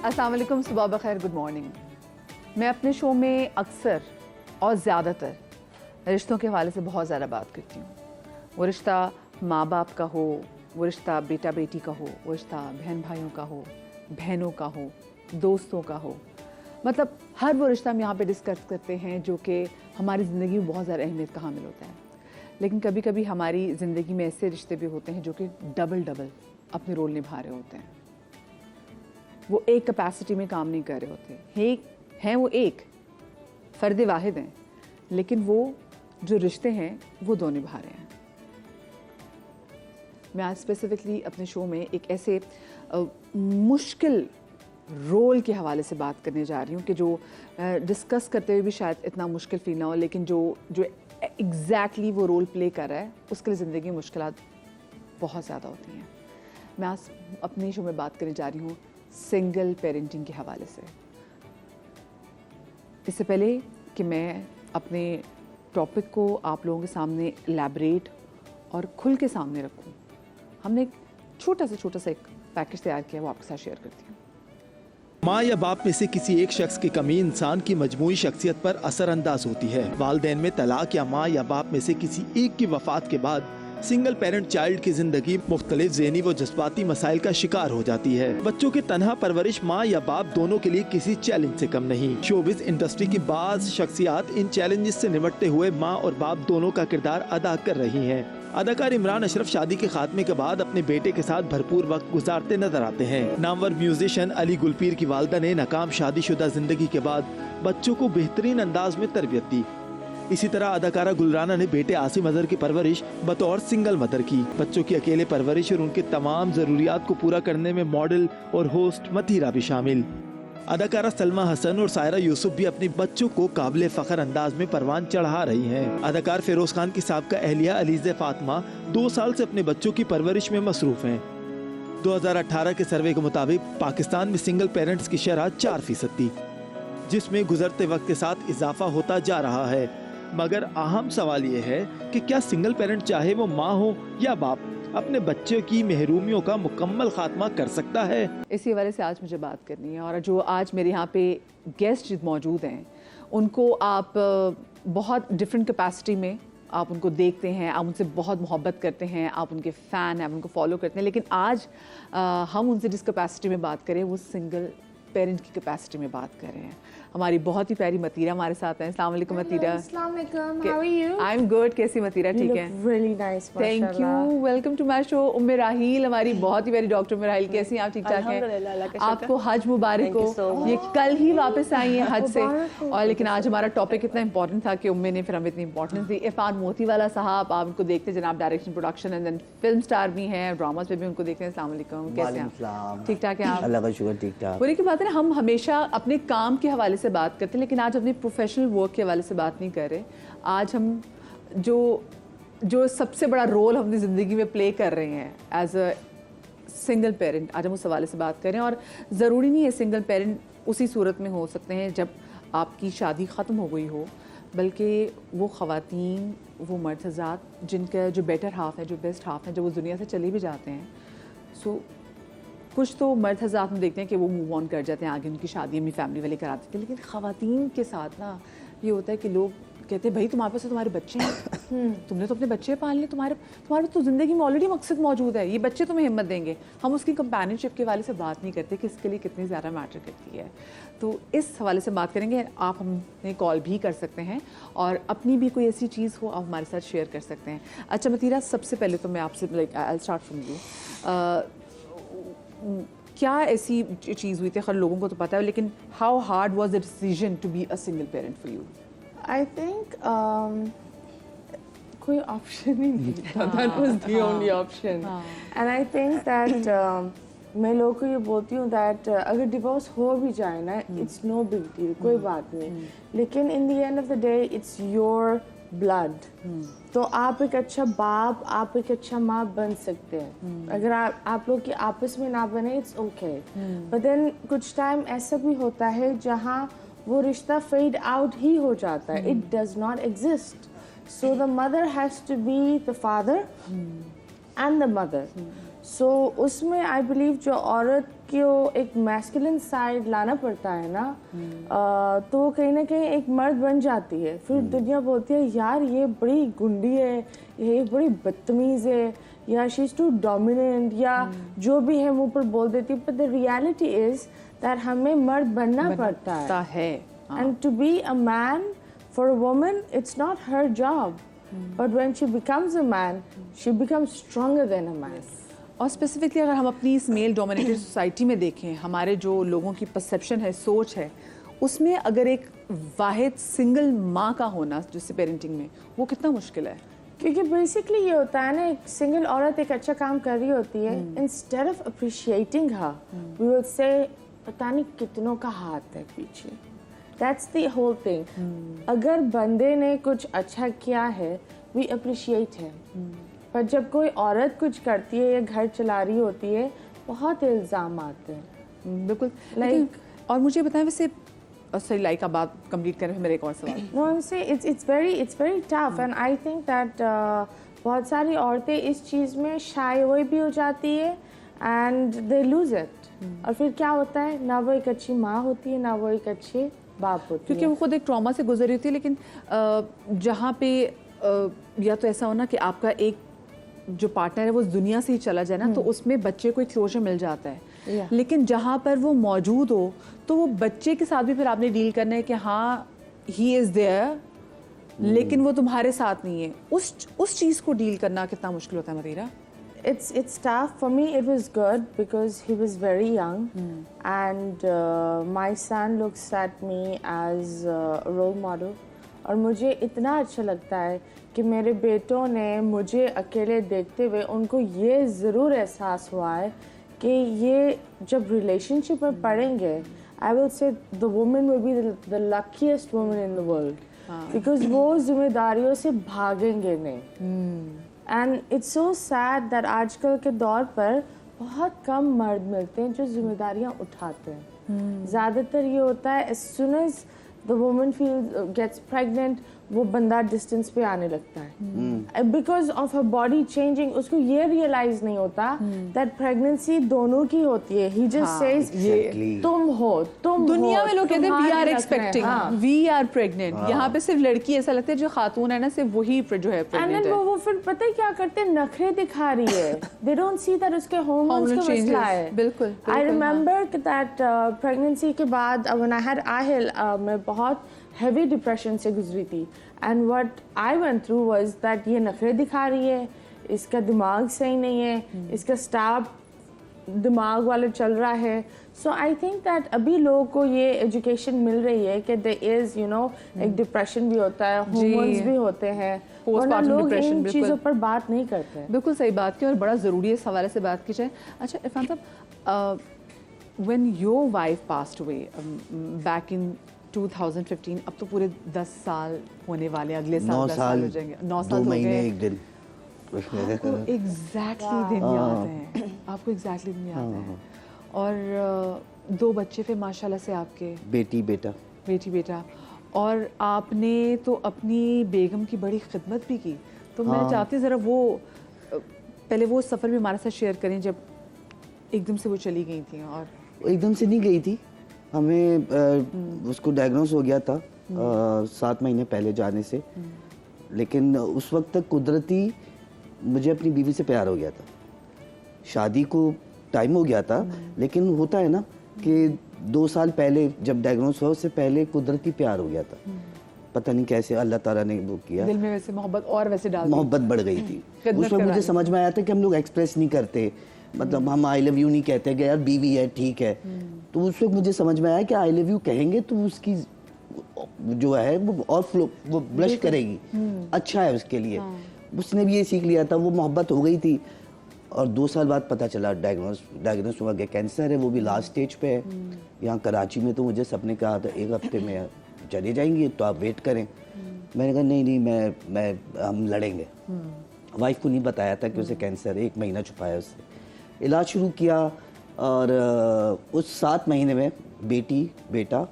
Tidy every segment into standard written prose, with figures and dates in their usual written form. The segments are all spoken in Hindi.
अस्सलाम वालेकुम, सुबह बखैर, गुड मॉर्निंग। मैं अपने शो में अक्सर और ज़्यादातर रिश्तों के हवाले से बहुत ज़्यादा बात करती हूँ। वो रिश्ता माँ बाप का हो, वो रिश्ता बेटा बेटी का हो, वो रिश्ता बहन भाइयों का हो, बहनों का हो, दोस्तों का हो, मतलब हर वो रिश्ता हम यहाँ पे डिस्कस करते हैं जो कि हमारी ज़िंदगी में बहुत ज़्यादा अहमियत का हामिल होता है। लेकिन कभी कभी हमारी ज़िंदगी में ऐसे रिश्ते भी होते हैं जो कि डबल अपने रोल निभा रहे होते हैं। वो एक कैपेसिटी में काम नहीं कर रहे होते हैं, वो एक फ़र्द वाहिद हैं, लेकिन वो जो रिश्ते हैं वो दो निभा रहे हैं। मैं आज स्पेसिफिकली अपने शो में एक ऐसे मुश्किल रोल के हवाले से बात करने जा रही हूँ कि जो डिस्कस करते हुए भी शायद इतना मुश्किल फील ना हो, लेकिन जो एग्जैक्टली वो रोल प्ले कर रहा है उसके लिए ज़िंदगी में मुश्किलात बहुत ज़्यादा होती हैं। मैं आज अपने शो में बात करने जा रही हूँ सिंगल पेरेंटिंग के हवाले से। इससे पहले कि मैं अपने टॉपिक को आप लोगों के सामने एलैबोरेट और खुल के सामने रखूं, हमने एक छोटा सा एक पैकेज तैयार किया, वो आपके साथ शेयर करती हूँ। माँ या बाप में से किसी एक शख्स की कमी इंसान की मजमूई शख्सियत पर असरअंदाज होती है। वालिदैन में तलाक या माँ या बाप में से किसी एक की वफात के बाद सिंगल पेरेंट चाइल्ड की जिंदगी मुख्तलिफ ज़हनी व जज्बाती मसाइल का शिकार हो जाती है। बच्चों की तनहा परवरिश माँ या बाप दोनों के लिए किसी चैलेंज से कम नहीं। शोबिज़ इंडस्ट्री की बाज़ शख्सियात इन चैलेंजेस से निपटते हुए माँ और बाप दोनों का किरदार अदा कर रही हैं। अदाकार इमरान अशरफ शादी के खात्मे के बाद अपने बेटे के साथ भरपूर वक्त गुजारते नजर आते हैं। नामवर म्यूजिशियन अली गुलपीर की वालदा ने नाकाम शादीशुदा जिंदगी के बाद बच्चों को बेहतरीन अंदाज में तरबियत दी। इसी तरह अदाकारा गुलराना ने बेटे आसिम अजहर की परवरिश बतौर सिंगल मदर की। बच्चों की अकेले परवरिश और उनके तमाम जरूरियात को पूरा करने में मॉडल और होस्ट मतीरा भी शामिल। अदाकारा सलमा हसन और सायरा यूसुफ भी अपने बच्चों को काबिल फख्र अंदाज में परवान चढ़ा रही हैं। अदाकार फिरोज खान की साबका अहलिया अलीज़े फातिमा 2 साल से अपने बच्चों की परवरिश में मसरूफ हैं। 2018 के सर्वे के मुताबिक पाकिस्तान में सिंगल पेरेंट्स की शरह 4% थी, जिसमें गुजरते वक्त के साथ इजाफा होता जा रहा है। मगर अहम सवाल ये है कि क्या सिंगल पेरेंट चाहे वो माँ हो या बाप अपने बच्चे की महरूमियों का मुकम्मल खात्मा कर सकता है। इसी हवाले से आज मुझे बात करनी है और जो आज मेरे यहाँ पे गेस्ट मौजूद हैं उनको आप बहुत डिफरेंट कैपेसिटी में आप उनको देखते हैं, आप उनसे बहुत मोहब्बत करते हैं, आप उनके फ़ैन हैं, आप उनको फॉलो करते हैं। लेकिन आज हम उनसे जिस कैपेसिटी में बात करें वो सिंगल पेरेंट की कैपेसिटी में बात कर रहे हैं। हमारी बहुत ही प्यारी मतीरा हमारे साथ हैं। अस्सलाम वालेकुम मतीरा। अस्सलाम वालेकुम, how are you? I am good. कैसी मतीरा? ठीक है, really nice, thank you. Welcome to my show. Umme Raheel हमारी बहुत ही प्यारी डॉक्टर उम्मे राहील, कैसी हैं आप? ठीक ठाक हैं? आपको हज मुबारक हो। ये कल ही वापस आई हैं हज से, और लेकिन आज हमारा टॉपिक इतना इंपॉर्टेंट था कि उम्मे ने फिर हमें इतनी इंपॉर्टेंस दी। इरफान मोतीवाला साहब, आप उनको देखते हैं, जनाब direction production and then film star भी हैं, ड्रामास पे भी उनको देखते हैं। अस्सलाम वालेकुम, कैसे हैं? ठीक ठाक हैं आप? अल्लाह का शुक्र, ठीक ठाक। बुरी की बात है ना, हम हमेशा अपने काम के हवाले से बात करते हैं लेकिन आज अपनी प्रोफेशनल वर्क के हवाले से बात नहीं कर रहे। आज हम जो सबसे बड़ा रोल हम अपनी ज़िंदगी में प्ले कर रहे हैं एज अ सिंगल पेरेंट, आज हम उस हवाले से बात कर रहे हैं। और ज़रूरी नहीं है सिंगल पेरेंट उसी सूरत में हो सकते हैं जब आपकी शादी ख़त्म हो गई हो, बल्कि वो ख़वातीन, वो मर्द हज़रात जिनका जो बेटर हाफ है, जो बेस्ट हाफ है, जब वो दुनिया से चले भी जाते हैं। सो कुछ तो मर्द हज़रात में देखते हैं कि वो मूव ऑन कर जाते हैं, आगे उनकी शादी अपनी फैमिली वाले करा देते हैं। लेकिन ख़वातीन के साथ ना ये होता है कि लोग कहते हैं भाई तुम्हारे पास तो तुम्हारे बच्चे हैं, तुमने तो अपने बच्चे पाल लिए, तुम्हारे तो ज़िंदगी में ऑलरेडी मकसद मौजूद है, ये बच्चे तुम्हें हिम्मत देंगे। हम उसकी कंपेनियनशिप के हवाले से बात नहीं करते कि इसके लिए कितनी ज़्यादा मैटर करती है। तो इस हवाले से बात करेंगे। आप हमें कॉल भी कर सकते हैं और अपनी भी कोई ऐसी चीज़ हो आप हमारे साथ शेयर कर सकते हैं। अच्छा मतीरा, सबसे पहले तो मैं आपसे I will start from you. क्या ऐसी चीज़ हुई थी, खैर लोगों को तो पता है, लेकिन how hard was the decision to be a single parent for you? I think कोई ऑप्शन ही नहीं था, that was the only option. And I think that मैं लोगों को ये बोलती हूँ दैट अगर डिवोर्स हो भी जाए ना, इट्स नो बिग डील, कोई बात नहीं, लेकिन in the end of the day it's your blood. तो आप एक अच्छा बाप, आप एक अच्छा माँ बन सकते हैं। अगर आप लोग की आपस में ना बने, इट्स ओके, बट देन कुछ टाइम ऐसा भी होता है जहाँ वो रिश्ता फेड आउट ही हो जाता है, it does not exist. So the mother has to be the father and the mother. So उसमें आई बिलीव जो औरत को एक मैस्कुलिन साइड लाना पड़ता है ना, तो वो कहीं ना कहीं एक मर्द बन जाती है। फिर दुनिया बोलती है यार ये बड़ी गुंडी है, ये बड़ी बदतमीज़ है, या शी इज़ टू डोमिनेंट, या जो भी है मुंह पर बोल देती है। But the reality is that हमें मर्द बनना पड़ता है। And to be a man for a woman it's not her job, but when she becomes a man she becomes stronger than a man. और स्पेसिफिकली अगर हम अपनी इस मेल डोमिनेटेड सोसाइटी में देखें, हमारे जो लोगों की परसेप्शन है, सोच है, उसमें अगर एक वाहिद सिंगल माँ का होना जिससे पेरेंटिंग में, वो कितना मुश्किल है। क्योंकि बेसिकली ये होता है ना, एक सिंगल औरत एक अच्छा काम कर रही होती है, instead of appreciating her we will say पता नहीं कितनों का हाथ है पीछे। That's the whole thing. अगर बंदे ने कुछ अच्छा किया है वी अप्रिशिएट है, पर जब कोई औरत कुछ करती है या घर चला रही होती है बहुत इल्ज़ाम आते हैं। बिल्कुल Like- और मुझे बताएं वैसे, सॉरी लाइक आप बात कंप्लीट करें, मेरा एक और सवाल। No, I'm saying it's very tough, and I think that बहुत सारी औरतें इस चीज़ में शाय हुई भी हो जाती है and they lose it। और फिर क्या होता है, ना वो एक अच्छी माँ होती है, ना वो एक अच्छे बाप होती क्योंकि है। वो खुद एक ट्रॉमा से गुजरी होती है। लेकिन जहाँ पे या तो ऐसा होना कि आपका एक जो पार्टनर है वो इस दुनिया से ही चला जाए ना, तो उसमें बच्चे को एक क्लोजर मिल जाता है। Yeah. लेकिन जहाँ पर वो मौजूद हो तो वो बच्चे के साथ भी फिर आपने डील करना है कि हाँ ही इज़ देयर, लेकिन वो तुम्हारे साथ नहीं है। उस चीज़ को डील करना कितना मुश्किल होता है मदीरा? It's tough. For me it was good because he was very young, and my son looks at me as a role model। और मुझे इतना अच्छा लगता है कि मेरे बेटों ने मुझे अकेले देखते हुए उनको ये ज़रूर एहसास हुआ है कि ये जब रिलेशनशिप में पढ़ेंगे, I will say the woman will be the luckiest woman in the world, because वो जिम्मेदारियों से भागेंगे नहीं। And it's so sad that आजकल के दौर पर बहुत कम मर्द मिलते हैं जो जिम्मेदारियां उठाते हैं। ज़्यादातर ये होता है as soon as the woman feel gets pregnant, वो बंदा डिस्टेंस पे आने लगता है because of her body changing. उसको ये रियलाइज नहीं होता दैट प्रेगनेंसी दोनों की होती है। ही जस्ट सेज तुम हो, तुम दुनिया हो, में लोग कहते हैं वी तुम्हारी आर रखना है। एक्सपेक्टिंग, हाँ। We are pregnant. यहाँ पे सिर्फ लड़की ऐसा लगता है जो खातून है ना, सिर्फ वही जो है एंड प्रेग्नेंट देन है। वो फिर पता है क्या करते हैं, नखरे दिखा रही है। दे डोंट सी दैट उसके हार्मोन्स Hormone का changes, मसला है। बिल्कुल, आई बिल्कुल, रिमेंबर दैट प्रेगनेंसी के बाद व्हेन आई हैड आहिल, मैं बहुत हैवी डिप्रेशन से गुजरी थी। And what I went through was that ये नखरे दिखा रही है, इसका दिमाग सही नहीं है, इसका स्टाफ दिमाग वाले चल रहा है। सो आई थिंक दैट अभी लोगों को ये एजुकेशन मिल रही है कि देयर इज यू नो एक डिप्रेशन भी होता है, हार्मोन्स भी होते हैं, वरना Postpartum लोग depression, इन बिल्कुल। चीज़ों पर बात नहीं करते हैं। बिल्कुल सही बात की और बड़ा ज़रूरी है इस हवाले से बात की जाए। अच्छा इरफान साहब, when your wife passed away back in 2015, अब तो पूरे 10 साल होने वाले, अगले साल 10 साल हो जाएंगे, 9 साल 2 हो महीने गए। 1 दिन। आपको एग्जैक्टली दिन याद है, आपको एग्जैक्टली दिन याद है। और 2 बच्चे फिर माशाल्लाह से आपके, बेटी बेटा। बेटी बेटा, और आपने तो अपनी बेगम की बड़ी खिदमत भी की। तो मैं चाहती हूँ ज़रा वो पहले वो सफ़र भी हमारे साथ शेयर करें जब एकदम से वो चली गई थी। और एकदम से नहीं गई थी, हमें उसको डायग्नोस हो गया था 7 महीने पहले जाने से। लेकिन उस वक्त तक कुदरती मुझे अपनी बीवी से प्यार हो गया था। शादी को टाइम हो गया था, लेकिन होता है ना कि 2 साल पहले जब डायग्नोस हुआ उससे पहले कुदरती प्यार हो गया था। पता नहीं कैसे अल्लाह ताला ने वो किया, दिल में वैसे मोहब्बत और वैसे डाल दी। मोहब्बत बढ़ गई थी। खिदमत उस वक्त मुझे करवानी। समझ में आया था कि हम लोग एक्सप्रेस नहीं करते, मतलब हम आई लव यू नहीं कहते कि यार बीवी है ठीक है। तो उस वक्त मुझे समझ में आया कि आई लव यू कहेंगे तो उसकी जो है वो और फ्लो वो ब्लश करेगी, अच्छा है उसके लिए। उसने भी ये सीख लिया था, वो मोहब्बत हो गई थी। और 2 साल बाद पता चला डायग्नोस हुआ कि कैंसर है, वो भी लास्ट स्टेज पे है। यहाँ कराची में तो मुझे सबने कहा था 1 हफ्ते में चले जाएंगे तो आप वेट करें। मैंने कहा नहीं मैं हम लड़ेंगे। वाइफ को नहीं बताया था कि उसे कैंसर है, 1 महीना छुपाया उससे। इलाज शुरू किया और उस 7 महीने में बेटी बेटा,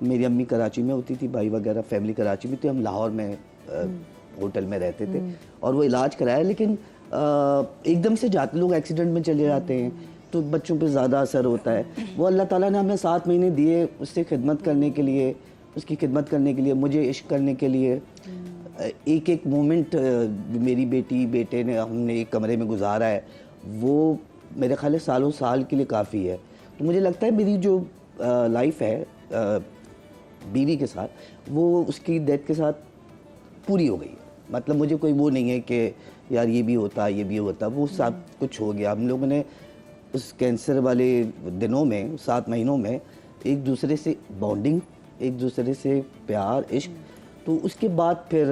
मेरी अम्मी कराची में होती थी, भाई वगैरह फैमिली कराची में थी, हम लाहौर में होटल में रहते थे और वो इलाज कराया। लेकिन एकदम से जाते लोग एक्सीडेंट में चले जाते हैं, तो बच्चों पे ज़्यादा असर होता है। वो अल्लाह ताला ने हमें 7 महीने दिए उससे खिदमत करने के लिए, उसकी खिदमत करने के लिए, मुझे इश्क करने के लिए। एक एक मोमेंट मेरी बेटी बेटे ने हमने एक कमरे में गुजारा है, वो मेरे ख्याल है सालों साल के लिए काफ़ी है। तो मुझे लगता है मेरी जो लाइफ है बीवी के साथ, वो उसकी डेथ के साथ पूरी हो गई है। मतलब मुझे कोई वो नहीं है कि यार ये भी होता ये भी होता, वो सब कुछ हो गया। हम लोगों ने उस कैंसर वाले दिनों में 7 महीनों में एक दूसरे से बॉन्डिंग, एक दूसरे से प्यार इश्क, तो उसके बाद फिर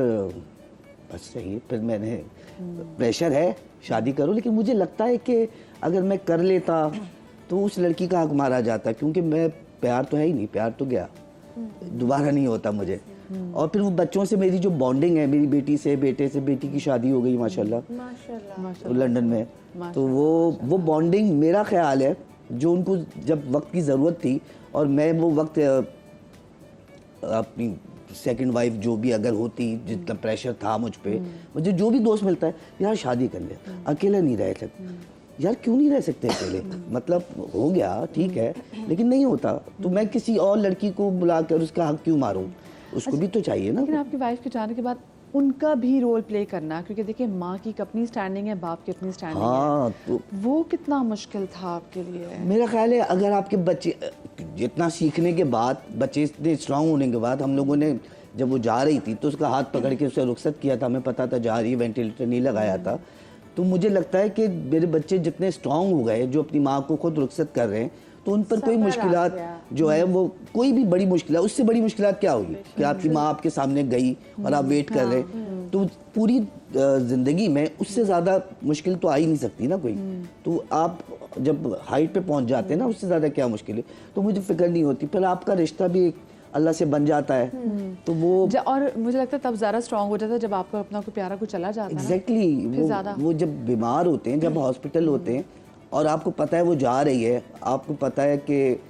बस सही, फिर मैंने प्रेशर है शादी करो, लेकिन मुझे लगता है कि अगर मैं कर लेता तो उस लड़की का हक मारा जाता, क्योंकि मैं प्यार तो है ही नहीं, प्यार तो गया, दोबारा नहीं होता मुझे। और फिर वो बच्चों से मेरी जो बॉन्डिंग है, मेरी बेटी से बेटे से, बेटी की शादी हो गई माशाल्लाह लंदन में, तो वो बॉन्डिंग मेरा ख्याल है जो उनको जब वक्त की ज़रूरत थी, और मैं वो वक्त अपनी सेकंड वाइफ जो भी अगर होती, जितना प्रेशर था मुझ पे, मुझे जो भी दोस्त मिलता है यार शादी कर ले, अकेले नहीं रह सकते। यार क्यों नहीं रह सकते अकेले, मतलब हो गया ठीक है, लेकिन नहीं होता तो मैं किसी और लड़की को बुलाकर उसका हक क्यों मारूं, उसको भी तो चाहिए ना। लेकिन आपकी वाइफ के जाने के बाद उनका भी रोल प्ले करना, क्योंकि देखिए माँ की अपनी स्टैंडिंग है, बाप की अपनी स्टैंडिंग हाँ, है, तो वो कितना मुश्किल था आपके लिए? मेरा ख्याल है अगर आपके बच्चे जितना सीखने के बाद, बच्चे इतने स्ट्रांग होने के बाद, हम लोगों ने जब वो जा रही थी तो उसका हाथ पकड़ के उसे रुखसत किया था, हमें पता था जा रही, वेंटिलेटर नहीं लगाया था, तो मुझे लगता है कि मेरे बच्चे जितने स्ट्रांग हो गए, जो अपनी माँ को खुद रुखसत कर रहे हैं, तो उन पर कोई मुश्किलात जो है, वो कोई भी बड़ी मुश्किल, उससे बड़ी मुश्किलात क्या होगी कि आपकी माँ आपके सामने गई और आप वेट कर रहे हैं, तो पूरी जिंदगी में उससे ज़्यादा मुश्किल तो आ ही नहीं सकती ना कोई। तो आप जब हाइट पे पहुंच जाते हैं ना, उससे ज़्यादा क्या मुश्किल है, तो मुझे फिक्र नहीं होती। फिर आपका रिश्ता भी एक अल्लाह से बन जाता है, तो वो और मुझे लगता है तब ज़्यादा स्ट्रांग हो जाता है जब आपका अपना कोई प्यारा कोई चला जाता है। एग्जैक्टली, वो जब बीमार होते हैं, जब हॉस्पिटल होते हैं और आपको पता है वो जा रही है, आपको पता है कि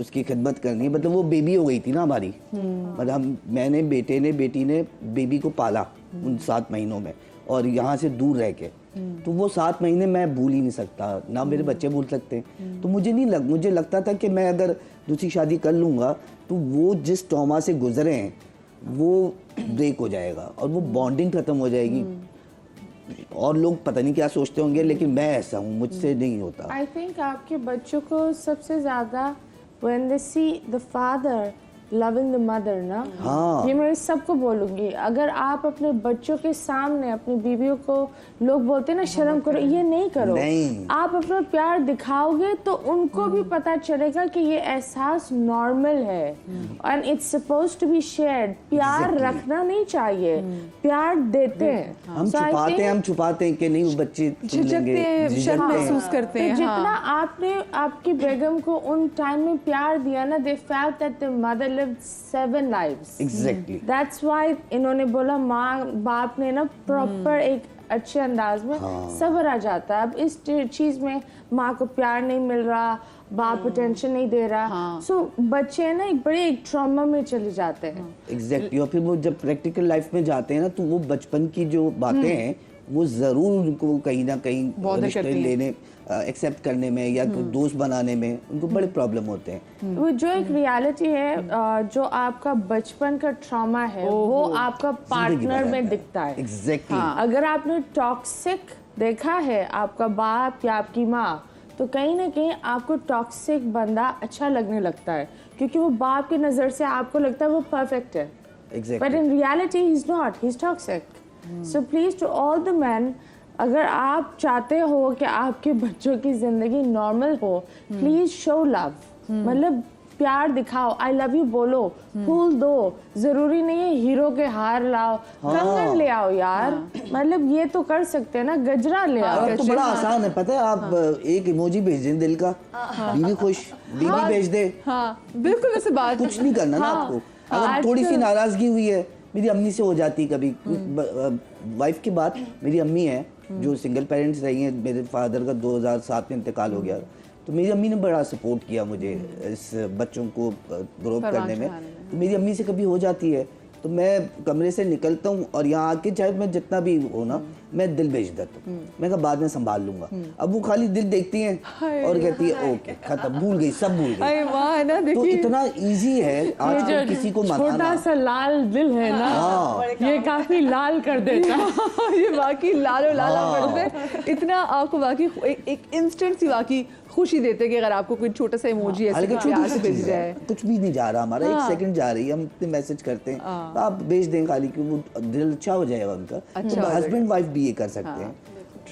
उसकी खिदमत करनी है, मतलब वो बेबी हो गई थी ना हमारी, मतलब मैंने बेटी ने बेबी को पाला उन 7 महीनों में, और यहाँ से दूर रह के, तो वो 7 महीने मैं भूल ही नहीं सकता, ना मेरे बच्चे भूल सकते। तो मुझे लगता था कि मैं अगर दूसरी शादी कर लूँगा तो वो जिस ट्रॉमा से गुजरे हैं वो ब्रेक हो जाएगा और वो बॉन्डिंग खत्म हो जाएगी। और लोग पता नहीं क्या सोचते होंगे, लेकिन मैं ऐसा हूँ, मुझसे नहीं होता। आई थिंक आपके बच्चों को सबसे ज्यादा when they see the father loving the mother ना, हाँ। ये मैं सबको बोलूँगी, अगर आप अपने बच्चों के सामने अपनी बीवियों को, लोग बोलते हैं ना शर्म करो, ये नहीं करो, नहीं। आप अपना प्यार दिखाओगे तो उनको भी पता चलेगा कि ये एहसास नॉर्मल है and it's supposed to be shared. प्यार रखना नहीं चाहिए, प्यार देते हैं, हम छुपाते हैं कि नहीं, वो बच्चे झिझकते हैं, शर्म महसूस करते हैं। जितना आपने आपकी बेगम को उन टाइम में प्यार दिया ना, they felt that the mother lived 7 lives. Exactly. That's why इन्होंने बोला माँ बाप ने ना प्रॉपर एक अच्छे अंदाज में सब्र आ जाता है। अब इस चीज में माँ को प्यार नहीं मिल रहा, बाप अटेंशन नहीं दे रहा, सो बच्चे ना एक बड़े एक ट्रॉमा में चले जाते हैं। एग्जैक्टली। और फिर वो जब प्रैक्टिकल लाइफ में जाते हैं ना, तो वो बचपन की जो बातें हैं वो जरूर उनको कहीं ना कहीं रिश्ते लेने, एक्सेप्ट करने में या दोस्त बनाने में उनको बड़े प्रॉब्लम होते हैं। वो जो एक रियलिटी है, जो आपका बचपन का ट्रॉमा है वो आपका पार्टनर में दिखता है। एग्जैक्टली। अगर आपने टॉक्सिक देखा है आपका बाप या आपकी माँ, तो कहीं ना कहीं आपको टॉक्सिक बंदा अच्छा लगने लगता है, क्योंकि वो बाप की नज़र से आपको लगता है वो परफेक्ट है, but in reality he is not, he is toxic. So please to all the man, अगर आप चाहते हो कि आपके बच्चों की जिंदगी नॉर्मल हो, प्लीज शो लव, मतलब प्यार दिखाओ, आई लव यू बोलो, फूल दो, जरूरी नहीं है हीरो के हार लाओ, कंगन ले आओ यार, मतलब ये तो कर सकते हैं ना, गजरा ले आओ। अब तो बड़ा आसान है, पता है, आप एक इमोजी भेज दें दिल का, बीवी खुश, बीवी भेज दे, बिल्कुल वैसे बात कुछ नहीं करना ना आपको। अगर थोड़ी सी नाराजगी हुई है, मेरी अम्मी से हो जाती कभी, वाइफ की बात, मेरी अम्मी है जो सिंगल पेरेंट्स रही हैं, मेरे फादर का 2007 में इंतकाल हो गया, तो मेरी अम्मी ने बड़ा सपोर्ट किया मुझे इस बच्चों को ग्रो अप करने में। तो मेरी अम्मी से कभी हो जाती है तो मैं कमरे से निकलता हूँ और यहाँ आके चाहे मैं जितना भी हो ना, मैं दिल भेज देता हूँ, मैं कहा बाद में संभाल लूंगा। अब वो खाली दिल देखती हैं और कहती है ओके खत्म, भूल गई, सब भूल गई। अरे वाह, है ना, तो देखिए इतना इजी है आजकल किसी को छोटा मनाना। सा लाल दिल है ना, ये काफी लाल कर देता है। ये वाकई लालो लाला पड़ते इतना आपको वाकई एक इंस्टेंट सी वाकई खुशी देते हैं कि अगर आपको कोई छोटा सा इमोजी ऐसे हालांकि कुछ छोटी प्यार सी से भेज चीज़ है, जाए। कुछ भी नहीं जा रहा हमारा, एक सेकंड जा रही है, हम इतने मैसेज करते हैं तो आप भेज दें खाली कि वो दिल अच्छा हो जाएगा उनका। तो हस्बैंड वाइफ भी ये कर सकते हैं,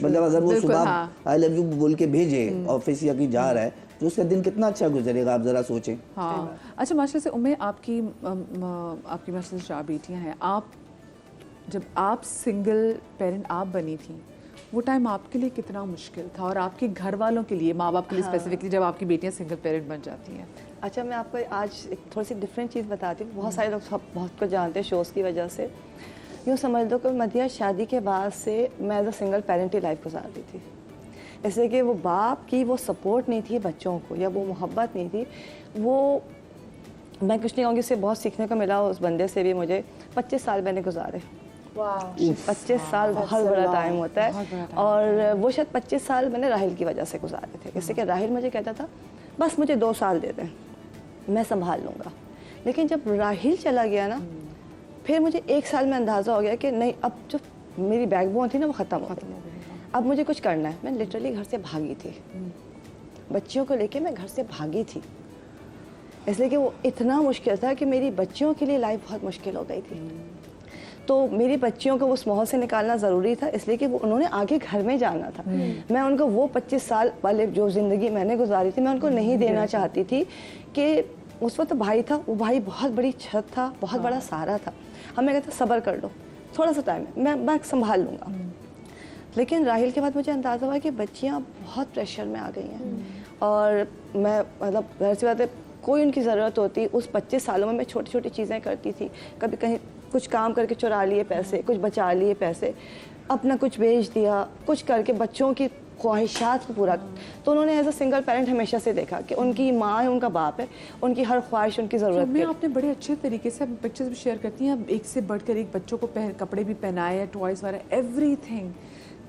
मतलब अगर वो बिल्कुल, सुबह आई लव यू बोल के भेजे ऑफिस या कहीं जा रहा है तो उसका दिन कितना अच्छा गुजरेगा, आप जरा सोचें। हाँ, अच्छा माशाल्लाह से उम्मे आपकी माशाल्लाह से 4 बेटियां हैं। आप जब आप सिंगल पेरेंट आप बनी थी, वो टाइम आपके लिए कितना मुश्किल था, और आपके घर वालों के लिए, माँ बाप के लिए स्पेसिफिकली, जब आपकी बेटियां सिंगल पेरेंट बन जाती हैं? अच्छा, मैं आपको आज एक थोड़ी सी डिफरेंट चीज़ बताती हूँ। बहुत सारे लोग बहुत कुछ जानते हैं शोज़ की वजह से। यूँ समझ लो कि मदिया शादी के बाद से मैं एज अ सिंगल पेरेंट ही लाइफ गुजार रही थी। इसलिए कि वो बाप की वो सपोर्ट नहीं थी बच्चों को, या वो मोहब्बत नहीं थी। वो मैं कुछ नहीं कहूँगी, इससे बहुत सीखने को मिला उस बंदे से भी। मुझे 25 साल मैंने गुजारे। 25 साल बहुत बड़ा टाइम होता है। और वो शायद 25 साल मैंने राहिल की वजह से गुजारे थे। इसलिए कि राहिल मुझे कहता था बस मुझे 2 साल दे दें, मैं संभाल लूँगा। लेकिन जब राहिल चला गया ना, फिर मुझे 1 साल में अंदाज़ा हो गया कि नहीं, अब जो मेरी बैकबोन थी ना वो ख़त्म हो गई, अब मुझे कुछ करना है। मैं लिटरली घर से भागी थी, बच्चियों को लेके मैं घर से भागी थी। इसलिए कि वो इतना मुश्किल था कि मेरी बच्चियों के लिए लाइफ बहुत मुश्किल हो गई थी। तो मेरी बच्चियों को उस माहौल से निकालना ज़रूरी था, इसलिए कि वो उन्होंने आगे घर में जाना था। मैं उनको वो 25 साल वाले जो ज़िंदगी मैंने गुजारी थी, मैं उनको नहीं देना चाहती थी। कि उस वक्त भाई था, वो भाई बहुत बड़ी छत था, बहुत बड़ा सहारा था। हमें कहता सब्र कर लो, थोड़ा सा टाइम है, मैं संभाल लूँगा। लेकिन राहिल के बाद मुझे अंदाज़ा हुआ कि बच्चियाँ बहुत प्रेशर में आ गई हैं। और मैं मतलब ज़ाहिर सी बात है, कोई उनकी ज़रूरत होती, उस 25 सालों में मैं छोटी छोटी चीज़ें करती थी। कभी कहीं कुछ काम करके चुरा लिए पैसे, कुछ बचा लिए पैसे, अपना कुछ बेच दिया, कुछ करके बच्चों की ख्वाहिशात को पूरा। तो उन्होंने एज अ सिंगल पेरेंट हमेशा से देखा कि उनकी माँ है, उनका बाप है, उनकी हर ख्वाहिश, उनकी ज़रूरत में आपने बड़े अच्छे तरीके से पिक्चर्स भी शेयर करती हैं। अब एक से बढ़कर एक बच्चों को कपड़े भी पहनाए, टॉयज़ वगैरह, एवरीथिंग।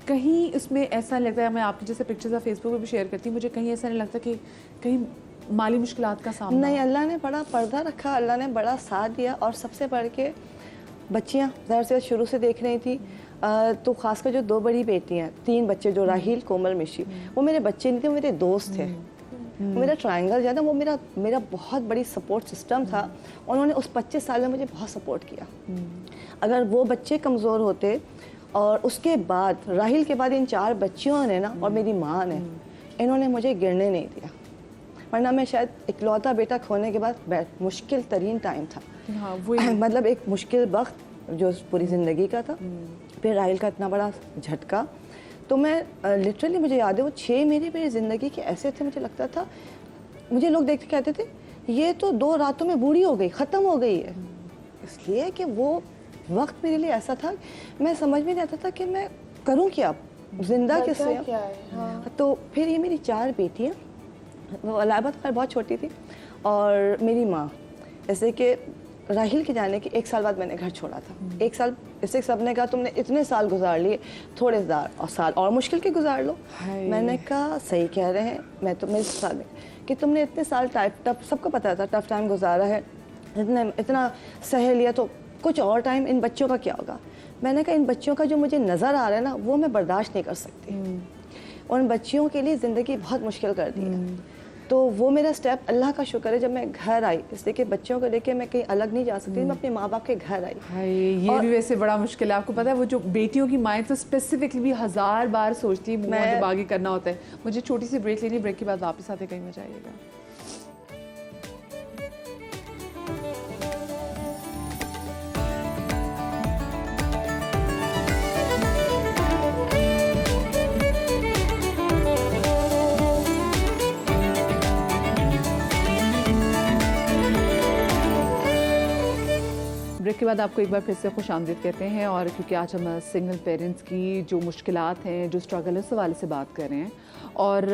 कहीं उसमें ऐसा लगता है, मैं आपके जैसे पिक्चर्स आप फेसबुक पे भी शेयर करती हूँ, मुझे कहीं ऐसा नहीं लगता कि कहीं माली मुश्किलात का सामना? नहीं, अल्लाह ने बड़ा पर्दा रखा, अल्लाह ने बड़ा साथ दिया। और सबसे बढ़ के बच्चियाँ ज़ाहिर से शुरू से देख रही थी। तो ख़ासकर जो 2 बड़ी बेटियाँ, 3 बच्चे जो राहिल, कोमल, मिशी, वो मेरे बच्चे नहीं थे, वो मेरे दोस्त थे। मेरा ट्रायंगल जो है ना, वो मेरा बहुत बड़ी सपोर्ट सिस्टम था। उन्होंने उस 25 साल में मुझे बहुत सपोर्ट किया। अगर वो बच्चे कमज़ोर होते, और उसके बाद राहिल के बाद इन 4 बच्चियों ने ना, और मेरी माँ ने, इन्होंने मुझे गिरने नहीं दिया। वरना मैं शायद इकलौता बेटा खोने के बाद मुश्किल तरीन टाइम था। हाँ, मतलब एक मुश्किल वक्त जो पूरी ज़िंदगी का था। फिर राहिल का इतना बड़ा झटका। तो मैं लिटरली, मुझे याद है वो 6 महीने मेरी ज़िंदगी के ऐसे थे, मुझे लगता था, मुझे लोग देख के कहते थे ये तो 2 रातों में बूढ़ी हो गई, ख़त्म हो गई है। इसलिए कि वो वक्त मेरे लिए ऐसा था, मैं समझ में नहीं आता था कि मैं करूँ क्या, जिंदा किससे। तो फिर ये मेरी 4 बेटियाँ, वो अलाहाबाद खैर बहुत छोटी थी, और मेरी माँ। जैसे कि राहिल के जाने के 1 साल बाद मैंने घर छोड़ा था। 1 साल इससे सबने कहा तुमने इतने साल गुजार लिए, थोड़े साल और मुश्किल के गुजार लो। मैंने कहा सही कह रहे हैं, मैं तो मेरे साल में कि तुमने इतने साल टफ, सबको पता था टफ टाइम गुजारा है, इतना सह लिया, तो कुछ और टाइम इन बच्चों का क्या होगा। मैंने कहा इन बच्चों का जो मुझे नज़र आ रहा है ना, वो मैं बर्दाश्त नहीं कर सकती। उन बच्चियों के लिए ज़िंदगी बहुत मुश्किल कर दी है। तो वो मेरा स्टेप, अल्लाह का शुक्र है, जब मैं घर आई, इसलिए कि बच्चों को लेके मैं कहीं अलग नहीं जा सकती, मैं अपने माँ बाप के घर आई। ये भी वैसे बड़ा मुश्किल है। आपको पता है वो जो बेटियों की माएँ तो स्पेसिफिकली भी 1000 बार सोचती है मुँह जब आगे करना होता है। मुझे छोटी सी ब्रेक लेनी, ब्रेक के बाद वापस आते कहीं मजा आइएगा। ब्रेक के बाद आपको एक बार फिर से खुशामदीद कहते हैं, और क्योंकि आज हम सिंगल पेरेंट्स की जो मुश्किलात हैं, जो स्ट्रगल है, उस हवाले से बात कर रहे हैं। और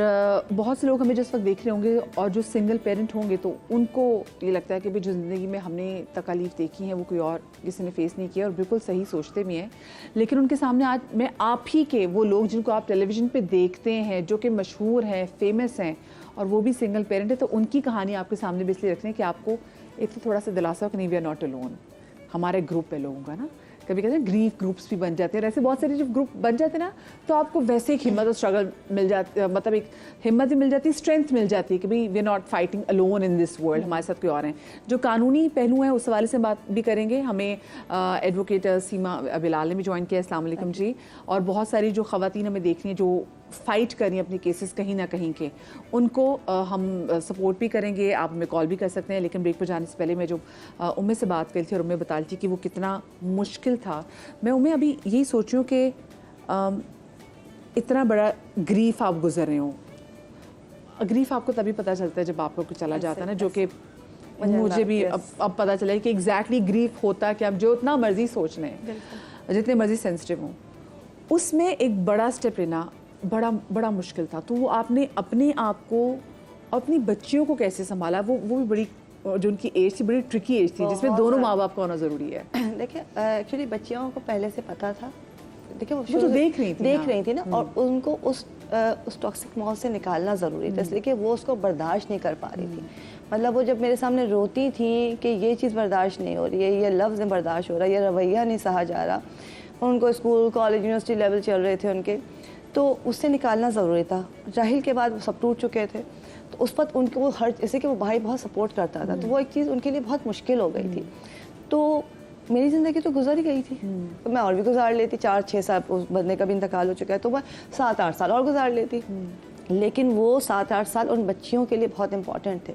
बहुत से लोग हमें जिस वक्त देख रहे होंगे और जो सिंगल पेरेंट होंगे तो उनको ये लगता है कि भाई जो ज़िंदगी में हमने तकालीफ देखी हैं वो कोई और किसी ने फेस नहीं किया, और बिल्कुल सही सोचते भी हैं। लेकिन उनके सामने आज मैं आप ही के वो लोग जिनको आप टेलीविज़न पे देखते हैं, जो कि मशहूर हैं, फेमस हैं, और वो भी सिंगल पेरेंट है, तो उनकी कहानी आपके सामने भी इसलिए रख रहे हैं कि आपको एक तो थोड़ा सा दिलासा हो कि नहीं, वी आर नॉट अलोन, हमारे ग्रुप है लोगों का ना। कभी कहते हैं ग्रीफ ग्रुप्स भी बन जाते हैं, और ऐसे बहुत सारे जब ग्रुप बन जाते हैं ना, तो आपको वैसे एक हिम्मत और स्ट्रगल मिल जाती, मतलब एक हिम्मत भी मिल जाती है, स्ट्रेंथ मिल जाती है कि भाई we are not fighting alone in this world, हमारे साथ कोई और हैं। जो कानूनी पहलू हैं उस हवाले से बात भी करेंगे। हमें एडवोकेट सीमा बिलाल ने भी ज्वाइन किया, अस्सलाम वालेकुम जी। और बहुत सारी जो ख़वातीन हमें देख रही हैं जो फ़ाइट कर रही हैं अपने केसेस कहीं ना कहीं के, उनको हम सपोर्ट भी करेंगे। आप हमें कॉल भी कर सकते हैं। लेकिन ब्रेक पर जाने से पहले मैं जो उम्मे से बात करी थी और उम्मे बता रही थी कि वो कितना मुश्किल था, मैं उम्मे अभी यही सोच रही हूँ कि इतना बड़ा ग्रीफ आप गुजर रहे हो। ग्रीफ आपको तभी पता चलता है जब आप लोग को चला जाता है ना, जो कि मुझे भी अब पता चला है कि एग्जैक्टली ग्रीफ होता है कि आप जो इतना मर्जी सोच लें, जितने मर्जी सेंसिटिव हों, उसमें एक बड़ा स्टेप लेना बड़ा मुश्किल था। तो वो आपने अपने आप को, अपनी बच्चियों को कैसे संभाला? वो भी बड़ी, जो उनकी एज थी, बड़ी ट्रिकी एज थी, जिसमें दोनों माँ बाप का होना ज़रूरी है। देखिए एक्चुअली बच्चियों को पहले से पता था, देखिए वो तो देख रही थी ना, और उनको उस टॉक्सिक माहौल से निकालना ज़रूरी था, इसलिए कि वो उसको बर्दाश्त नहीं कर पा रही थी। मतलब वो जब मेरे सामने रोती थी कि ये चीज़ बर्दाश्त नहीं हो रही है, ये लफ्ज़ नहीं बर्दाश्त हो रहा, ये रवैया नहीं सहा जा रहा, उनको स्कूल कॉलेज यूनिवर्सिटी लेवल चल रहे थे उनके, तो उससे निकालना ज़रूरी था। जाहिल के बाद वो सब टूट चुके थे, तो उस वक्त उनको वो हर, जैसे कि वो भाई बहुत सपोर्ट करता था, तो वो एक चीज़ उनके लिए बहुत मुश्किल हो गई थी। तो मेरी ज़िंदगी तो गुजर ही गई थी, तो मैं और भी गुजार लेती। 4-6 साल उस बंदे का भी इंतकाल हो चुका है, तो मैं 7-8 साल और गुजार लेती। लेकिन वो 7-8 साल उन बच्चियों के लिए बहुत इंपॉर्टेंट थे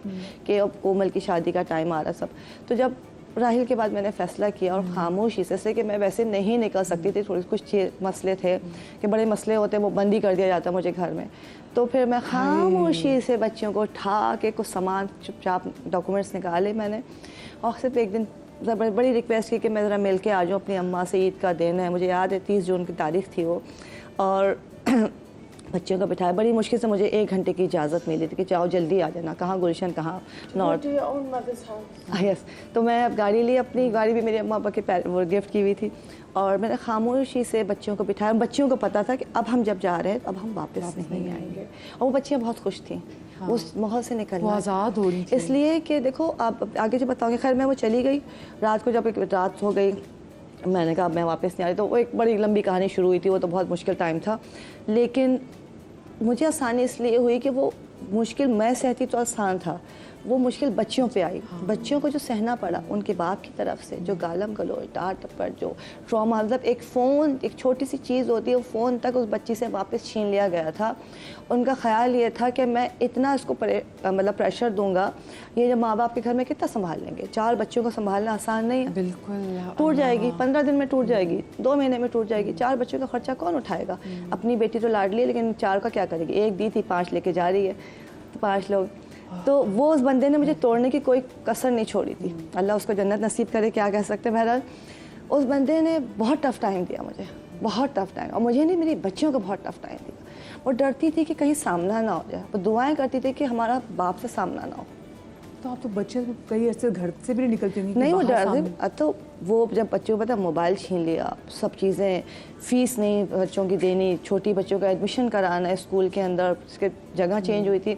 कि अब कोमल की शादी का टाइम आ रहा सब। तो जब राहिल के बाद मैंने फ़ैसला किया, और खामोशी से कि मैं वैसे नहीं निकल सकती थी, थोड़े कुछ मसले थे कि बड़े मसले होते वो बंद ही कर दिया जाता मुझे घर में, तो फिर मैं खामोशी से बच्चियों को उठा के कुछ सामान चुपचाप डॉक्यूमेंट्स निकाले मैंने, और सिर्फ एक दिन बड़ी रिक्वेस्ट की कि मैं ज़रा मिल के आ जाऊँ अपनी अम्मा से, ईद का दिन है, मुझे याद है 30 जून की तारीख़ थी वो, और बच्चों को बिठाया। बड़ी मुश्किल से मुझे 1 घंटे की इजाज़त मिली थी कि जाओ जल्दी आ जाना। कहाँ गुलशन, कहाँ नॉर्थ, यस। तो मैं अब गाड़ी ली, अपनी गाड़ी भी मेरे अम्मा पापा के वो गिफ्ट की हुई थी, और मैंने खामोशी से बच्चियों को बिठाया। बच्चियों को पता था कि अब हम जब जा रहे हैं अब हम वापस नहीं आएंगे, और वो बच्चियाँ बहुत खुश थीं। हाँ। उस माहौल से निकलना, आज़ाद हो रही थी, इसलिए कि देखो आप आगे जो बताओगे। खैर मैं वो चली गई, रात को जब एक रात हो गई, मैंने कहा मैं वापस नहीं आ रही, तो वो एक बड़ी लंबी कहानी शुरू हुई थी। वो तो बहुत मुश्किल टाइम था, लेकिन मुझे आसानी इसलिए हुई कि वो मुश्किल मैं सहती तो आसान था, वो मुश्किल बच्चियों पे आई। बच्चियों को जो सहना पड़ा उनके बाप की तरफ से, जो गालम गलोच, डांट टप्पड़, जो ट्रॉमा, मतलब एक फ़ोन, एक छोटी सी चीज़ होती है, वो फ़ोन तक उस बच्ची से वापस छीन लिया गया था। उनका ख्याल ये था कि मैं इतना इसको मतलब प्रेशर दूंगा, ये जब माँ बाप के घर में कितना संभाल लेंगे। 4 बच्चों को संभालना आसान नहीं है, बिल्कुल टूट जाएगी, 15 दिन में टूट जाएगी, 2 महीने में टूट जाएगी। 4 बच्चों का खर्चा कौन उठाएगा? अपनी बेटी तो लाडली है, लेकिन 4 का क्या करेगी? 1 दी थी, 5 लेके जा रही है, तो 5 लोग। तो वो उस बंदे ने मुझे तोड़ने की कोई कसर नहीं छोड़ी थी। अल्लाह उसको जन्नत नसीब करे, क्या कह सकते हैं। बहरहाल उस बंदे ने बहुत टफ़ टाइम दिया मुझे, बहुत टफ़ टाइम, और मुझे नहीं, मेरी बच्चियों को बहुत टफ़ टाइम दिया। वो डरती थी कि कहीं सामना ना हो जाए, वो दुआएं करती थी कि हमारा बाप से सामना ना हो। तो आप तो बच्चे कई ऐसे घर से भी नहीं निकलती होंगी? नहीं, वो डर, तो वो जब बच्चों को पता मोबाइल छीन लिया, सब चीज़ें, फ़ीस नहीं बच्चों की देनी, छोटी बच्चों का एडमिशन कराना है स्कूल के अंदर, उसके जगह चेंज हुई थी।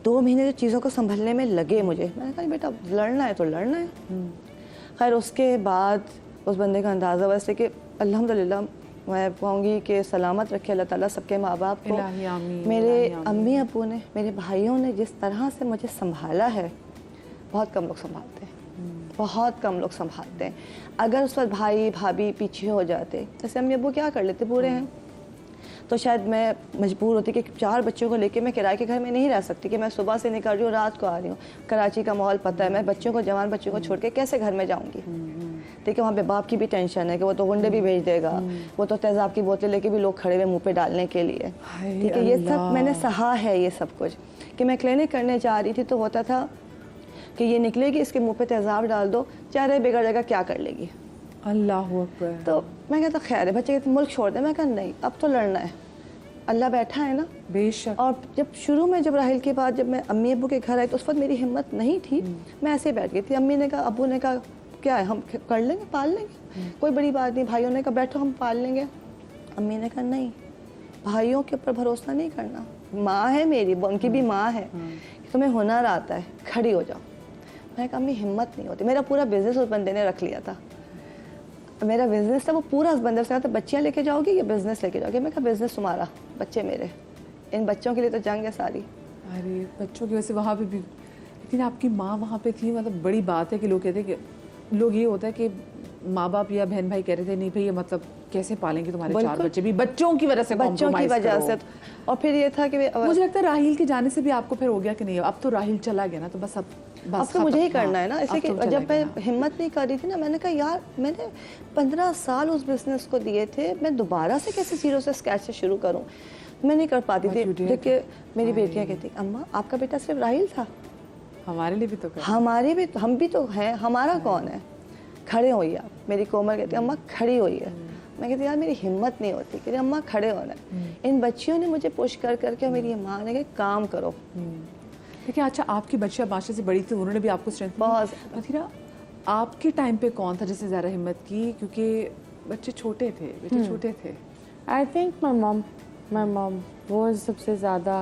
2 महीने जो चीज़ों को संभलने में लगे मुझे, मैंने कहा बेटा लड़ना है तो लड़ना है। खैर उसके बाद उस बंदे का अंदाज़ा वैसे कि अल्हम्दुलिल्लाह मैं कहूँगी कि सलामत रखे अल्लाह ताला सबके माँ बाप को। मेरे अम्मी अबू ने, मेरे भाइयों ने जिस तरह से मुझे संभाला है, बहुत कम लोग संभालते हैं, बहुत कम लोग संभालते हैं। अगर उस वक्त भाई भाभी पीछे हो जाते, जैसे अम्मी अबू क्या कर लेते, पूरे हैं, तो शायद मैं मजबूर होती कि 4 बच्चों को लेके मैं किराए के घर में नहीं रह सकती कि मैं सुबह से निकल रही हूँ, रात को आ रही हूँ। कराची का माहौल पता है, मैं बच्चों को, जवान बच्चों को छोड़ के कैसे घर में जाऊँगी। देखिए वहाँ पे बाप की भी टेंशन है कि वो तो गुंडे भी भेज देगा, वो तो तेज़ाब की बोतल लेके भी लोग खड़े हुए मुँह पे डालने के लिए। ठीक है, ये सब मैंने सहा है, ये सब कुछ। कि मैं क्लिनिक करने जा रही थी तो होता था कि ये निकलेगी, इसके मुंह पे तेज़ाब डाल दो, चेहरे बिगड़ जाएगा, क्या कर लेगी। अल्लाह अकबर। तो मैं कहता खैर है, बच्चे कहते मुल्क छोड़ दे। मैं कहा नहीं, अब तो लड़ना है, अल्लाह बैठा है ना। बेशक। और जब शुरू में, जब राहिल के बाद जब मैं अम्मी अबू के घर आई तो उस वक्त मेरी हिम्मत नहीं थी, मैं ऐसे बैठ गई थी। अम्मी ने कहा, अबू ने कहा क्या है, हम कर लेंगे, पाल लेंगे, कोई बड़ी बात नहीं। भाइयों ने कहा बैठो हम पाल लेंगे। अम्मी ने कहा नहीं, भाइयों के ऊपर भरोसा नहीं करना, माँ है मेरी, उनकी भी माँ है, तुम्हें हुनर आता है, खड़ी हो जाओ। मैं कहा अम्मी हिम्मत नहीं होती। मेरा पूरा बिजनेस उस बंदे ने रख लिया था, मेरा बिजनेस था वो पूरा। उस बंदे से कहा था बच्चियाँ लेके जाओगी या बिजनेस लेके जाओगी। मैं कहा बिजनेस तुम्हारा, बच्चे मेरे, इन बच्चों के लिए तो जंग है सारी। अरे बच्चों की वजह से वहाँ पे भी, लेकिन आपकी माँ वहाँ पे थी, मतलब बड़ी बात है कि लोग कहते हैं कि लोग ये होता है कि माँ बाप या बहन भाई कह रहे थे नहीं भाई ये मतलब कैसे पालेंगे तुम्हारे 4 बच्चे भी, बच्चों की वजह से, बच्चों की वजह से। और फिर ये था कि मुझे लगता है राहिल के जाने से भी आपको फिर हो गया कि नहीं अब तो राहिल चला गया ना, तो बस अब तो मुझे ही करना है ना। ऐसे कि जब मैं हिम्मत नहीं कर रही थी ना, मैंने कहा यार मैंने 15 साल उस बिजनेस को दिए थे, मैं दोबारा से कैसे जीरो से स्क्रैच से शुरू करूं। मैं नहीं कर पाती थी। देखिए मेरी बेटियां कहती अम्मा आपका बेटा सिर्फ राहिल था, हमारे लिए भी तो हमारे भी, हम भी तो हैं, हमारा कौन है, खड़े होइए आप। मेरी कोमल कहती अम्मा खड़ी होइए। मैं कहती यार मेरी हिम्मत नहीं होती, कहती अम्मा खड़े होना है। इन बच्चियों ने मुझे पुश कर करके, मेरी माँ ने कहा काम करो। देखिए अच्छा आपकी बच्चियाँ माशा से बड़ी थी, उन्होंने भी आपको स्ट्रेंथ बहुत। मथीरा आपके टाइम पे कौन था जिसने ज़्यादा हिम्मत की, क्योंकि बच्चे छोटे थे, बेटे छोटे थे। आई थिंक माई मॉम वो सबसे ज़्यादा,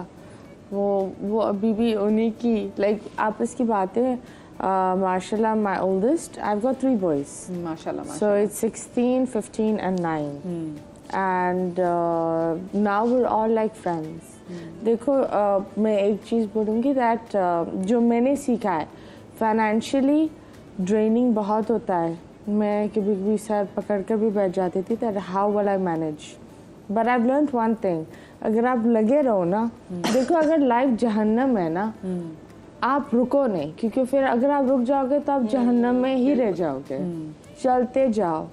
वो अभी भी उन्हीं की, लाइक आप इसकी बातें माशाल्लाह, my oldest, I've got 3 boys. माशाल्लाह So it's 16, 15 and 9. And now we're all like friends. देखो मैं एक चीज़ बोलूँगी that जो मैंने सीखा है, फाइनेंशियली ड्रेनिंग बहुत होता है। मैं कभी कभी सर पकड़ कर भी बैठ जाती थी that how will I manage. But I've learned one thing, अगर आप लगे रहो ना, देखो अगर लाइफ जहन्नम है ना, आप रुको नहीं, क्योंकि फिर अगर आप रुक जाओगे तो आप जहन्नम में ही रह जाओगे। चलते जाओ,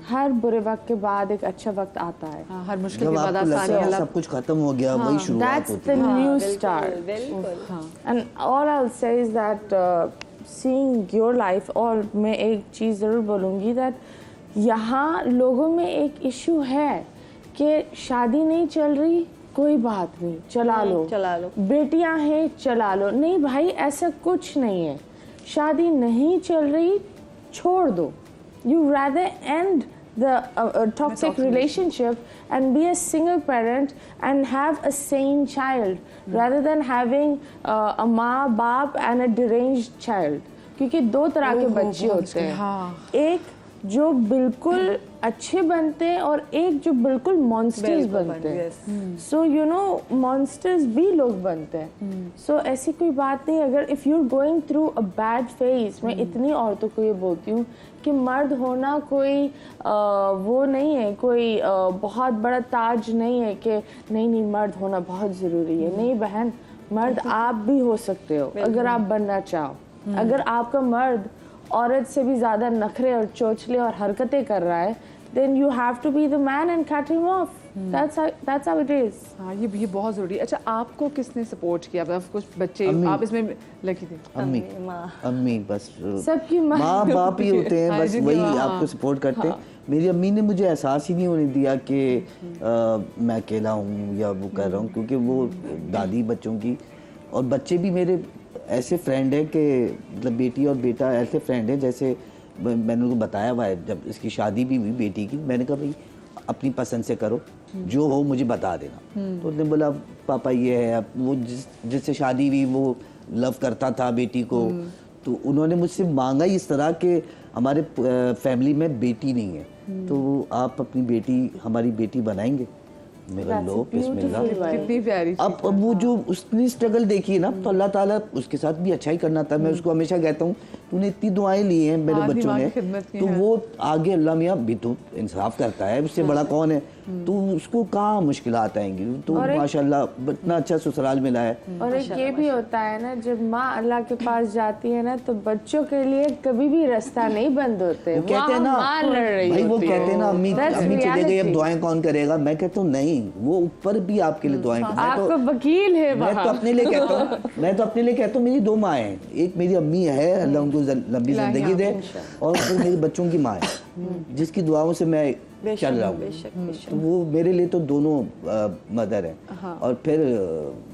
हर बुरे वक्त के बाद एक अच्छा वक्त आता है। हाँ, हर मुश्किल जब के बाद आपको लगता है आसानी। सब कुछ खत्म हो गया, वही शुरुआत होती है। That's the new start. And all I'll say is that seeing your life, और मैं एक चीज़ ज़रूर बोलूँगी that यहाँ लोगों में एक इशू है कि शादी नहीं चल रही, कोई बात नहीं, चला लो, बेटियां हैं चला लो। नहीं भाई, ऐसा कुछ नहीं है। शादी नहीं चल रही, छोड़ दो। You rather end the toxic relationship and be a single parent and have a sane child rather than having a माँ बाप and a deranged child. क्योंकि 2 तरह के बच्चे होते हैं, एक जो बिल्कुल अच्छे बनते हैं और एक जो बिल्कुल मॉन्स्टर्स बनते हैं। सो यू नो मॉन्स्टर्स भी लोग बनते हैं। सो ऐसी कोई बात नहीं। अगर if you are going through a bad phase, मैं इतनी औरतों को ये बोलती हूँ कि मर्द होना कोई वो नहीं है, कोई बहुत बड़ा ताज नहीं है कि नहीं मर्द होना बहुत ज़रूरी है। नहीं बहन, मर्द आप भी हो सकते हो अगर आप बनना चाहो। अगर आपका मर्द औरत से भी ज़्यादा नखरे और चोचले और हरकतें कर रहा है, then you have to be the man and cut him off. That's how it is. हाँ, ये बहुत ज़रूरी है। अच्छा आपको किसने सपोर्ट किया? अब कुछ बच्चे आप इसमें लगी थी। अम्मी बस सबकी माँ बाप ही होते हैं, बस वही आपको सपोर्ट करते हैं। मेरी अम्मी ने मुझे एहसास ही नहीं होने दिया कि मैं अकेला हूँ या वो कर रहा हूँ, क्योंकि वो दादी बच्चों की, और बच्चे भी मेरे ऐसे फ्रेंड है कि मतलब बेटी और बेटा ऐसे फ्रेंड है जैसे मैंने उनको बताया हुआ है। जब इसकी शादी भी हुई बेटी की, मैंने कहा भाई अपनी पसंद से करो, जो हो मुझे बता देना। तो उसने बोला पापा ये है, अब वो जिससे शादी हुई वो लव करता था बेटी को, तो उन्होंने मुझसे मांगा इस तरह के हमारे फैमिली में बेटी नहीं है, तो आप अपनी बेटी हमारी बेटी बनाएंगे। मेरा लो बिस्मिल्लाह। कितनी प्यारी। अब वो जो उसने स्ट्रगल देखी है ना, तो अल्लाह ताला उसके साथ भी अच्छा ही करना था। मैं उसको हमेशा कहता हूँ तूने इतनी दुआएं ली हैं मेरे बच्चों ने, तो वो आगे अल्लाह मियाँ भी तो इंसाफ करता है, उससे बड़ा कौन है। तो उसको कहाँ मुश्किलात आएंगी। तो माशाल्लाह इतना अच्छा ससुराल मिला है। और एक ये भी होता है ना, जब माँ अल्लाह के पास जाती है ना, तो बच्चों के लिए कभी भी रास्ता नहीं बंद होते। वो कहते हैं ना भाई, वो कहते हैं ना अम्मी चले गई अब दुआएं कौन करेगा। मैं कहता हूँ नहीं, वो ऊपर भी आपके लिए दुआएं करते हैं। आपका वकील है। मैं तो अपने लिए कहता हूँ मेरी 2 माँ हैं, एक मेरी अम्मी है अल्लाह उनको लंबी जिंदगी दे, और फिर मेरे बच्चों की माँ है जिसकी दुआओं से मैं चल रहा हूँ। तो वो मेरे लिए तो दोनों मदर है। और फिर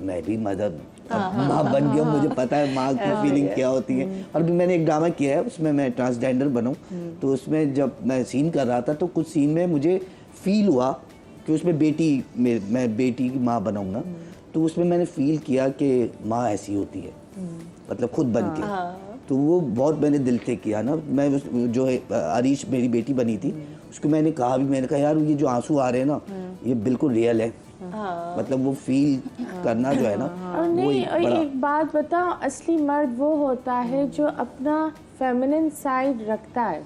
मैं भी मदर माँ बन गया, मुझे पता है माँ की फीलिंग क्या होती है। और भी मैंने एक ड्रामा किया है, उसमें मैं ट्रांसजेंडर बनूं, तो उसमें जब मैं सीन कर रहा था तो कुछ सीन में मुझे फील हुआ कि उसमें मैं बेटी की माँ बनाऊंगा। तो उसमें मैंने फील किया कि माँ ऐसी होती है, मतलब खुद बन के। तो वो बहुत मैंने दिल से किया ना। मैं जो है अरीश मेरी बेटी बनी थी, उसको मैंने कहा यार ये जो आंसू आ रहे हैं ना, ये बिल्कुल रियल है। मतलब वो फील करना जो है ना, और नहीं, एक बात बताओ, असली मर्द वो होता है जो अपना फेमिनिन साइड रखता है,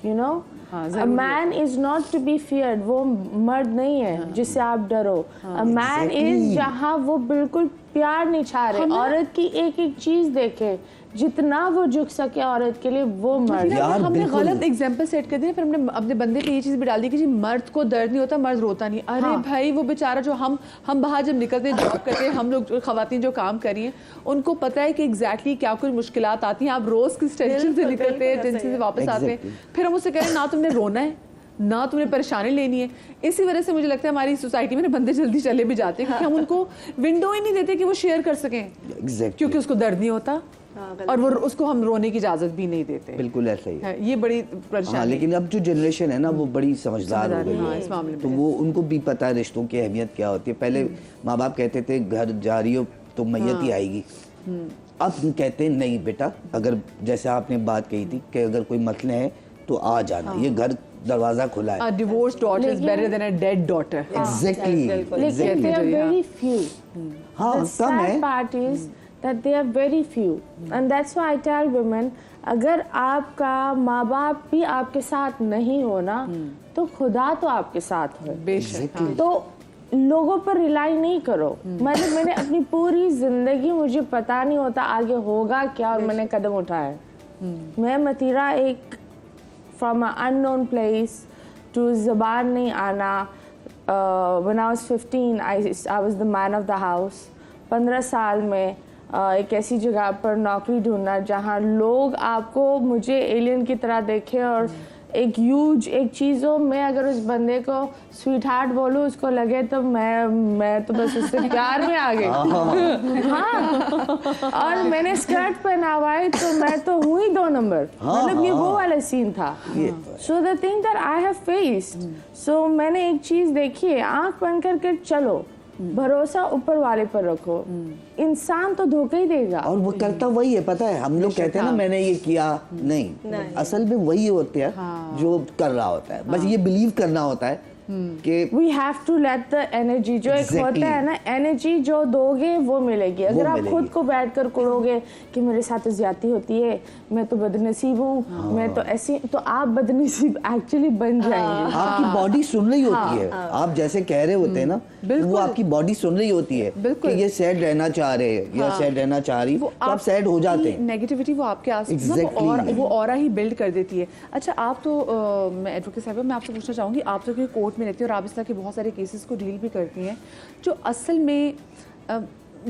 you know. A man is not to be feared. वो मर्द नहीं है जिससे आप डरो। अ मैन इज जहाँ वो बिल्कुल प्यार निछारे, औरत की एक एक चीज देखे, जितना वो झुक सके औरत के लिए, वो मर्द। हमने गलत एग्जांपल सेट कर दिया, फिर हमने अपने बंदे पे ये चीज़ भी डाल दी कि जी मर्द को दर्द नहीं होता, मर्द रोता नहीं। अरे भाई, वो बेचारा जो हम बाहर जब निकलते हैं, जॉब करते हैं, हम लोग खवातीन जो काम कर रही हैं, उनको पता है कि एग्जैक्टली क्या कुछ मुश्किलात आती हैं। आप रोज़ किस टेंशन से निकलते हैं, टेंशन से वापस आते हैं, फिर हम उससे कह रहे हैं ना तुमने रोना है, ना तुमने परेशानी लेनी है। इसी वजह से मुझे लगता है हमारी सोसाइटी में बंदे जल्दी चले भी जाते हैं, क्योंकि हम उनको विंडो ही नहीं देते कि वो शेयर कर सकें, क्योंकि उसको दर्द नहीं होता, और वो उसको हम रोने की इजाजत भी नहीं देते। बिल्कुल ऐसा ही है। ये बड़ी परेशानी। लेकिन अब जो जनरेशन है ना, वो बड़ी समझदार हो गई है इस मामले में। तो वो उनको भी पता है रिश्तों की अहमियत क्या होती है। पहले माँ बाप कहते थे घर जा रही हो तो मैयत ही आएगी। अब कहते हैं नहीं बेटा, अगर जैसे आपने बात कही थी कि अगर कोई मसले हैं तो आ जाना, ये घर दरवाजा खुला है। A divorced daughter is better than a dead daughter. Exactly. लेकिन they are very few. हाँ, The कम है। sad part is that they are very few, and that's why I tell women, अगर आपका माँ बाप भी आपके साथ नहीं हो ना, तो खुदा तो आपके साथ हो। बेशक। तो लोगों पर रिलाई नहीं करो। मैंने अपनी पूरी जिंदगी, मुझे पता नहीं होता आगे होगा क्या, और मैंने कदम उठाया। मैं मतीरा एक from an unknown place to ज़बान नहीं आना। When I was 15, I was the man of the house. 15 साल में एक ऐसी जगह पर नौकरी ढूंढना जहाँ लोग आपको, मुझे एलियन की तरह देखे, और एक एक चीज़ों में अगर उस बंदे को स्वीट हार्ट बोलूँ, उसको लगे तो मैं तो बस उससे प्यार में आ गई। हाँ, और मैंने स्कर्ट पहना हुआ है तो मैं तो हुई 2 नंबर। मतलब ये वो वाला सीन था। So the thing that I have faced, so मैंने एक चीज़ देखी है, आँख बंद करके चलो, भरोसा ऊपर वाले पर रखो, इंसान तो धोखा ही देगा। और वो करता वही है, पता है। हम लोग कहते हैं ना मैंने ये किया, नहीं, असल में वही होते हैं जो कर रहा होता है। बस ये बिलीव करना होता है कि we have to let the energy, जो एक होता है ना, एनर्जी जो दोगे वो मिलेगी। अगर आप खुद को बैठ कर कुड़ोगे कि मेरे साथ तो ज्यादती होती है, मैं तो बदनसीब हूँ, मैं तो ऐसी, तो आप बदनसीब एक्चुअली बन जाएंगे। आपकी बॉडी सुन रही होती है, आप जैसे कह रहे होते हैं ना, वो आपकी बॉडी सुन रही होती है कि ये सैड रहना चाह रहे हैं या सैड रहना चाह रही, तो आप सैड हो जाते हैं। नेगेटिविटी वो आपके आसपास वो ऑरा ही बिल्ड कर देती है। अच्छा, आप तो मैं एडवोकेट साहब, मैं आपसे पूछना चाहूँगी, आप तो कोर्ट में रहती हैं और आप इस तरह के बहुत सारे केसेस को डील भी करती हैं, जो असल में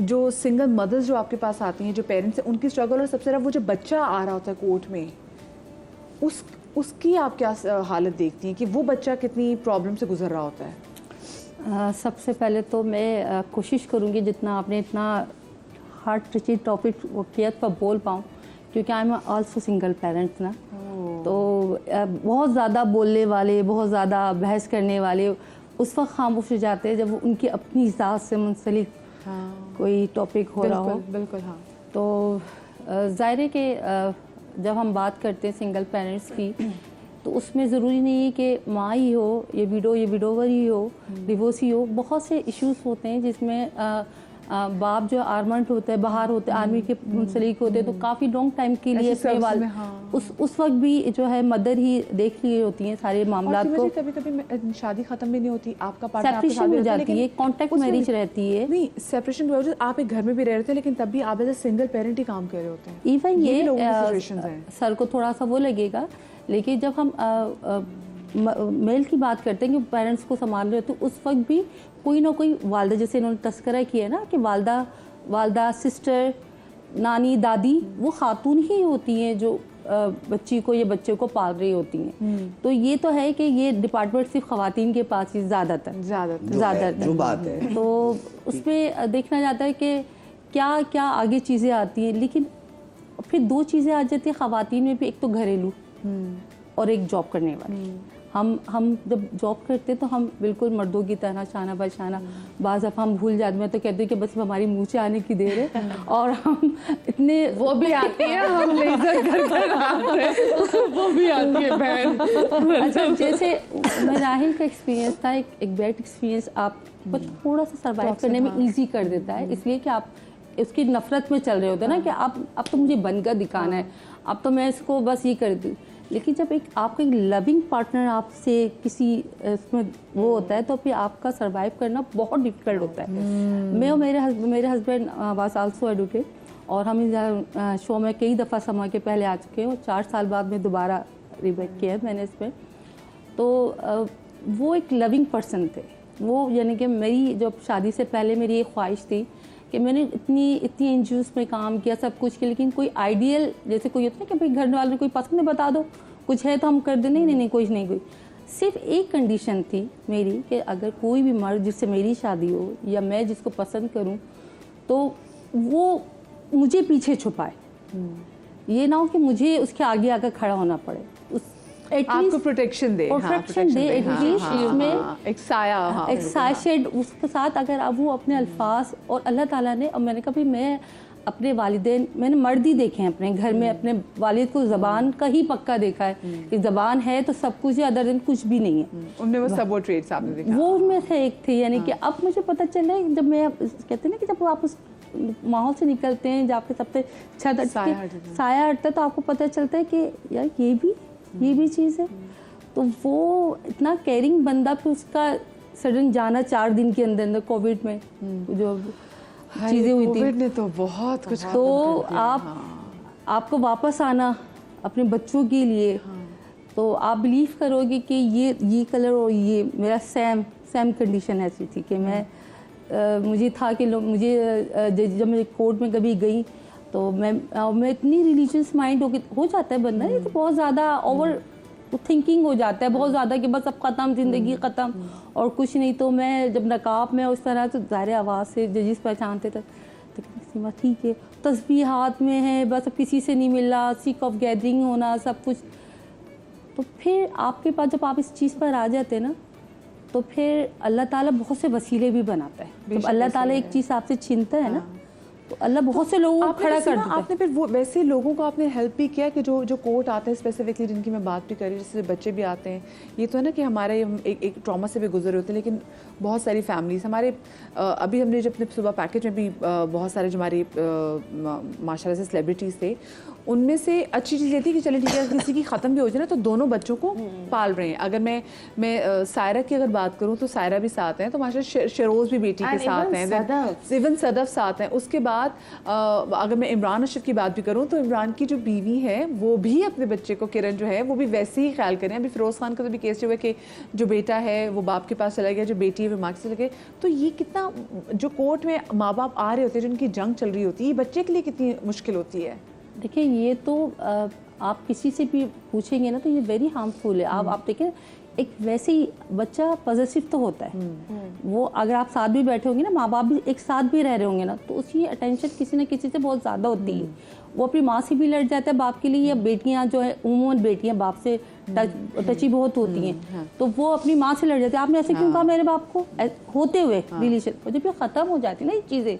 जो सिंगल मदर्स जो आपके पास आती हैं, जो पेरेंट्स हैं, उनकी स्ट्रगल, और सबसे ज़्यादा वो जो बच्चा आ रहा होता है कोर्ट में, उसकी आप क्या हालत देखती हैं कि वो बच्चा कितनी प्रॉब्लम से गुजर रहा होता है? सबसे पहले तो मैं कोशिश करूँगी जितना आपने इतना हार्ड टचिंग टॉपिक किया पर बोल पाऊँ, क्योंकि I am also single parent ना। तो बहुत ज़्यादा बोलने वाले, बहुत ज़्यादा बहस करने वाले उस वक्त खामोश हो जाते हैं जब उनकी अपनी ज़ात से मुंसलिक कोई टॉपिक हो रहा हो। बिल्कुल, हाँ। तो ज़ाहिर है कि जब हम बात करते हैं सिंगल पेरेंट्स की, तो उसमें ज़रूरी नहीं है कि माँ ही हो, ये विडोवर ही हो, डिवोर्स ही हो। बहुत से इश्यूज़ होते हैं जिसमें बाप जो आर्मेंट होता है, बाहर होते हैं, आर्मी के मुंसलिक होते हैं, तो काफ़ी लॉन्ग टाइम के लिए अपने वाल उस वक्त भी जो है मदर ही देख रही होती हैं सारे मामला को। कभी कभी शादी खत्म भी नहीं होती, आपका पार्टनर सेपरेशन हो जाती है, कॉन्टेक्ट मैरिज रहती है। नहीं, सेपरेशन हो जाती, आप एक घर में भी रह रहे थे लेकिन तब भी आप एज ए सिंगल पेरेंट ही काम कर रहे होते हैं। इवन भी लोगों की ये situations हैं। सर को थोड़ा सा वो लगेगा, लेकिन जब हम मेल की बात करते हैं कि पेरेंट्स को संभाल रहे हो, तो उस वक्त भी कोई ना कोई वालदा, जैसे इन्होंने तस्करा किया है ना कि वालदा सिस्टर, नानी, दादी, वो खातून ही होती हैं जो बच्ची को या बच्चे को पाल रही होती हैं। तो ये तो है कि ये डिपार्टमेंट सिर्फ ख़वातीन के पास ही ज़्यादातर जो बात है, तो उसमें देखना जाता है कि क्या क्या आगे चीज़ें आती हैं। लेकिन फिर दो चीज़ें आ जाती हैं ख़वातीन में भी, एक तो घरेलू और एक जॉब करने वाली। हम जब जॉब करते तो हम बिल्कुल मर्दों की तरह शाना बशाना, बाज़ दफ़ा हम भूल जाते हैं, तो कहते हैं कि बस हमारी मुँह से आने की देर है और हम इतने वो भी आती है, हम लेज़र कर आते हैं, वो भी आती है बहन। अच्छा, जैसे राहिल का एक्सपीरियंस था, एक बैड एक्सपीरियंस आपको थोड़ा सा सर्वाइव करने में ईजी कर देता है, इसलिए कि आप उसकी नफरत में चल रहे होते हैं ना कि अब तो मुझे बनकर दिखाना है, अब तो मैं इसको बस ये कर दूँ। लेकिन जब आपका एक लविंग पार्टनर आपसे किसी इसमें वो होता है, तो फिर आपका सर्वाइव करना बहुत डिफिकल्ट होता है। मैं और मेरे हस्बैंड वाज आल्सो एडवोकेट, और हम इस शो में कई दफ़ा समय के पहले आ चुके हैं, और 4 साल बाद में दोबारा रिबैक किया है मैंने इसमें। तो वो एक लविंग पर्सन थे वो, यानी कि मेरी जब शादी से पहले मेरी एक ख्वाहिश थी कि मैंने इतनी एनजीओज़ में काम किया, सब कुछ किया, लेकिन कोई आइडियल जैसे कोई होता है कि भाई घर वाले ने कोई पसंद है बता दो, कुछ है तो हम कर दें। नहीं, कुछ नहीं, कोई सिर्फ एक कंडीशन थी मेरी कि अगर कोई भी मर्द जिससे मेरी शादी हो या मैं जिसको पसंद करूं, तो वो मुझे पीछे छुपाए, ये ना हो कि मुझे उसके आगे आकर खड़ा होना पड़े, आपको प्रोटेक्शन दे, एटलीस्ट उसमें एक साया, एक साया शेड उसके साथ। अगर अब वो अपने अल्फाज, और अल्लाह ताला ने, और मैंने कहा भाई मैं अपने वालिदैन, मैंने मर्द ही देखे हैं अपने घर में, अपने वालिद को ज़बान का ही पक्का देखा है कि ज़बान है तो सब कुछ है, अदर दिन कुछ भी नहीं है। उनमें वो सब वो ट्रेड्स आपने देखा, वो उनमें से एक थे। यानी कि अब मुझे पता चला है, जब मैं कहते हैं ना कि जब आप उस माहौल से निकलते हैं जहाँ पे सबसे छत साया हटता है, तो आपको पता चलता है कि यार ये भी चीज़ है। तो वो इतना केयरिंग बंदा, फिर उसका सडन जाना 4 दिन के अंदर कोविड में जो चीज़ें हुई थी, कोविड ने तो बहुत कुछ, तो आपको वापस आना अपने बच्चों के लिए, तो आप बिलीव करोगे कि ये कलर और ये मेरा सेम कंडीशन ऐसी थी कि मैं मुझे था कि जब मैं कोर्ट में कभी गई तो मैं इतनी रिलीजियस माइंड हो जाता है बंदा, ये तो बहुत ज़्यादा ओवर थिंकिंग हो जाता है, बहुत ज़्यादा कि बस अब ख़त्म, ज़िंदगी ख़त्म और कुछ नहीं। तो मैं जब नकाब में उस तरह, तो ज़ाहिर आवाज़ से जजिस पहचानते थे, तो सीमा ठीक है, तस्बीह हाथ में है, बस अब किसी से नहीं मिल रहा, सिक ऑफ गैदरिंग होना सब कुछ। तो फिर आपके पास जब आप इस चीज़ पर आ जाते हैं ना, तो फिर अल्लाह ताला बहुत से वसीले भी बनाता है। जब अल्लाह ताला एक चीज़ आपसे छीनता है ना, तो अल्लाह बहुत से लोगों को खड़ा कर देता है। आपने फिर वो वैसे लोगों को आपने हेल्प भी किया कि जो कोर्ट आते हैं स्पेसिफिकली, जिनकी मैं बात भी कर रही हूँ, जैसे बच्चे भी आते हैं, ये तो है ना कि हमारे एक ट्रॉमा से भी गुजरे होते हैं, लेकिन बहुत सारी फैमिलीज हमारे अभी हमने जब अपने सुबह पैकेज में भी बहुत सारे जो हमारे माशाल्लाह से सेलिब्रिटीज़ थे, उनमें से अच्छी चीज़ ये थी कि चलिए ठीक है, किसी की ख़त्म भी हो जाए ना, तो दोनों बच्चों को पाल रहे हैं। अगर मैं सायरा की अगर बात करूँ तो सायरा भी साथ हैं, तो माशाल्लाह शरोज़ भी बेटी के साथ हैं, इवन सदफ साथ हैं। उसके बाद अगर मैं इमरान अशरफ की बात भी करूँ, तो इमरान की जो बीवी है वो भी अपने बच्चे को, किरण जो है, वो भी वैसे ही ख्याल करें। अभी फिरोज़ खान का तो भी केस जो है कि जो बेटा है वो बाप के पास चला गया, जो बेटी है वो माँ के चले गए। तो ये कितना, जो कोर्ट में माँ बाप आ रहे होते हैं, जिनकी जंग चल रही होती है, ये बच्चे के लिए कितनी मुश्किल होती है। देखिए, ये तो आप किसी से भी पूछेंगे ना, तो ये वेरी हार्मफुल है। आप देखें, एक वैसे ही बच्चा पॉजिटिव तो होता है, वो अगर आप साथ भी बैठे होंगे ना, माँ बाप भी एक साथ भी रह रहे होंगे ना, तो उसकी अटेंशन किसी न किसी से बहुत ज़्यादा होती है। वो अपनी माँ से भी लड़ जाता है बाप के लिए, या बेटियाँ जो है, उमूमन बेटियाँ बाप से टची बहुत होती हैं, तो वो अपनी माँ से लड़ जाती है, आपने ऐसे क्यों कहा मेरे बाप को, होते हुए रिलेशन। और जब ये ख़त्म हो जाती है ना ये चीज़ें,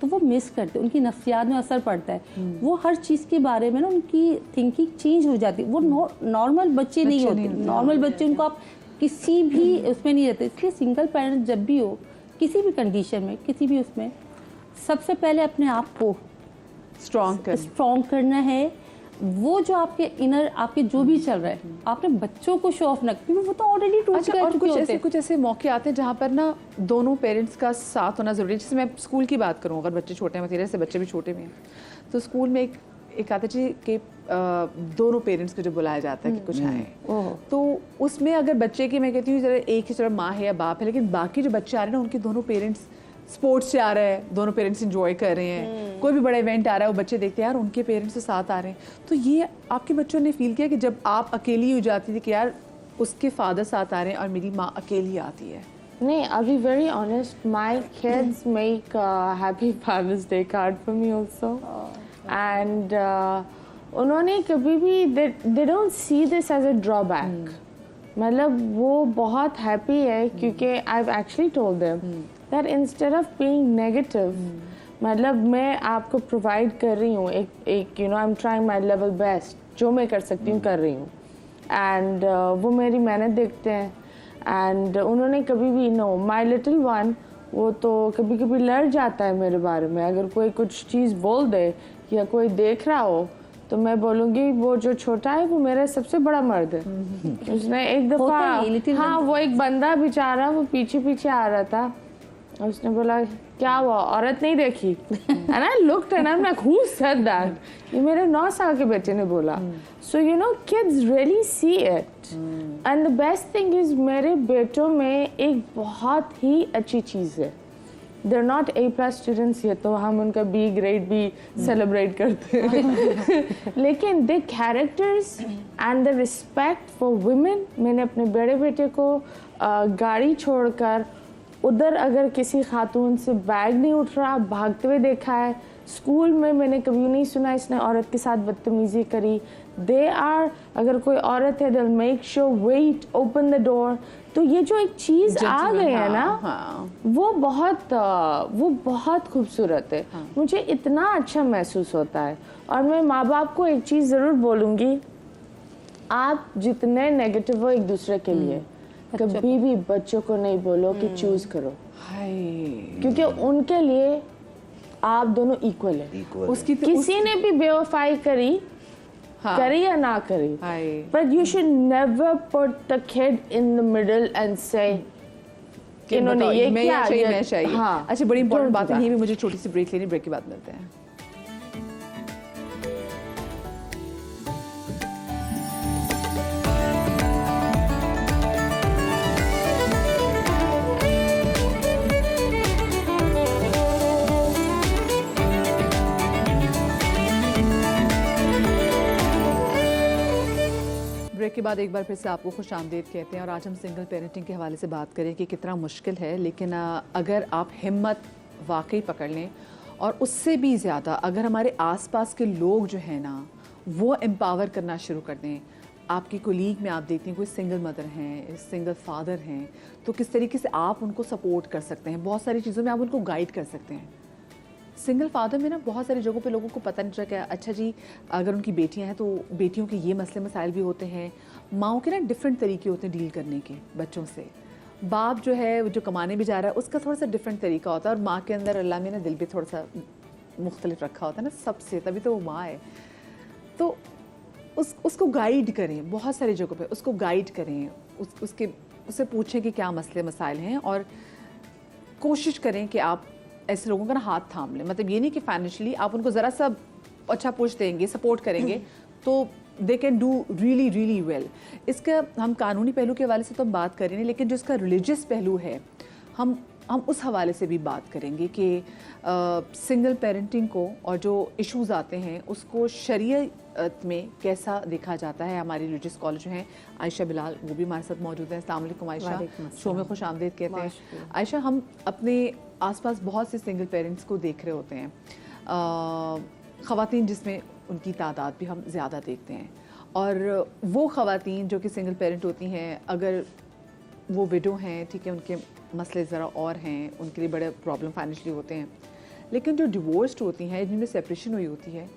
तो वो मिस करते, उनकी नफ्सियात में असर पड़ता है, वो हर चीज़ के बारे में ना उनकी थिंकिंग चेंज हो जाती है। वो नॉर्मल बच्चे नहीं होते, नॉर्मल बच्चे उनको आप किसी भी उसमें नहीं रहते। इसलिए सिंगल पेरेंट जब भी हो, किसी भी कंडीशन में, किसी भी उसमें, सबसे पहले अपने आप को स्ट्रॉन्ग करना है। वो जो आपके इनर आपके जो भी चल रहा है, आपने बच्चों को शो ऑफ न, क्योंकि वो तो ऑलरेडी टूट अच्छा, और कुछ ऐसे मौके आते हैं जहाँ पर ना दोनों पेरेंट्स का साथ होना जरूरी है। जैसे मैं स्कूल की बात करूँ, अगर बच्चे छोटे हैं, मेरे से बच्चे भी छोटे भी हैं, तो स्कूल में एक आता जी कि दोनों पेरेंट्स को जो बुलाया जाता है कि कुछ आए, तो उसमें अगर बच्चे की मैं कहती हूँ जरा एक ही तरह माँ है या बाप है, लेकिन बाकी जो बच्चे आ रहे हैं ना उनके दोनों पेरेंट्स स्पोर्ट्स से आ रहे हैं, दोनों पेरेंट्स एंजॉय कर रहे हैं, कोई भी बड़ा इवेंट आ रहा है वो बच्चे देखते हैं यार उनके पेरेंट्स के साथ आ रहे हैं। तो ये आपके बच्चों ने फील किया कि जब आप अकेली हो जाती थी कि यार उसके फादर साथ आ रहे हैं और मेरी माँ अकेली आती है? नहीं, I'll be very honest, my kids make happy Father's Day card for me also. And उन्होंने कभी भी they don't see this as a drawback. मतलब वो बहुत happy है क्योंकि I've actually told them that instead of being negative, मतलब मैं आपको provide कर रही हूँ एक you know I'm trying my level best, जो मैं कर सकती हूँ कर रही हूँ, and वो मेरी मेहनत देखते हैं, and उन्होंने कभी भी no my little one वो तो कभी कभी लड़ जाता है मेरे बारे में, अगर कोई कुछ चीज़ बोल दे या कोई देख रहा हो तो मैं बोलूँगी वो जो छोटा है वो मेरा सबसे बड़ा मर्द है। उसने एक दफ़ा, हाँ, वो एक बंदा बेचारा वो पीछे पीछे आ रहा था, उसने बोला क्या हुआ, औरत नहीं देखी? And I looked and I'm like, who said that? ये मेरे 9 साल के बेटे ने बोला। So you know kids really see it. And the best thing is मेरे बेटों में एक बहुत ही अच्छी चीज़ है, they're not A+ students, ये तो हम उनका B grade भी celebrate करते हैं लेकिन the characters and the respect for women, मैंने अपने बड़े बेटे को गाड़ी छोड़कर उधर अगर किसी खातून से बैग नहीं उठ रहा भागते हुए देखा है, स्कूल में मैंने कभी नहीं सुना इसने औरत के साथ बदतमीजी करी। दे आर, अगर कोई औरत है they'll make sure wait, open the door। तो ये जो एक चीज़ आ गई है ना, वो बहुत खूबसूरत है। मुझे इतना अच्छा महसूस होता है। और मैं माँ बाप को एक चीज़ ज़रूर बोलूँगी, आप जितने नेगेटिव हो एक दूसरे के लिए, कभी भी बच्चों को नहीं बोलो कि चूज करो, क्योंकि उनके लिए आप दोनों इक्वल है। किसी ने भी बेवफाई करी, करी या ना करी, but you should never put the kid in the middle and say इन्होंने ये किया, मैं चाहिए। हाँ, अच्छा, बड़ी इंपॉर्टेंट बात है, भी मुझे छोटी सी ब्रेक लेनी, ब्रेक के बाद मिलते हैं। ब्रेक के बाद एक बार फिर से आपको खुश आमदीद कहते हैं। और आज हम सिंगल पेरेंटिंग के हवाले से बात करें कि कितना मुश्किल है, लेकिन अगर आप हिम्मत वाकई पकड़ लें और उससे भी ज़्यादा अगर हमारे आसपास के लोग जो हैं ना वो एम्पावर करना शुरू कर दें। आपकी कोलीग में आप देखते हैं कोई सिंगल मदर हैं, सिंगल फादर हैं, तो किस तरीके से आप उनको सपोर्ट कर सकते हैं, बहुत सारी चीज़ों में आप उनको गाइड कर सकते हैं। सिंगल फादर में ना बहुत सारी जगहों पे लोगों को पता नहीं चला कि अच्छा जी अगर उनकी बेटियां हैं तो बेटियों के ये मसले मसाइल भी होते हैं। माँओं के ना डिफरेंट तरीके होते हैं डील करने के बच्चों से। बाप जो है जो कमाने भी जा रहा है उसका थोड़ा सा डिफरेंट तरीका होता है, और माँ के अंदर अल्लाह में ना दिल भी थोड़ा सा मुख्तलिफ रखा होता है ना सबसे, तभी तो वो माँ है। तो उसको गाइड करें, बहुत सारी जगहों पे उसको गाइड करें, उससे पूछें कि क्या मसले मसाइल हैं, और कोशिश करें कि आप ऐसे लोगों का ना हाथ थाम लें। मतलब ये नहीं कि फाइनेंशियली आप उनको ज़रा सा अच्छा पुश देंगे, सपोर्ट करेंगे तो they can do really really well. इसका हम कानूनी पहलू के हवाले से तो हम बात करेंगे, लेकिन जो इसका रिलीजियस पहलू है हम उस हवाले से भी बात करेंगे कि सिंगल पेरेंटिंग को और जो इश्यूज़ आते हैं उसको शरीयत में कैसा देखा जाता है। हमारी रिलीजियस स्कॉलर जो हैं आयशा बिलाल वो भी हमारे साथ मौजूद हैं। अस्सलाम वालेकुम आयशा, शो में खुश आमदीद कहते हैं। आयशा, हम अपने आसपास बहुत से सिंगल पेरेंट्स को देख रहे होते हैं, ख़वातीन जिसमें उनकी तादाद भी हम ज़्यादा देखते हैं, और वो ख़वातीन जो कि सिंगल पेरेंट होती हैं, अगर वो विडो हैं, ठीक है, उनके मसले ज़रा और हैं, उनके लिए बड़े प्रॉब्लम फाइनेंशियली होते हैं, लेकिन जो डिवोर्स्ड होती हैं जिनमें सेपरेशन हुई होती है,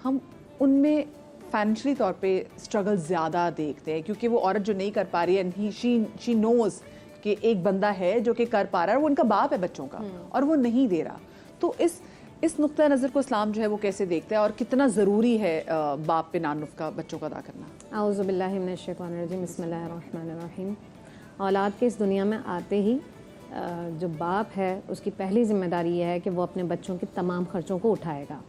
हम उनमें फाइनेंशियली तौर पे स्ट्रगल ज़्यादा देखते हैं, क्योंकि वो औरत जो नहीं कर पा रही है, शी नोज़ कि एक बंदा है जो कि कर पा रहा है, वो उनका बाप है बच्चों का और वो नहीं दे रहा, तो इस नुक्ता नज़र को इस्लाम जो है वो कैसे देखता है और कितना ज़रूरी है बाप पे नानुफ का बच्चों का अदा करना? आऊज़ु बिल्लाहि मिनश शैतानिर रजीम, बिस्मिल्लाहिर रहमानिर रहीम। औलाद के इस दुनिया में आते ही जो बाप है उसकी पहली जिम्मेदारी ये है कि वो अपने बच्चों के तमाम खर्चों को उठाएगा,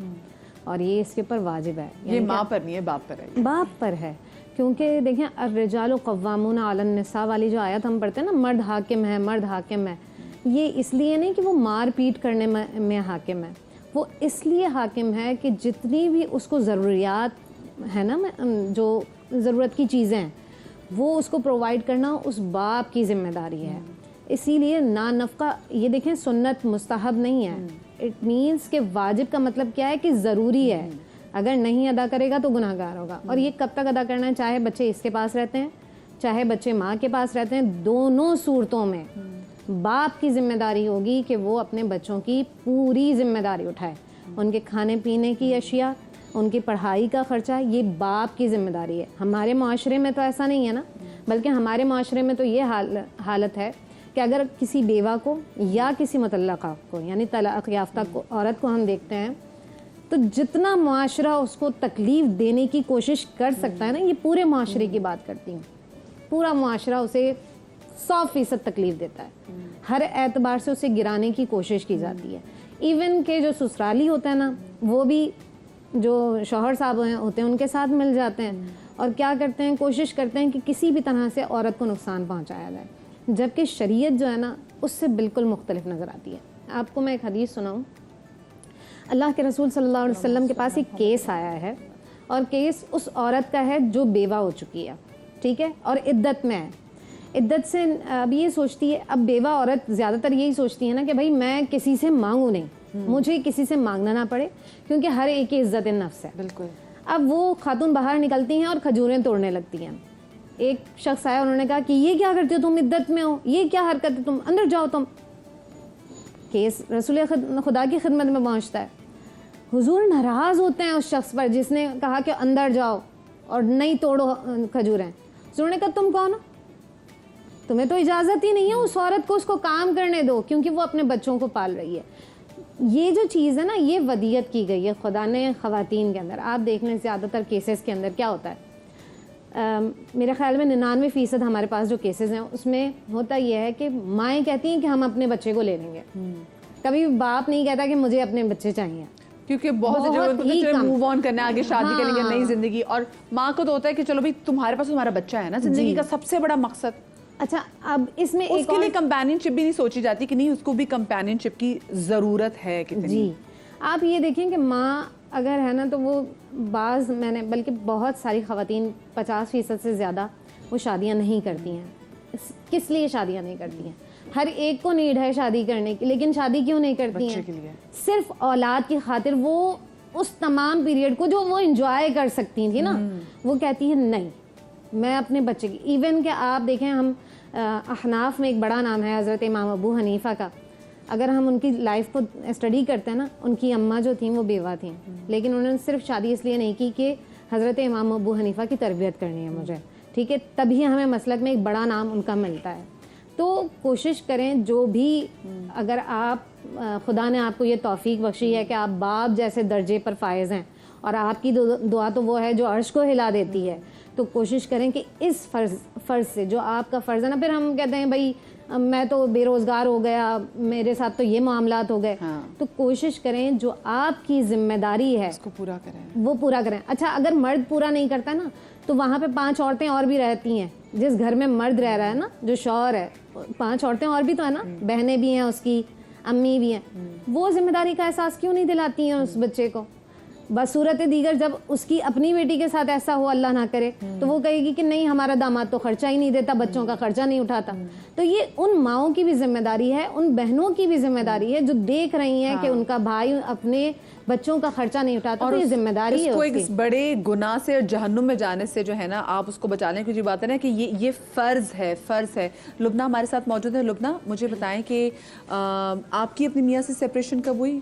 और ये इसके ऊपर वाजिब है। ये माँ पर नहीं है, बाप पर है। बाप पर है, क्योंकि देखें अर्रिजालु क़व्वामूना अलन निसा वाली जो आयत हम पढ़ते हैं ना, मर्द हाकिम है, मर्द हाकिम है, ये इसलिए नहीं कि वो मार पीट करने में हाकिम है, वो इसलिए हाकिम है कि जितनी भी उसको ज़रूरियात है ना, जो ज़रूरत की चीज़ें हैं वो उसको प्रोवाइड करना उस बाप की ज़िम्मेदारी है। इसीलिए ना नफ़का, ये देखें सुन्नत मुस्तहब नहीं है, इट मीन्स कि वाजिब का मतलब क्या है कि ज़रूरी है, अगर नहीं अदा करेगा तो गुनाहगार होगा। और ये कब तक अदा करना है, चाहे बच्चे इसके पास रहते हैं चाहे बच्चे माँ के पास रहते हैं, दोनों सूरतों में बाप की जिम्मेदारी होगी कि वो अपने बच्चों की पूरी जिम्मेदारी उठाए। उनके खाने पीने की अशिया, उनकी पढ़ाई का ख़र्चा, ये बाप की ज़िम्मेदारी है। हमारे माशरे में तो ऐसा नहीं है ना, बल्कि हमारे माशरे में तो ये हालत है कि अगर किसी बेवा को या किसी मुतल्लका को यानी तलाक़ याफ्ता को औरत को हम देखते हैं, तो जितना माशरा उसको तकलीफ़ देने की कोशिश कर सकता है ना, ये पूरे माशरे की बात करती हूँ, पूरा माशरा उसे 100% तकलीफ़ देता है, हर एतबार से उसे गिराने की कोशिश की जाती है। इवन के जो ससुराली होता है ना, वो भी जो शौहर साहब होते हैं उनके साथ मिल जाते हैं और क्या करते हैं, कोशिश करते हैं कि किसी भी तरह से औरत को नुकसान पहुंचाया जाए, जबकि शरीयत जो है ना उससे बिल्कुल मुख्तलिफ नज़र आती है। आपको मैं एक हदीस सुनाऊँ, अल्लाह के रसूल सल्लल्लाहु अलैहि वसल्लम के पास एक केस आया है, और केस उस औरत का है जो बेवा हो चुकी है, ठीक है, और इद्दत में है। इद्दत से अब ये सोचती है, अब बेवा औरत ज़्यादातर यही सोचती है ना कि भाई मैं किसी से मांगूँ नहीं, मुझे किसी से मांगना ना पड़े, क्योंकि हर एक की इज़्ज़त नफ्स है। बिल्कुल। अब वो खातून बाहर निकलती हैं और खजूरें तोड़ने लगती हैं। एक शख्स आया, उन्होंने कहा कि ये क्या करते हो तुम, इद्दत में हो, ये क्या हरकत है, तुम अंदर जाओ तुम। केस रसूल खुदा की खिदमत में पहुँचता है, हुजूर नाराज़ होते हैं उस शख्स पर जिसने कहा कि अंदर जाओ और नहीं तोड़ो खजूरें। हुजूर ने कहा तुम कौन हो, तुम्हें तो इजाज़त ही नहीं है, उस औरत को उसको काम करने दो, क्योंकि वो अपने बच्चों को पाल रही है। ये जो चीज़ है ना, ये वदियत की गई है खुदा ने ख़वातीन के अंदर। आप देख लें ज़्यादातर केसेस के अंदर क्या होता है, मेरे ख्याल में 99% हमारे पास जो केसेस हैं उसमें होता यह है कि माएँ कहती हैं कि हम अपने बच्चे को ले लेंगे, कभी बाप नहीं कहता कि मुझे अपने बच्चे चाहिए, क्योंकि बहुत से मूव ऑन करना है, आगे शादी करेंगे, नई जिंदगी। और माँ को तो होता है कि चलो भाई तुम्हारे पास तुम्हारा बच्चा है ना, जिंदगी का सबसे बड़ा मकसद। अच्छा, अब इसमें उसके लिए कंपेनियनशिप भी नहीं सोची जाती कि नहीं उसको भी कंपेनियनशिप की ज़रूरत है कितनी। जी, आप ये देखें कि माँ अगर है ना, तो वो बाज़ मैंने बल्कि बहुत सारी ख़वातीन 50% से ज़्यादा वो शादियाँ नहीं करती हैं। किस लिए शादियाँ नहीं करती हैं? हर एक को नीड है शादी करने की, लेकिन शादी क्यों नहीं करती हैं? के लिए। सिर्फ औलाद की खातिर। वो उस तमाम पीरियड को जो वो इंजॉय कर सकती थी ना, वो कहती है नहीं मैं अपने बच्चे की। इवन के आप देखें, हम अहनाफ में एक बड़ा नाम है हज़रत इमाम अबू हनीफ़ा का, अगर हम उनकी लाइफ को स्टडी करते हैं ना, उनकी अम्मा जो थी वो बेवा थी, लेकिन उन्होंने सिर्फ शादी इसलिए नहीं की कि हज़रत इमाम अबू हनीफ़ा की तरबियत करनी है मुझे, ठीक है, तभी हमें मसलक में एक बड़ा नाम उनका मिलता है। तो कोशिश करें जो भी, अगर आप खुदा ने आपको ये तौफीक बख्शी है कि आप बाप जैसे दर्जे पर फायज़ हैं और आपकी दुआ तो वो है जो अर्श को हिला देती है, तो कोशिश करें कि इस फ़र्ज़ से जो आपका फ़र्ज़ है ना, फिर हम कहते हैं भाई मैं तो बेरोज़गार हो गया, मेरे साथ तो ये मामलात हो गए। हाँ। तो कोशिश करें जो आपकी ज़िम्मेदारी है उसको पूरा करें, वो पूरा करें। अच्छा, अगर मर्द पूरा नहीं करता ना, तो वहाँ पे 5 औरतें और भी रहती हैं। जिस घर में मर्द रह रहा है ना, जो शौहर है, 5 औरतें और भी तो है ना, बहनें भी हैं उसकी, अम्मी भी हैं, वो जिम्मेदारी का एहसास क्यों नहीं दिलाती हैं उस बच्चे को? बस सूरत दीगर जब उसकी अपनी बेटी के साथ ऐसा हो, अल्लाह ना करे, तो वो कहेगी कि नहीं हमारा दामाद तो खर्चा ही नहीं देता, बच्चों का खर्चा नहीं उठाता। तो ये उन माओं की भी जिम्मेदारी है, उन बहनों की भी जिम्मेदारी है जो देख रही हैं कि उनका भाई अपने बच्चों का खर्चा नहीं उठाता, और तो ये जिम्मेदारी है उसकी। एक बड़े गुनाह से और जहन्नुम में जाने से जो है ना, आप उसको बचाने की जो बात है ना कि ये फ़र्ज़ है। लुबना हमारे साथ मौजूद है। लुबना, मुझे बताएं कि आपकी अपनी मियाँ से सेपरेशन कब हुई?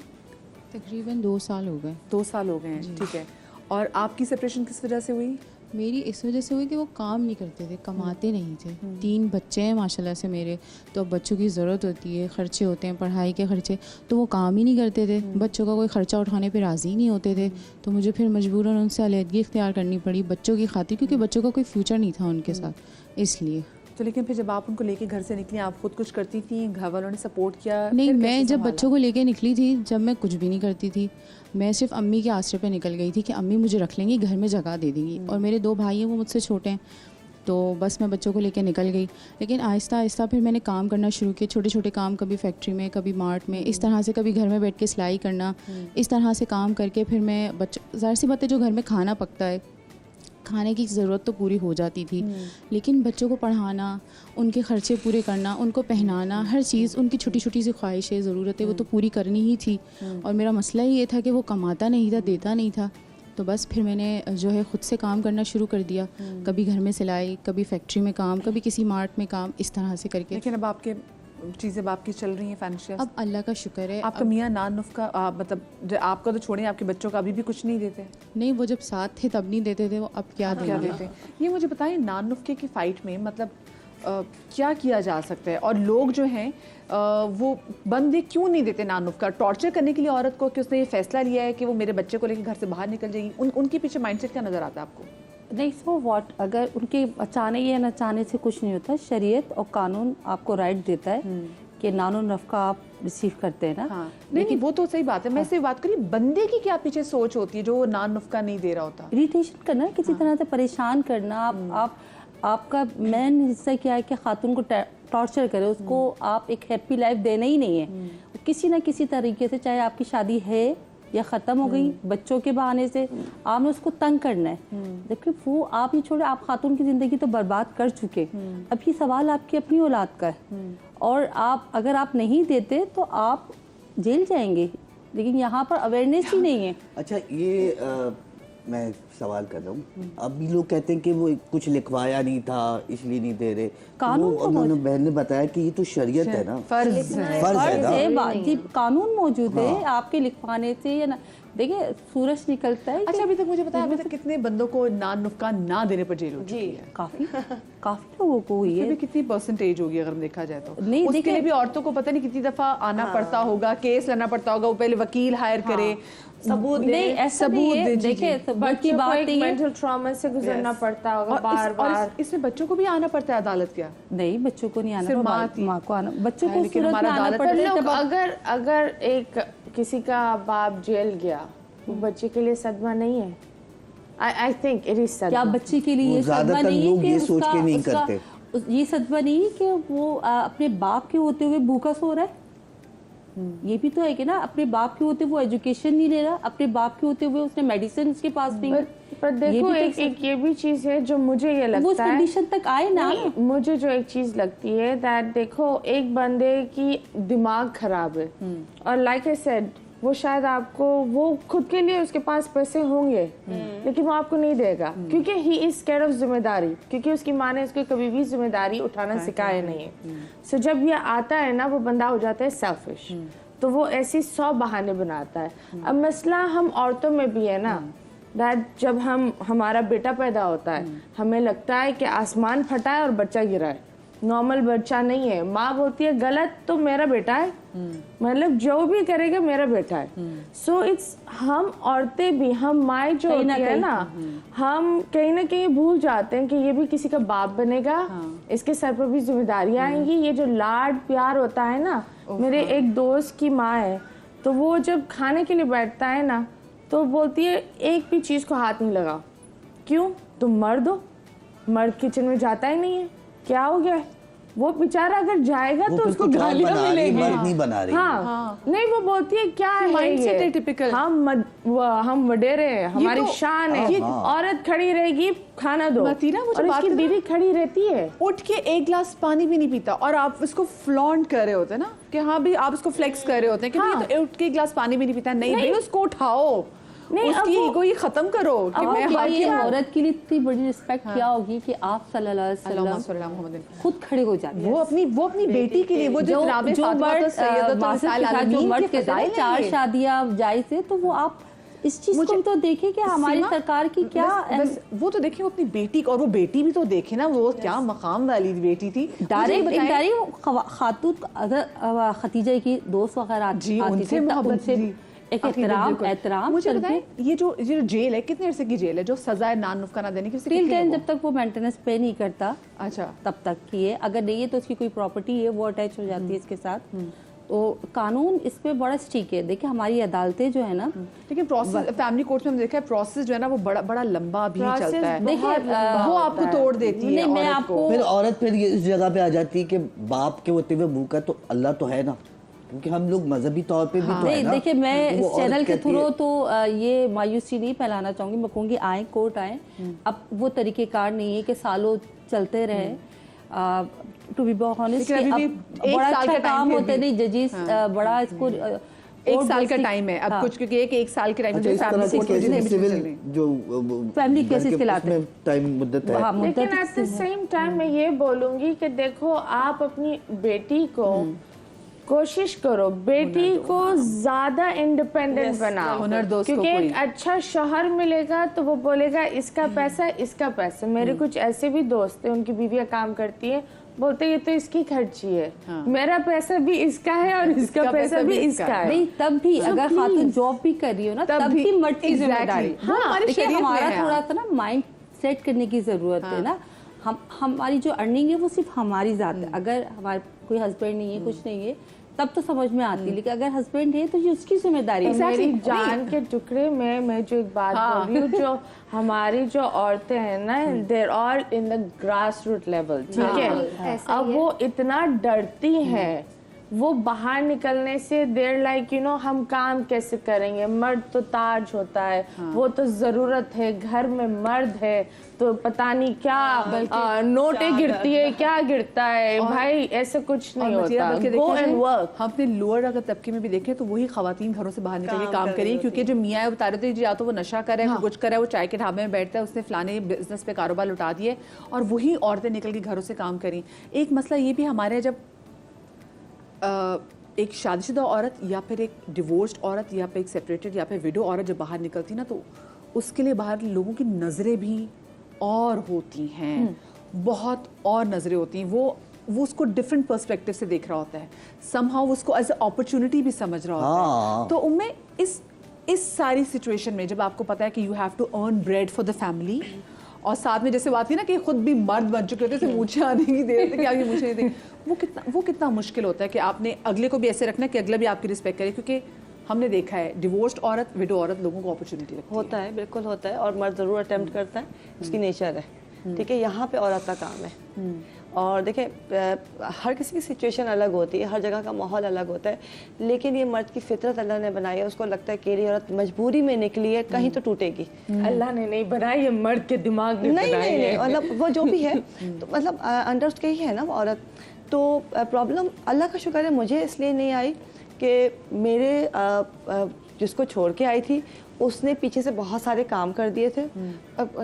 तकरीबन 2 साल हो गए। 2 साल हो गए हैं, ठीक है। और आपकी सेपरेशन किस वजह से हुई? मेरी इस वजह से हुई कि वो काम नहीं करते थे, कमाते नहीं थे। 3 बच्चे हैं माशाल्लाह से मेरे, तो अब बच्चों की ज़रूरत होती है, ख़र्चे होते हैं, पढ़ाई के ख़र्चे, तो वो काम ही नहीं करते थे। बच्चों का कोई ख़र्चा उठाने पे राज़ी नहीं होते थे, तो मुझे फिर मजबूरन उनसे अलहदगी इख्तियार करनी पड़ी बच्चों की खातिर, क्योंकि बच्चों का कोई फ्यूचर नहीं था उनके साथ, इसलिए। तो लेकिन फिर जब आप उनको लेके घर से निकली, आप खुद कुछ करती थी, घर वालों ने सपोर्ट किया? नहीं, फिर मैं कैसे जब संभाला? बच्चों को लेके निकली थी, जब मैं कुछ भी नहीं करती थी, मैं सिर्फ अम्मी के आसरे पे निकल गई थी कि अम्मी मुझे रख लेंगी, घर में जगह दे देंगी, और मेरे 2 भाई हैं वो मुझसे छोटे हैं, तो बस मैं बच्चों को लेके निकल गई। लेकिन आहिस्ता आहिस्ता फिर मैंने काम करना शुरू किए, छोटे छोटे काम, कभी फैक्ट्री में, कभी मार्ट में, इस तरह से, कभी घर में बैठ के सिलाई करना, इस तरह से काम करके फिर मैं ज़ाहिर सी बात है जो घर में खाना पकता है, खाने की ज़रूरत तो पूरी हो जाती थी, लेकिन बच्चों को पढ़ाना, उनके ख़र्चे पूरे करना, उनको पहनाना, हर चीज़, उनकी छोटी छोटी सी ख्वाहिशें, ज़रूरतें, वो तो पूरी करनी ही थी। और मेरा मसला ये था कि वो कमाता नहीं था, देता नहीं था, तो बस फिर मैंने जो है ख़ुद से काम करना शुरू कर दिया, कभी घर में सिलाई, कभी फैक्ट्री में काम, कभी किसी मार्ट में काम, इस तरह से करके। लेकिन अब आपके चीज़ें आपकी चल रही हैं फाइनेंशियल? अब अल्लाह का शुक्र है। आपका मियाँ नान नुफ का मतलब आपका तो छोड़िए, आपके बच्चों का अभी भी कुछ नहीं देते? नहीं, वो जब साथ थे तब नहीं देते थे, वो अब क्या देंगे। ये मुझे बताइए, नान नुस्खे की फ़ाइट में मतलब क्या किया जा सकता है, और लोग जो हैं वो बंदे क्यों नहीं देते नान नुस्खा? टॉर्चर करने के लिए औरत को कि उसने ये फैसला लिया है कि वो मेरे बच्चे को लेकर घर से बाहर निकल जाएगी, उनके पीछे माइंडसेट क्या नज़र आता है आपको? नहीं, सो व्हाट, अगर उनके अचानक या न अचानक से कुछ नहीं होता, शरीयत और कानून आपको राइट देता है कि नानो नफ़का आप रिसीव करते हैं ना। हाँ, नहीं, वो तो सही बात है। मैं सिर्फ बात करी बंदे की क्या पीछे सोच होती है जो नान नुस्खा नहीं दे रहा होता? इरिटेशन करना, किसी तरह से परेशान करना। आपका मेन हिस्सा क्या है कि खातून को टॉर्चर करे, उसको आप एक हैप्पी लाइफ देना ही नहीं है। किसी ना किसी तरीके से, चाहे आपकी शादी है या ख़त्म हो गई बच्चों के बहाने से, आपने उसको तंग करना है। जबकि वो आप ही छोड़े, आप खातून की ज़िंदगी तो बर्बाद कर चुके। अब ये सवाल आपकी अपनी औलाद का है, और आप अगर आप नहीं देते तो आप जेल जाएंगे, लेकिन यहाँ पर अवेयरनेस ही नहीं है। अच्छा, ये मैं सवाल कर रहा हूँ, अभी लोग कहते हैं कि वो कुछ लिखवाया नहीं था इसलिए नहीं दे रहे। कानून तो उन्होंने बहन ने बताया कि ये तो शरीयत है ना, फर्ज है ना। जी, कानून मौजूद है, आपके लिखवाने से या ना। देखिए, सूरज निकलता है। अच्छा, अभी तक मुझे बताया, अभी तक कितने बंदों को नान नुस्खा ना देने पर जेल हो चुकी है? काफी लोगों को हुई है। कितनी परसेंटेज होगी अगर हम देखा जाए तो? नहीं, उसके लिए भी औरतों को पता नहीं कितनी दफा आना पड़ता होगा, केस लाना पड़ता होगा, वो पहले वकील हायर करे, सबूत नहीं, ऐसा नहीं है। देखिए, सबूत की बात नहीं है, मेंटल ट्रॉमा से गुजरना पड़ता होगा बार बार। इसमें बच्चों को भी आना पड़ता है अदालत? क्या नहीं, बच्चों को नहीं आना, सिर्फ माँ को आना, बच्चों को लेकिन सूरत में हमारा आना पड़ता है। लोग अगर एक किसी का बाप जेल गया, वो बच्चे के लिए सदमा नहीं है? आई थिंक इट इज सदमा। क्या बच्चे के लिए ये सदमा ज्यादातर नहीं है लोग कि ये सोच के नहीं करते? ये सदमा नहीं है कि वो अपने बाप के होते हुए भूखा सो रहा है। ये भी तो है कि ना, अपने बाप के होते वो एजुकेशन नहीं ले रहा, अपने बाप के होते हुए उसने मेडिसिन उसके पास नहीं। पर देखो, एक ये भी चीज है जो मुझे ये लगता है, वो उस कंडीशन तक आए ना। मुझे जो एक चीज लगती है दैट, देखो, एक बंदे की दिमाग खराब है, और लाइक आई सेड, वो शायद आपको, वो खुद के लिए उसके पास पैसे होंगे, लेकिन वो आपको नहीं देगा, क्योंकि ही इज स्कैर्ड ऑफ जिम्मेदारी, क्योंकि उसकी माँ ने उसको कभी भी जिम्मेदारी उठाना सिखाया नहीं है। सो जब ये आता है ना, वो बंदा हो जाता है सेल्फिश, तो वो ऐसी 100 बहाने बनाता है। अब मसला हम औरतों में भी है ना, दैट जब हमारा बेटा पैदा होता है, हमें लगता है कि आसमान फटा है और बच्चा गिरा है, नॉर्मल बच्चा नहीं है। माँ बोलती है गलत, तो मेरा बेटा है, मतलब जो भी करेगा मेरा बेटा है। सो इट्स, हम औरतें भी, हम माए जो होती है ना, हम कहीं ना कहीं भूल जाते हैं कि ये भी किसी का बाप बनेगा, इसके सर पर भी जिम्मेदारियां आएंगी। ये जो लाड प्यार होता है ना, मेरे एक दोस्त की माँ है, तो वो जब खाने के लिए बैठता है ना, तो बोलती है एक भी चीज को हाथ नहीं लगा। क्यों? तुम मर्द हो, मर्द किचन में जाता ही नहीं है, क्या हो गया? वो बेचारा अगर जाएगा तो उसको गालियां मिलेंगी। मर्द नहीं बना रही। हाँ, नहीं, वो बोलती है क्या है ये, टिपिकल, हम वडेरे हैं, हमारी शान है, औरत खड़ी रहेगी, खाना दो, और उसकी बीवी खड़ी रहती है, उठ के एक गिलास पानी भी नहीं पीता, और आप इसको फ्लॉन्ट कर रहे होते हैं ना, कि हाँ भी आप इसको फ्लेक्स कर रहे होते हैं कि नहीं, तो उठ के एक गिलास पानी भी नहीं पीता। नहीं भाई, उसको उठाओ, नहीं, उसकी ईगो ये खत्म करो कि मैं ये औरत के लिए इतनी बड़ी रिस्पेक्ट क्या होगी कि आप सल्लल्लाहु अलैहि वसल्लम खुद खड़े हो जाते हैं। वो अपनी बेटी के लिए, वो जो मर्द कहते हैं 4 शादियां जायज़ है, तो वो आप इस चीज को तो देखें कि हमारी सीमा, सरकार की क्या बस वो तो देखें, वो अपनी बेटी को, और वो बेटी भी तो देखे ना, वो क्या मकाम वाली बेटी थी। डायरेक्ट खातून अगर खतीजा की दोस्त वगैरह आती उनसे थी, मोहब्बत उनसे जी। एक एहतराम। मुझे बताएं, ये जो जेल है, कितने अरसे की जेल है जो सजा नान नुफका देने की? टिल देन, जब तक वो मेंटेनेंस पे नहीं करता, अच्छा, तब तक की है। अगर नहीं है तो उसकी कोई प्रॉपर्टी है वो अटैच हो जाती है इसके साथ। तो कानून इस पे बड़ा स्ट्रिक्ट है। देखिए हमारी अदालतें जो है ना, लेकिन प्रोसेस फैमिली कोर्ट में हम देखा है, प्रोसेस जो है ना वो बड़ा बड़ा लंबा भी चलता है। देखिए वो आपको तोड़ देती है मैं औरत आपको को। फिर औरत फिर ये इस जगह पे आ जाती है कि बाप के होते हुए मुंह का तो अल्लाह तो है ना, क्योंकि हम लोग मजहबी तौर पे भी तो है नहीं। ना। देखिए मैं वो इस चैनल औरत के कहती थ्रू है- तो ये मायूसी नहीं फैलाना चाहूंगी। मैं कहूँगी आए, कोर्ट आए। अब वो तरीकेकार नहीं है कि सालों चलते रहे। टू बी ऑनेस्ट, लेकिन अभी भी बड़ा एक साल अच्छा का काम time होते है नहीं जजेस, बड़ा इसको एक साल का टाइम है अब कुछ, क्योंकि एक साल के टाइम अच्छा, इस तरह के केसेस सिविल जो फैमिली घर केसेस के खिलाते उसमें टाइम मुद्दत है। लेकिन एट द सेम टाइम मैं ये बोलूंगी कि देखो, आप अपनी बेटी को कोशिश करो, बेटी को ज्यादा इंडिपेंडेंट बनाओ, हुनर दो उसको क्योंकि कोई। एक अच्छा शौहर मिलेगा तो वो बोलेगा इसका पैसा, इसका पैसा। मेरे कुछ ऐसे भी दोस्त हैं, उनकी बीवियां काम करती है, बोलते ये तो इसकी खर्ची है, मेरा पैसा भी इसका है और इसका पैसा भी इसका है। नहीं, तब भी अगर खातून जॉब भी कर रही हो ना, तब भी मर्द की जिम्मेदारी। देखिए हमारा थोड़ा सा ना माइंड सेट करने की जरूरत है ना। हमारी जो अर्निंग है वो सिर्फ हमारी जात है। अगर हमारे कोई हस्बैंड नहीं है, कुछ नहीं है, तब तो समझ में आती। लेकिन अगर हस्बैंड है तो ये उसकी जिम्मेदारी है। मेरी जान के टुकड़े में मैं जो एक बात बोल रही हूँ, जो हमारी जो औरतें हैं ना, there all in the grass root level, ठीक है। अब वो इतना डरती हैं, वो बाहर निकलने से देर लाइक यू नो हम काम कैसे करेंगे, मर्द तो ताज होता है, वो तो जरूरत है, घर में मर्द है तो पता नहीं क्या नोटें गिरती है, क्या गिरता है। भाई ऐसे कुछ नहीं होता। Go and work. हम अपने लोअर अगर तबके में भी देखें तो वही खवातीन घरों से बाहर निकल के काम करें, क्योंकि जो मियाँ है बता रहे थे या तो वो नशा कर रहा है, कुछ कर रहा है, वो चाय के ढाबे में बैठता है, उसने फलाने बिजनेस पे कारोबार लुटा दिए, और वही औरतें निकल के घरों से काम करें। एक मसला ये भी हमारे, जब एक शादीशुदा औरत या फिर एक डिवोर्स्ड औरत या फिर एक सेपरेटेड या फिर विडो औरत जब बाहर निकलती ना, तो उसके लिए बाहर लोगों की नज़रें भी और होती हैं, बहुत और नज़रें होती हैं। वो उसको डिफरेंट पर्सपेक्टिव से देख रहा होता है, समहाउ उसको एज अ अपॉर्चुनिटी भी समझ रहा होता है। तो उनमें इस सारी सिचुएशन में जब आपको पता है कि you have to earn bread for the family, और साथ में जैसे बात थी ना कि खुद भी मर्द बन चुके होते थे, मुझे आने की देर थे कि आगे मुझे नहीं, वो कितना मुश्किल होता है कि आपने अगले को भी ऐसे रखना कि अगला भी आपकी रिस्पेक्ट करे, क्योंकि हमने देखा है डिवोर्स्ड औरत, विडो औरत लोगों को अपॉर्चुनिटी होता है, बिल्कुल होता है, और मर्द ज़रूर अटेम्प्ट करता है, उसकी नेचर है, ठीक है। यहाँ पे औरत का काम है। और देखिए हर किसी की सिचुएशन अलग होती है, हर जगह का माहौल अलग होता है, लेकिन ये मर्द की फितरत अल्लाह ने बनाई है। उसको लगता है कि ये औरत मजबूरी में निकली है, कहीं तो टूटेगी। अल्लाह ने नहीं बनाई, ये मर्द के दिमाग में नहीं बनाई नहीं है। नहीं, मतलब वो जो भी है तो मतलब अंडर उसके ही है ना वो औरत। तो प्रॉब्लम अल्लाह का शुक्र है मुझे इसलिए नहीं आई कि मेरे जिसको छोड़ के आई थी उसने पीछे से बहुत सारे काम कर दिए थे,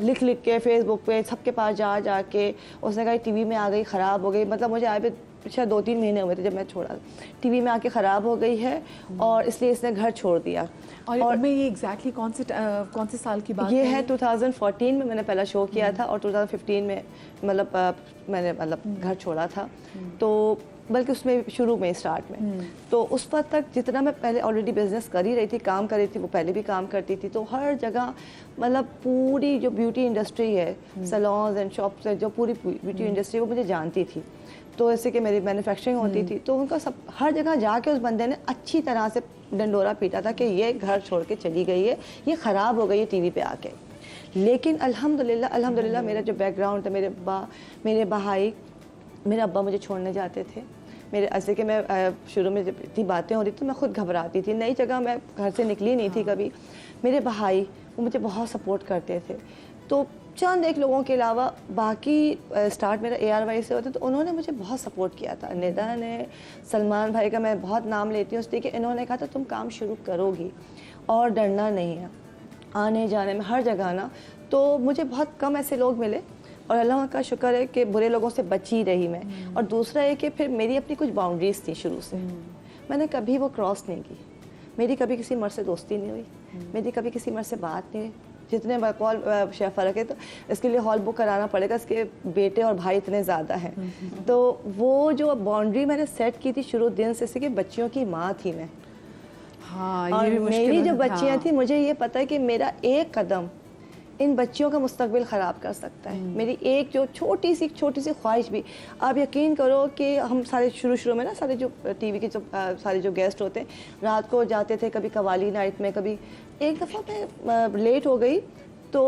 लिख के फेसबुक पे सबके पास जा के उसने कहा टीवी में आ गई, ख़राब हो गई। मतलब मुझे आए पे शायद 2-3 महीने हुए थे जब मैं छोड़ा, टीवी में आके ख़राब हो गई है और इसलिए इसने घर छोड़ दिया। और मैं ये एग्जैक्टली कौन से साल की बात ये है 2014 में मैंने पहला शो किया था, और 2015 में मतलब मैंने घर छोड़ा था। तो बल्कि उसमें शुरू में स्टार्ट में तो उस वक्त तक जितना मैं पहले ऑलरेडी बिजनेस कर ही रही थी, काम कर रही थी, वो पहले भी काम करती थी। तो हर जगह मतलब पूरी जो ब्यूटी इंडस्ट्री है, सैलून्स एंड शॉप्स है, जो पूरी ब्यूटी इंडस्ट्री वो मुझे जानती थी। तो ऐसे कि मेरी मैन्युफैक्चरिंग होती थी, तो उनका सब हर जगह जाके उस बंदे ने अच्छी तरह से डंडोरा पीटा था कि ये घर छोड़ के चली गई है, ये ख़राब हो गई है टीवी पे आके। लेकिन अल्हम्दुलिल्लाह मेरा जो बैकग्राउंड था, मेरे भाई, मेरे अब्बा मुझे छोड़ने जाते थे। मेरे ऐसे कि मैं शुरू में जब इतनी बातें हो रही थी मैं खुद घबराती थी, नई जगह मैं घर से निकली नहीं थी कभी। मेरे भाई वो मुझे बहुत सपोर्ट करते थे। तो चंद एक लोगों के अलावा बाकी स्टार्ट मेरा ARY से होता, तो उन्होंने मुझे बहुत सपोर्ट किया था। निदा ने, सलमान भाई का मैं बहुत नाम लेती हूँ इसलिए कि इन्होंने कहा था तुम काम शुरू करोगी और डरना नहीं है, आने जाने में हर जगह ना। तो मुझे बहुत कम ऐसे लोग मिले और अल्लाह का शुक्र है कि बुरे लोगों से बची रही मैं। और दूसरा है कि फिर मेरी अपनी कुछ बाउंड्रीज थी शुरू से, मैंने कभी वो क्रॉस नहीं की। मेरी कभी किसी मर्द से दोस्ती नहीं हुई, मेरी कभी किसी मर्द से बात नहीं हुई। जितने कॉल शेफ फ़र्क है तो इसके लिए हॉल बुक कराना पड़ेगा, इसके बेटे और भाई इतने ज़्यादा हैं। तो वो जो बाउंड्री मैंने सेट की थी शुरू दिन से कि बच्चियों की माँ थी मैं, हाँ, और ये भी मुश्किल मेरी है। जो बच्चियाँ हाँ। थी मुझे ये पता है कि मेरा एक कदम इन बच्चियों का मुस्तकबिल ख़राब कर सकता है। मेरी एक जो छोटी सी ख्वाहिश भी, आप यकीन करो कि हम सारे शुरू में ना सारे जो टीवी के जो सारे जो गेस्ट होते हैं रात को जाते थे, कभी कवाली नाइट में, कभी एक दफ़ा मैं लेट हो गई तो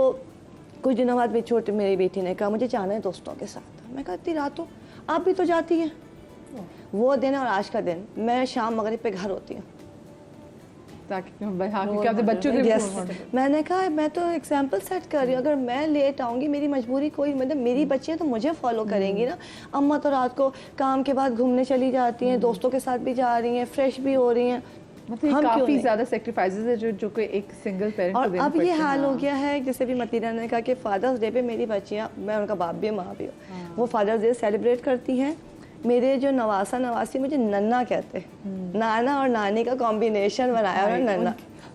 कुछ दिनों बाद मेरी बेटी ने कहा मुझे जाना है दोस्तों के साथ। मैं कहा इतनी रात हो, आप भी तो जाती हैं। वो दिन और आज का दिन मैं शाम मगरिब पे घर होती हूँ ताकि हाँ, क्योंकि अपने बच्चों के Yes. मैंने कहा मैं तो एग्जाम्पल सेट कर रही हूँ, अगर मैं लेट आऊँगी मेरी मजबूरी कोई, मतलब मेरी बच्चियाँ तो मुझे फॉलो करेंगी ना। अम्मा तो रात को काम के बाद घूमने चली जाती हैं, दोस्तों के साथ भी जा रही हैं, फ्रेश भी हो रही हैं, मतलब हम क्यों काफी नहीं? ज्यादा सेक्रीफाइसेस है जो कोई एक सिंगल पेरेंट को और देने अब ये पड़ते हैं। हाल हो हाँ। गया है, जैसे भी मतीना ने कहा कि फादर्स डे पे मेरी बच्चियाँ, मैं उनका बाप भी माँ भी हूँ, वो फादर्स डे सेलिब्रेट करती हैं। मेरे जो नवासा नवासी मुझे नन्ना कहते हैं, नाना और नानी का कॉम्बिनेशन बनाया हुआ नन्ना।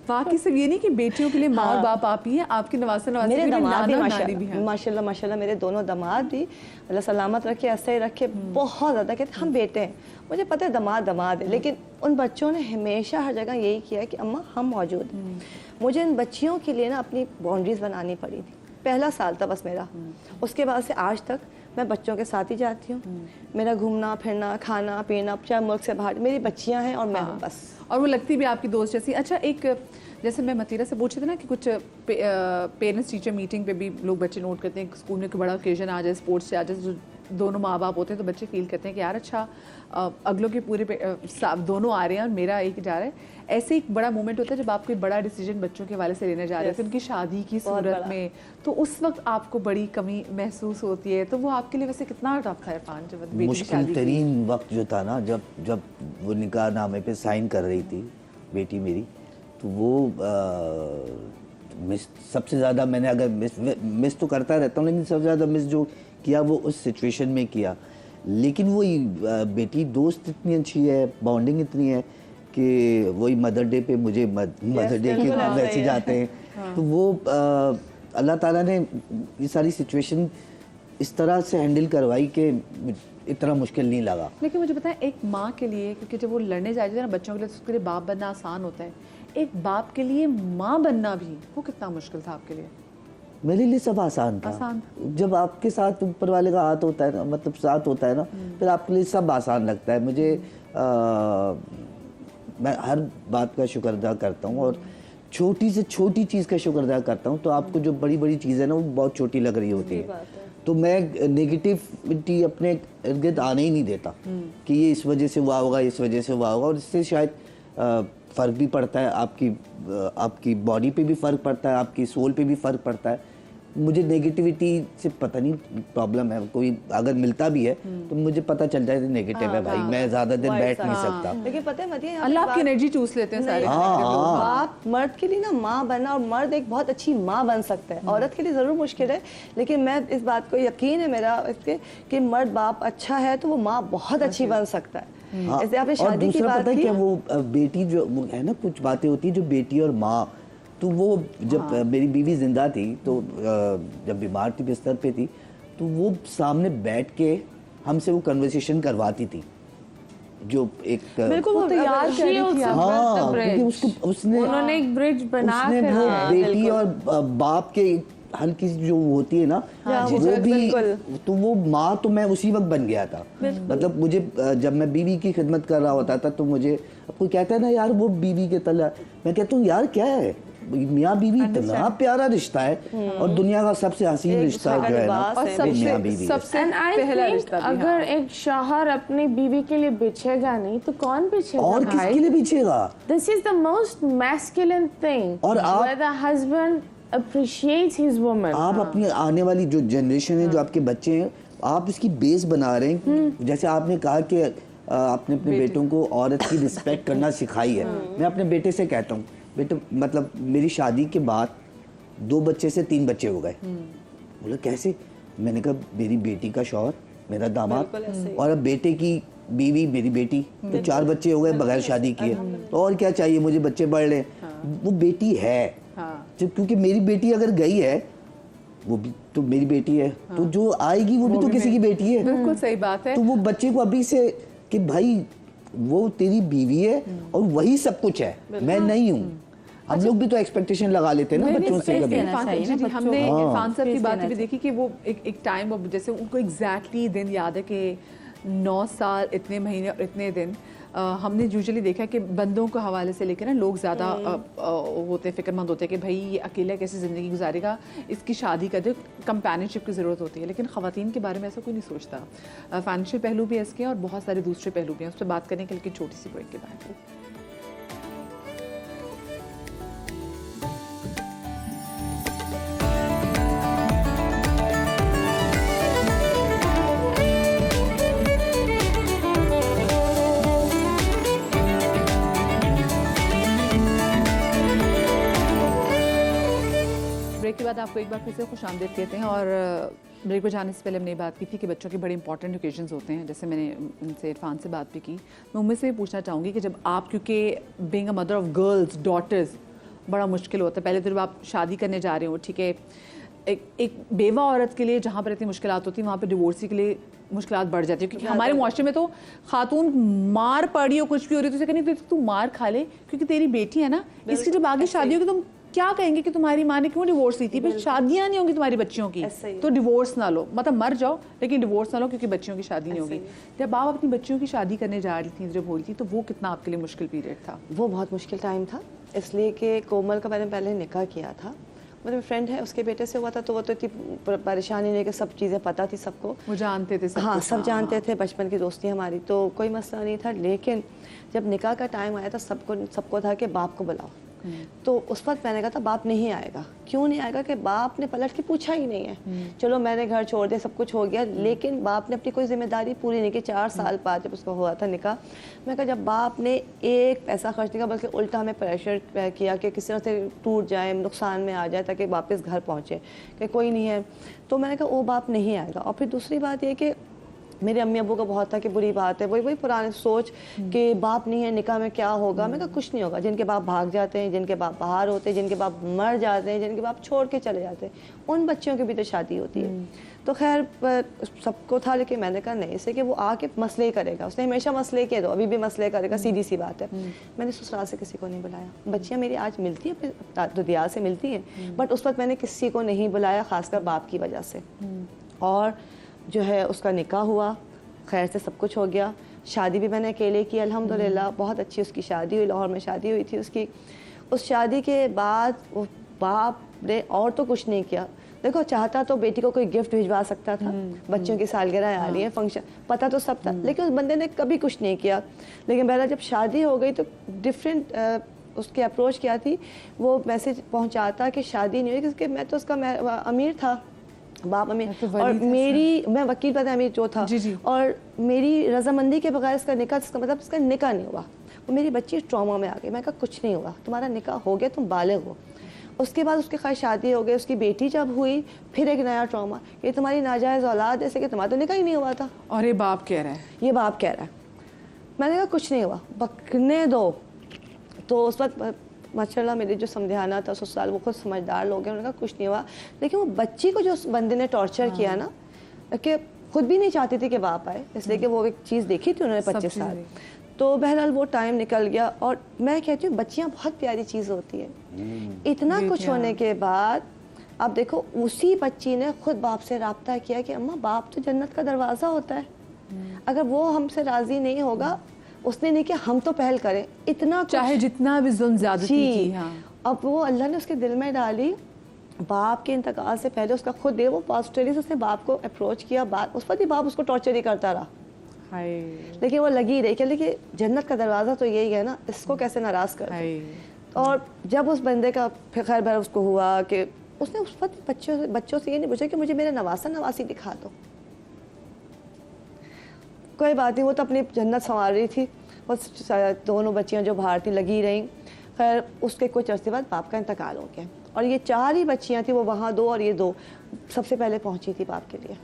बाकी सिर्फ ये नहीं कि बेटियों के लिए माँ और बाप आप ही हैं, आपके नवासे नवासे मेरे के लिए दामाद भी नाना और नानी भी हैं। माशाल्लाह माशाल्लाह मेरे दोनों दामाद भी अल्लाह सलामत रखे, ऐसे ही रखे, बहुत ज़्यादा कहते हम बेटे हैं। मुझे पता है दामाद है, लेकिन उन बच्चों ने हमेशा हर जगह यही किया है कि अम्मा हम मौजूद हैं। मुझे इन बच्चियों के लिए ना अपनी बाउंड्रीज़ बनानी पड़ी थी। पहला साल था बस मेरा, उसके बाद से आज तक मैं बच्चों के साथ ही जाती हूँ। मेरा घूमना फिरना खाना पीना चाहे मुल्क से बाहर, मेरी बच्चियाँ हैं और मैं हूँ बस। और वो लगती भी आपकी दोस्त जैसी। अच्छा, एक जैसे मैं मतीरा से पूछ रही थी ना कि कुछ पेरेंट्स टीचर मीटिंग पे भी लोग बच्चे नोट करते हैं, स्कूल में कोई बड़ा ओकेजन आ जाए, स्पोर्ट्स से आ जाए, जो दोनों माँ बाप होते हैं तो बच्चे फील करते हैं कि यार अच्छा अगलों के पूरे दोनों आ रहे हैं और मेरा एक जा रहा है। ऐसे एक बड़ा मोमेंट होता है जब आप कोई बड़ा डिसीजन बच्चों के हवाले से लेने जा रहे हैं, उनकी शादी की सूरत में, तो उस वक्त आपको बड़ी कमी महसूस होती है। तो वो आपके लिए वैसे कितना टफ था इरफान, जब बेटी की मुश्किल शादी की? तरीन वक्त जो था ना, जब वो निकाह नामे पे साइन कर रही थी बेटी मेरी, तो वो मिस सबसे ज़्यादा मैंने, अगर मिस तो करता रहता हूँ, लेकिन सबसे ज़्यादा मिस जो किया वो उस सिचुएशन में किया। लेकिन वही बेटी दोस्त इतनी अच्छी है, बॉन्डिंग इतनी है कि वही मदर डे पे मुझे मदर डे के वैसे जाते हैं। तो वो अल्लाह ताला ने ये सारी सिचुएशन इस तरह से हैंडल करवाई कि इतना मुश्किल नहीं लगा। लेकिन मुझे बताएं, एक माँ के लिए, क्योंकि जब वो लड़ने जाती है ना बच्चों के लिए, तो उसके लिए बाप बनना आसान होता है, एक बाप के लिए माँ बनना भी वो कितना मुश्किल था आपके लिए? मेरे लिए सब आसान था। जब आपके साथ ऊपर वाले का हाथ होता है ना, मतलब साथ होता है ना, फिर आपके लिए सब आसान लगता है। मुझे मैं हर बात का शुक्र अदा करता हूँ और छोटी से छोटी चीज़ का शुक्र अदा करता हूँ। तो आपको जो बड़ी बड़ी चीज़ है ना, वो बहुत छोटी लग रही होती है, तो मैं नेगेटिविटी अपने इर्द गिर्द आने ही नहीं देता कि ये इस वजह से हुआ होगा, इस वजह से हुआ होगा। और इससे शायद फ़र्क भी पड़ता है, आपकी बॉडी पे भी फ़र्क पड़ता है, आपकी सोल पे भी फ़र्क पड़ता है। मुझे नेगेटिविटी से पता नहीं प्रॉब्लम है, कोई अगर मिलता भी है तो मुझे पता चल जाए नेगेटिव है भाई, मैं ज़्यादा देर बैठ नहीं सकता। लेकिन पता है मतिया, अल्लाह आपकी एनर्जी चूस लेते हैं सारे। बाप मर्द के लिए ना माँ बनना, और मर्द एक बहुत अच्छी माँ बन सकता है, औरत के लिए ज़रूर मुश्किल है। लेकिन मैं इस बात को यकीन है मेरा इसके कि मर्द बाप अच्छा है तो वो माँ बहुत अच्छी बन सकता है। हाँ, जैसे आपने और शादी की दूसरा बात पता है की, क्या, वो बेटी जो वो है ना, कुछ बातें होती है जो बेटी और माँ, तो वो जब मेरी बीवी जिंदा थी, तो जब बीमार थी, बिस्तर पे थी, तो वो सामने बैठ के हमसे वो कन्वर्सेशन करवाती थी, जो एक बिल्कुल वो तैयार हाँ, क्योंकि उसने उन्होंने एक ब्रिज बना उसने के वो रखा। बेटी और बाप के हल्की सी जो होती है ना, वो भी, तो वो माँ तो मैं उसी वक्त बन गया था। मतलब मुझे जब मैं बीवी की खिदमत कर रहा होता था तो मुझे कोई कहता है ना यार वो बीवी के तला, मैं कहता हूँ यार क्या है, मियाँ बीवी इतना प्यारा रिश्ता है और दुनिया का सबसे हसीन रिश्ता जो है ना, वो मियाँ बीवी है। सबसे पहला रिश्ता भी, अगर एक शौहर अपनी बीवी के लिए बिछेगा नहीं तो कौन बिछेगा? और किसके लिए बिछेगा? This is the most masculine thing, और आप, where the husband appreciates his woman. आप अपनी आने वाली जो जनरेशन है, जो आपके बच्चे हैं, आप इसकी बेस बना रहे हैं। जैसे आपने कहा कि आपने अपने बेटों को औरत की रिस्पेक्ट करना सिखाई है। मैं अपने बेटे से कहता हूँ, बेटे मतलब मेरी शादी के बाद 2 बच्चे से 3 बच्चे हो गए। बोला कैसे? मैंने कहा मेरी बेटी का शौहर, मेरा दामाद, और अब बेटे की बीवी मेरी बेटी, तो 4 बच्चे हो गए बगैर शादी किए, तो और क्या चाहिए मुझे, बच्चे बढ़ लें। वो बेटी है, क्योंकि मेरी बेटी अगर गई है वो भी तो मेरी बेटी है, तो जो आएगी वो भी तो किसी की बेटी है। बिल्कुल सही बात है। तो वो बच्चे को अभी से कि भाई वो तेरी बीवी है और वही सब कुछ है, मैं नहीं हूँ। हम लोग भी तो एक्सपेक्टेशन लगा लेते हैं ना बच्चों से कभी। हमने इरफान साहब की बात भी देखी कि वो एक टाइम, जैसे उनको एग्जैक्टली दिन याद है कि 9 साल इतने महीने और इतने दिन। हमने यूजुअली देखा कि बंदों के हवाले से लेकर ना लोग ज़्यादा होते फिक्रमंद होते हैं कि भाई ये अकेला कैसे ज़िंदगी गुजारेगा, इसकी शादी कर दे, कंपेनियनशिप की ज़रूरत होती है। लेकिन ख़वातीन के बारे में ऐसा कोई नहीं सोचता। फाइनेंशियल पहलू भी है इसके और बहुत सारे दूसरे पहलू भी हैं, उस पर बात करने के लिए छोटी सी ब्रेक के बाद। ब्रेक के बाद आपको एक बार फिर से खुश आमदीद कहते हैं। और ब्रेक पर जाने से पहले हमने बात की थी कि बच्चों के बड़े इंपॉर्टेंट ओकेजन्स होते हैं, जैसे मैंने उनसे इरफान से बात भी की। मैं उनमें से पूछना चाहूँगी कि जब आप, क्योंकि being a mother of girls daughters बड़ा मुश्किल होता है। पहले तो जब आप शादी करने जा रहे हो, ठीक है, एक बेवा औरत के लिए जहाँ पर इतनी मुश्किलात होती हैं वहाँ पर डिवोर्सी के लिए मुश्किलात बढ़ जाती है, क्योंकि हमारे मुआशरे में तो खातून मार पड़ी हो कुछ भी हो रही है तो उसे कहनी तू मार खा ले क्योंकि तेरी बेटी है ना, इसकी जब आगे शादी होगी तुम क्या कहेंगे कि तुम्हारी माँ ने क्यों डिवोर्स दी थी, फिर शादियां नहीं होंगी तुम्हारी बच्चियों की, तो डिवोर्स ना लो, मतलब मर जाओ लेकिन डिवोर्स ना लो क्योंकि बच्चियों की शादी नहीं होगी। जब आप अपनी बच्चियों की शादी करने जा रही थी, जब हो रही थी, तो वो कितना आपके लिए मुश्किल पीरियड था? वो बहुत मुश्किल टाइम था, इसलिए कि कोमल का मैंने पहले निकाह किया था। मेरे फ्रेंड है, उसके बेटे से हुआ था, तो वो तो इतनी परेशानी नहीं कि सब चीज़ें पता थी सबको, वो जानते थे सब। हाँ, सब जानते थे, बचपन की दोस्ती हमारी, तो कोई मसला नहीं था। लेकिन जब निकाह का टाइम आया था सबको था कि बाप को बुलाओ, तो उस वक्त मैंने कहा था बाप नहीं आएगा। क्यों नहीं आएगा कि बाप ने पलट के पूछा ही नहीं है। चलो मैंने घर छोड़ दिया, सब कुछ हो गया, लेकिन बाप ने अपनी कोई जिम्मेदारी पूरी नहीं की। 4 साल बाद जब उसका हुआ था निकाह, मैं कहा जब बाप ने एक पैसा खर्च नहीं किया बल्कि उल्टा हमें प्रेशर किया कि किसी तरह से टूट जाए, नुकसान में आ जाए ताकि वापस घर पहुँचे, कि कोई नहीं है, तो मैंने कहा वो बाप नहीं आएगा। और फिर दूसरी बात ये कि मेरे अम्मी अब्बू का बहुत था कि बुरी बात है, वही पुरानी सोच कि बाप नहीं है निकाह में क्या होगा। मैं कहा कुछ नहीं होगा, जिनके बाप भाग जाते हैं, जिनके बाप बाहर होते हैं, जिनके बाप मर जाते हैं, जिनके बाप छोड़ के चले जाते हैं, उन बच्चों की भी तो शादी होती है। तो खैर सबको था, लेकिन मैंने कहा नहीं, इससे कि वो आके मसले करेगा, उसने हमेशा मसले किए, तो अभी भी मसले करेगा, सीधी सी बात है। मैंने ससुराल से किसी को नहीं बुलाया, बच्चियाँ मेरी आज मिलती हैं तो दियार से मिलती हैं, बट उस वक्त मैंने किसी को नहीं बुलाया, खासकर बाप की वजह से। और जो है उसका निकाह हुआ, खैर से सब कुछ हो गया। शादी भी मैंने अकेले की, अल्हम्दुलिल्लाह बहुत अच्छी उसकी शादी हुई, लाहौर में शादी हुई थी उसकी। उस शादी के बाद वो बाप ने और तो कुछ नहीं किया। देखो चाहता तो बेटी को कोई गिफ्ट भिजवा सकता था, बच्चों की सालगिरह आ रही है, फंक्शन, पता तो सब था, लेकिन उस बंदे ने कभी कुछ नहीं किया। लेकिन बहरहाल जब शादी हो गई तो डिफरेंट उसकी अप्रोच क्या थी, वो मैसेज पहुँचाता कि शादी नहीं हुई, क्योंकि मैं तो उसका अमीर था, बाप अमीर, और मेरी, मैं वकील पता अमीर जो था, और मेरी रजामंदी के बगैर इसका निकाह, इसका मतलब इसका निकाह नहीं हुआ। वो मेरी बच्ची ट्रॉमा में आ गई। मैं कहा कुछ नहीं हुआ, तुम्हारा निकाह हो गया, तुम बालिग हो। उसके बाद उसकी खैर शादी हो गई, उसकी बेटी जब हुई फिर एक नया ट्रॉमा, ये तुम्हारी नाजायज़ औलाद, जैसे कि तुम्हारा तो निकाह ही नहीं हुआ था। और ये बाप कह रहा है, ये बाप कह रहा है। मैंने कहा कुछ नहीं हुआ, बकने दो। तो उस वक्त माशाल्लाह मेरे जो समझाना था ससुराल, वो खुद समझदार लोग हैं, उन्होंने कहा कुछ नहीं हुआ। लेकिन वो बच्ची को जो उस बंदे ने टॉर्चर किया ना, कि खुद भी नहीं चाहती थी कि बाप आए, इसलिए कि वो एक चीज़ देखी थी उन्होंने 25 साल। तो बहरहाल वो टाइम निकल गया। और मैं कहती हूँ बच्चियाँ बहुत प्यारी चीज़ होती है। इतना कुछ होने के बाद अब देखो उसी बच्ची ने खुद बाप से रब्ता किया कि अम्मा बाप तो जन्नत का दरवाज़ा होता है, अगर वो हमसे राज़ी नहीं होगा, उसने नहीं कि हम तो पहल करें, इतना चाहे जितना भी जुल्म ज़्यादती की। हाँ। अब वो अल्लाह ने उसके दिल में डाली, बाप के इंतकाल से पहले उसका खुद दे, वो पॉजिटिवली उसने बाप को अप्रोच किया, बाप उस पर भी बाप उसको टॉर्चर ही करता रहा, लेकिन वो लगी रही कि लेकिन जन्नत का दरवाज़ा तो यही है ना, इसको कैसे नाराज़ कर। और जब उस बंदे का खैर भर उसको हुआ कि उसने उस वक्त बच्चों से ये नहीं पूछा कि मुझे मेरा नवासा नवासी दिखा दो, कोई बात नहीं, वो तो अपनी जन्नत संवार रही थी। वो दोनों बच्चियां जो बाहर थी लगी रहीं। खैर उसके कुछ अर्से बाद बाप का इंतकाल हो गया, और ये 4 ही बच्चियां थी, वो वहाँ 2 और ये 2 सबसे पहले पहुंची थी बाप के लिए।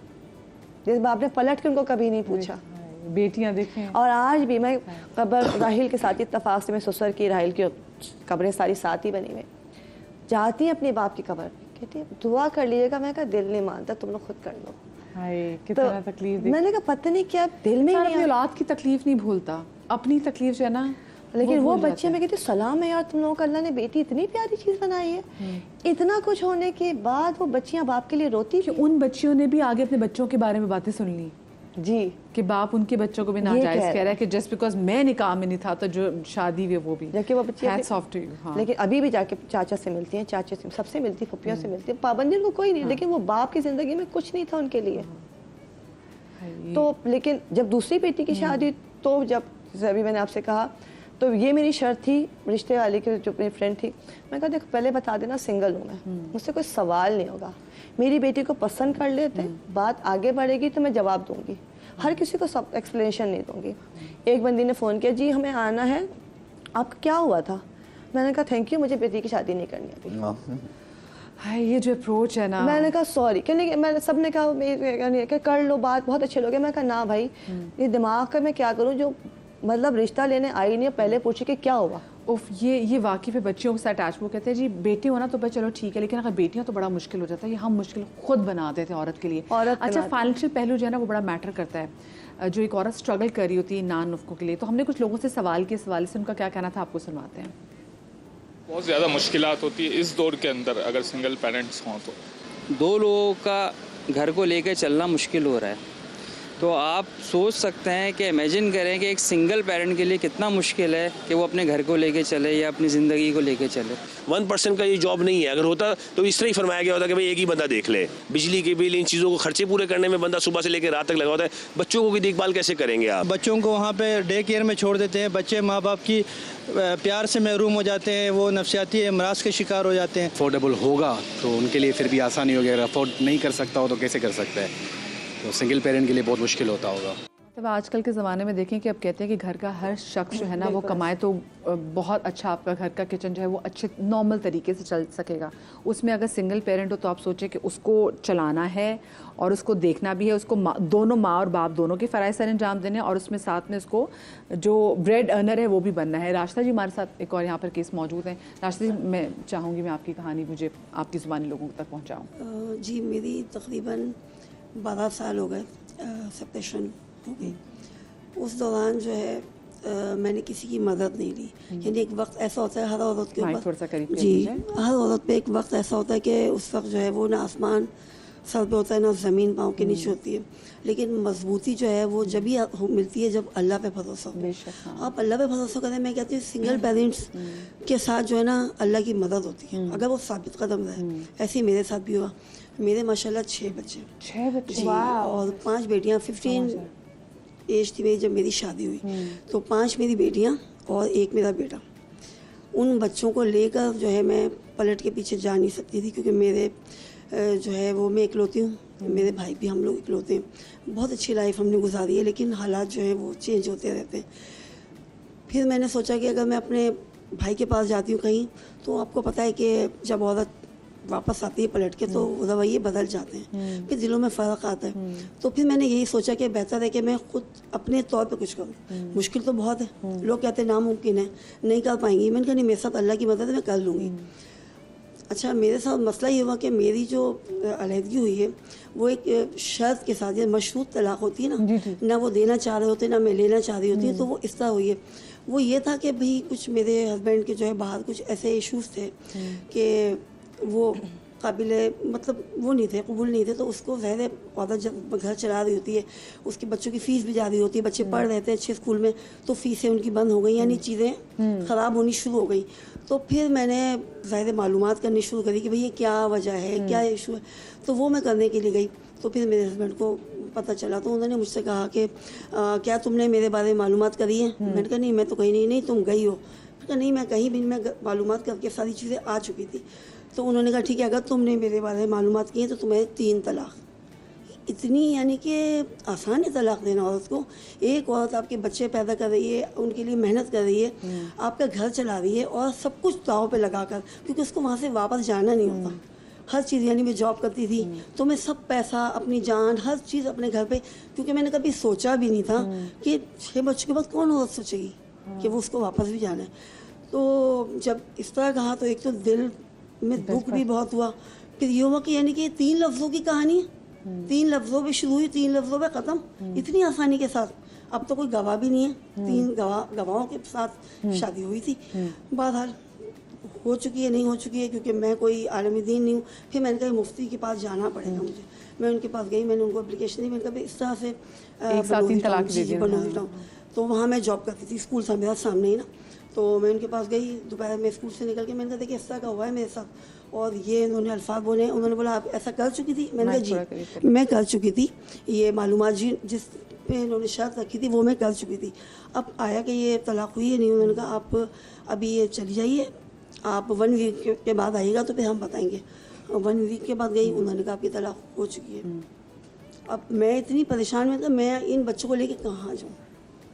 जिस बाप ने पलट के उनको कभी नहीं पूछा, बेटियां देखें। और आज भी मैं कब्र राहिल के साथ इत्तफाक से मैं ससुर की राहिल की कब्रें सारी साथ ही बनी हुई, जाती हैं अपने बाप की कब्र, कहती है दुआ कर लीजिएगा। मैं कहा दिल नहीं मानता, तुम लोग खुद कर लो। हाय कितना तकलीफ दी। मैंने कहा पता नहीं क्या दिल में अपनी औलाद की तकलीफ नहीं भूलता, अपनी तकलीफ जो है ना। लेकिन वो बच्चे में कहती सलाम है यार, तुम लोगों को अल्लाह ने बेटी इतनी प्यारी चीज़ बनाई है। इतना कुछ होने के बाद वो बच्चियां बाप के लिए रोती कि उन बच्चियों ने भी आगे अपने बच्चों के बारे में बातें सुन ली जी, कि बाप उनके बच्चों को भी नाजायज कह रहा है कि जस्ट बिकॉज मैं निकाह में नहीं था तो जो शादी हुई वो भी। जबकि वो बच्चे Hats off to you, हाँ। लेकिन अभी भी जाके चाचा से मिलती हैं, चाचे से सबसे मिलती, फुप्पियों से मिलती है, पाबंदी उनको कोई नहीं। लेकिन वो बाप की जिंदगी में कुछ नहीं था उनके लिए। तो लेकिन जब दूसरी बेटी की शादी, तो जब अभी मैंने आपसे कहा तो ये मेरी शर्त थी रिश्ते वाली की, जो मेरी फ्रेंड थी, मैं कहा देखो पहले बता देना सिंगल हूँ मैं, मुझसे कोई सवाल नहीं होगा, मेरी बेटी को पसंद कर लेते, बात आगे बढ़ेगी तो मैं जवाब दूंगी, हर किसी को सब एक्सप्लेनेशन नहीं दूंगी। एक बंदी ने फ़ोन किया, जी हमें आना है, आपका क्या हुआ था? मैंने कहा थैंक यू, मुझे बेटी की शादी नहीं करनी अभी। हाय ये जो अप्रोच है ना, मैंने कहा सॉरी, कहने मैंने सब ने कहा कर लो बात, बहुत अच्छे लोग हैं। मैं कहा ना भाई, ये दिमाग का मैं क्या करूँ जो मतलब रिश्ता लेने आई नहीं, पहले पूछे कि क्या हुआ। उफ ये वाकई पे बच्चियों से अटैच, वो कहते हैं जी बेटी होना तो भाई चलो ठीक है, लेकिन अगर बेटियां तो बड़ा मुश्किल हो जाता है, ये हम मुश्किल खुद बना देते हैं औरत के लिए। अच्छा फाइनेंशियल पहलू जो है ना वो बड़ा मैटर करता है, जो एक औरत स्ट्रगल कर रही होती है नान नुफ्कों के लिए। तो हमने कुछ लोगों से सवाल किए, इस हवाले से उनका क्या कहना था आपको सुनवाते हैं। बहुत ज़्यादा मुश्किलात होती है इस दौर के अंदर अगर सिंगल पेरेंट्स हों तो। दो लोगों का घर को लेकर चलना मुश्किल हो रहा है, तो आप सोच सकते हैं कि इमेजिन करें कि एक सिंगल पेरेंट के लिए कितना मुश्किल है कि वो अपने घर को लेके चले या अपनी ज़िंदगी को लेके चले। 1% का ये जॉब नहीं है, अगर होता तो इस तरह ही फरमाया गया होता कि भाई एक ही बंदा देख ले, बिजली के बिल इन चीज़ों को खर्चे पूरे करने में बंदा सुबह से लेकर रात तक लगा होता है, बच्चों की देखभाल कैसे करेंगे आप? बच्चों को वहाँ पे डे केयर में छोड़ देते हैं, बच्चे माँ बाप की प्यार से महरूम हो जाते हैं, वो नफसियाती अमराज के शिकार हो जाते हैं। अफोर्डेबल होगा तो उनके लिए फिर भी आसानी होगी, अगर अफोर्ड नहीं कर सकता हो तो कैसे कर सकता है, तो सिंगल पेरेंट के लिए बहुत मुश्किल होता होगा। तब आजकल के ज़माने में देखें कि अब कहते हैं कि घर का हर शख्स जो है ना वो कमाए तो बहुत अच्छा आपका घर का किचन जो है वो अच्छे नॉर्मल तरीके से चल सकेगा। उसमें अगर सिंगल पेरेंट हो तो आप सोचें कि उसको चलाना है और उसको देखना भी है, उसको दोनों माँ और बाप दोनों के फ़राइज़ सर अंजाम देने, और उसमें साथ में उसको जो ब्रेड अर्नर है वो भी बनना है। राशिदा जी हमारे साथ एक और यहाँ पर केस मौजूद हैं। राशिदा जी मैं चाहूँगी मैं आपकी कहानी मुझे आपकी ज़ुबानी लोगों तक पहुँचाऊँ। जी मेरी तकरीबन 12 साल हो गए सेपरेशन हो गई। उस दौरान जो है मैंने किसी की मदद नहीं ली, यानी एक वक्त ऐसा होता है हर औरत के ऊपर, जी हर औरत पे एक वक्त ऐसा होता है कि उस वक्त जो है वो ना आसमान सर पे होता है ना ज़मीन पाँव के नीचे होती है, लेकिन मजबूती जो है वो जब ही मिलती है जब अल्लाह पे भरोसा हो। आप अल्लाह पे भरोसा करें, मैं कहती हूँ सिंगल पेरेंट्स के साथ जो है ना अल्लाह की मदद होती है अगर वो साबित कदम रहे। ऐसे ही मेरे साथ भी हुआ। मेरे माशाल्लाह 6 बच्चे, 6 बच्चे और 5 बेटियाँ। 15 एज थी मेरी जब मेरी शादी हुई, तो 5 मेरी बेटियाँ और 1 मेरा बेटा। उन बच्चों को लेकर जो है मैं पलट के पीछे जा नहीं सकती थी, क्योंकि मेरे जो है वो मैं इकलौती हूँ, मेरे भाई भी हम लोग इकलौते हैं। बहुत अच्छी लाइफ हमने गुजारी है, लेकिन हालात जो है वो चेंज होते रहते हैं। फिर मैंने सोचा कि अगर मैं अपने भाई के पास जाती हूँ कहीं, तो आपको पता है कि जब औरत वापस आती है पलट के तो रवैये बदल जाते हैं, फिर दिलों में फ़र्क आता है। तो फिर मैंने यही सोचा कि बेहतर है कि मैं खुद अपने तौर पे कुछ करूँ। मुश्किल तो बहुत है, लोग कहते हैं नामुमकिन है, नहीं कर पाएंगी। मैंने कहा नहीं, मेरे साथ अल्लाह की मदद है, मैं कर लूँगी। अच्छा, मेरे साथ मसला ये हुआ कि मेरी जो अलहदगी हुई है वो एक शर्त के साथ, ये मशरूत तलाक होती है ना, ना वो देना चाह रहे होते ना मैं लेना चाह रही होती है, तो वो इस तरह हुई है। वो ये था कि भाई कुछ मेरे हस्बैंड के जो है बाहर कुछ ऐसे इशूज़ थे कि वो काबिल मतलब वो नहीं थे, कबूल नहीं थे, तो उसको ज़ाहिर औरत जब घर चला रही होती है, उसके बच्चों की फ़ीस भी जा रही होती है, बच्चे पढ़ रहे थे अच्छे स्कूल में, तो फ़ीसें उनकी बंद हो गई, यानी चीज़ें ख़राब होनी शुरू हो गई। तो फिर मैंने ज़ाहिर मालूमात करनी शुरू करी कि भाई ये क्या वजह है, क्या इशू है। तो वो मैं करने के लिए गई, तो फिर मेरे हस्बैंड को पता चला, तो उन्होंने मुझसे कहा कि क्या तुमने मेरे बारे में मालूमात करी है? मैंने कहा नहीं, मैं तो कहीं नहीं तुम गई हो। मैंने कहा नहीं, मैं कहीं भी नहीं, मैं मालूमात करके सारी चीज़ें आ चुकी थी। तो उन्होंने कहा ठीक है, अगर तुमने मेरे बारे में मालूमात की है तो तुम्हें 3 तलाक। इतनी यानी कि आसान है तलाक देना औरत को। एक औरत आपके बच्चे पैदा कर रही है, उनके लिए मेहनत कर रही है, आपका घर चला रही है और सब कुछ दाव पे लगा कर, क्योंकि उसको वहाँ से वापस जाना नहीं होता, हर चीज़, यानी मैं जॉब करती थी तो मैं सब पैसा, अपनी जान, हर चीज़ अपने घर पे, क्योंकि मैंने कभी सोचा भी नहीं था कि 6 बच्चों के बाद कौन और सोचेगी कि वो उसको वापस भी जाना है। तो जब इस तरह कहा तो एक तो दिल में दुख भी बहुत हुआ। फिर ये हुआ कि यानी कि 3 लफ्ज़ों की कहानी है, 3 लफ्ज़ों पे शुरू हुई, 3 लफ्ज़ों पे ख़त्म, इतनी आसानी के साथ। अब तो कोई गवाह भी नहीं है, 3 गवाहों के साथ शादी हुई थी। बहरहाल हो चुकी है, नहीं हो चुकी है, क्योंकि मैं कोई आलमी दीन नहीं हूँ। फिर मैंने कहा मुफ्ती के पास जाना पड़ेगा मुझे। मैं उनके पास गई, मैंने उनको एप्लीकेशन दी, मैंने कहा इस तरह से बनोदी टाउन, तो वहाँ मैं जॉब करती थी, स्कूल था मेरा सामने ही ना। तो मैं उनके पास गई, दोपहर में स्कूल से निकल के मैंने कहा देखिए इस तरह का हुआ है मेरे साथ, और ये इन्होंने अल्फाज बोले। उन्होंने बोला आप ऐसा कर चुकी थी? मैंने कहा जी मैं कर चुकी थी, ये मालूमात जी जिस पे इन्होंने शर्त रखी थी वो मैं कर चुकी थी। अब आया कि ये तलाक हुई है नहीं, उन्होंने कहा आप अभी ये चली जाइए, आप 1 वीक के बाद आइएगा तो फिर हम बताएंगे। 1 वीक के बाद गई, उन्होंने कहा आपकी तलाक हो चुकी है। अब मैं इतनी परेशान में, मैं इन बच्चों को लेके कहाँ जाऊँ?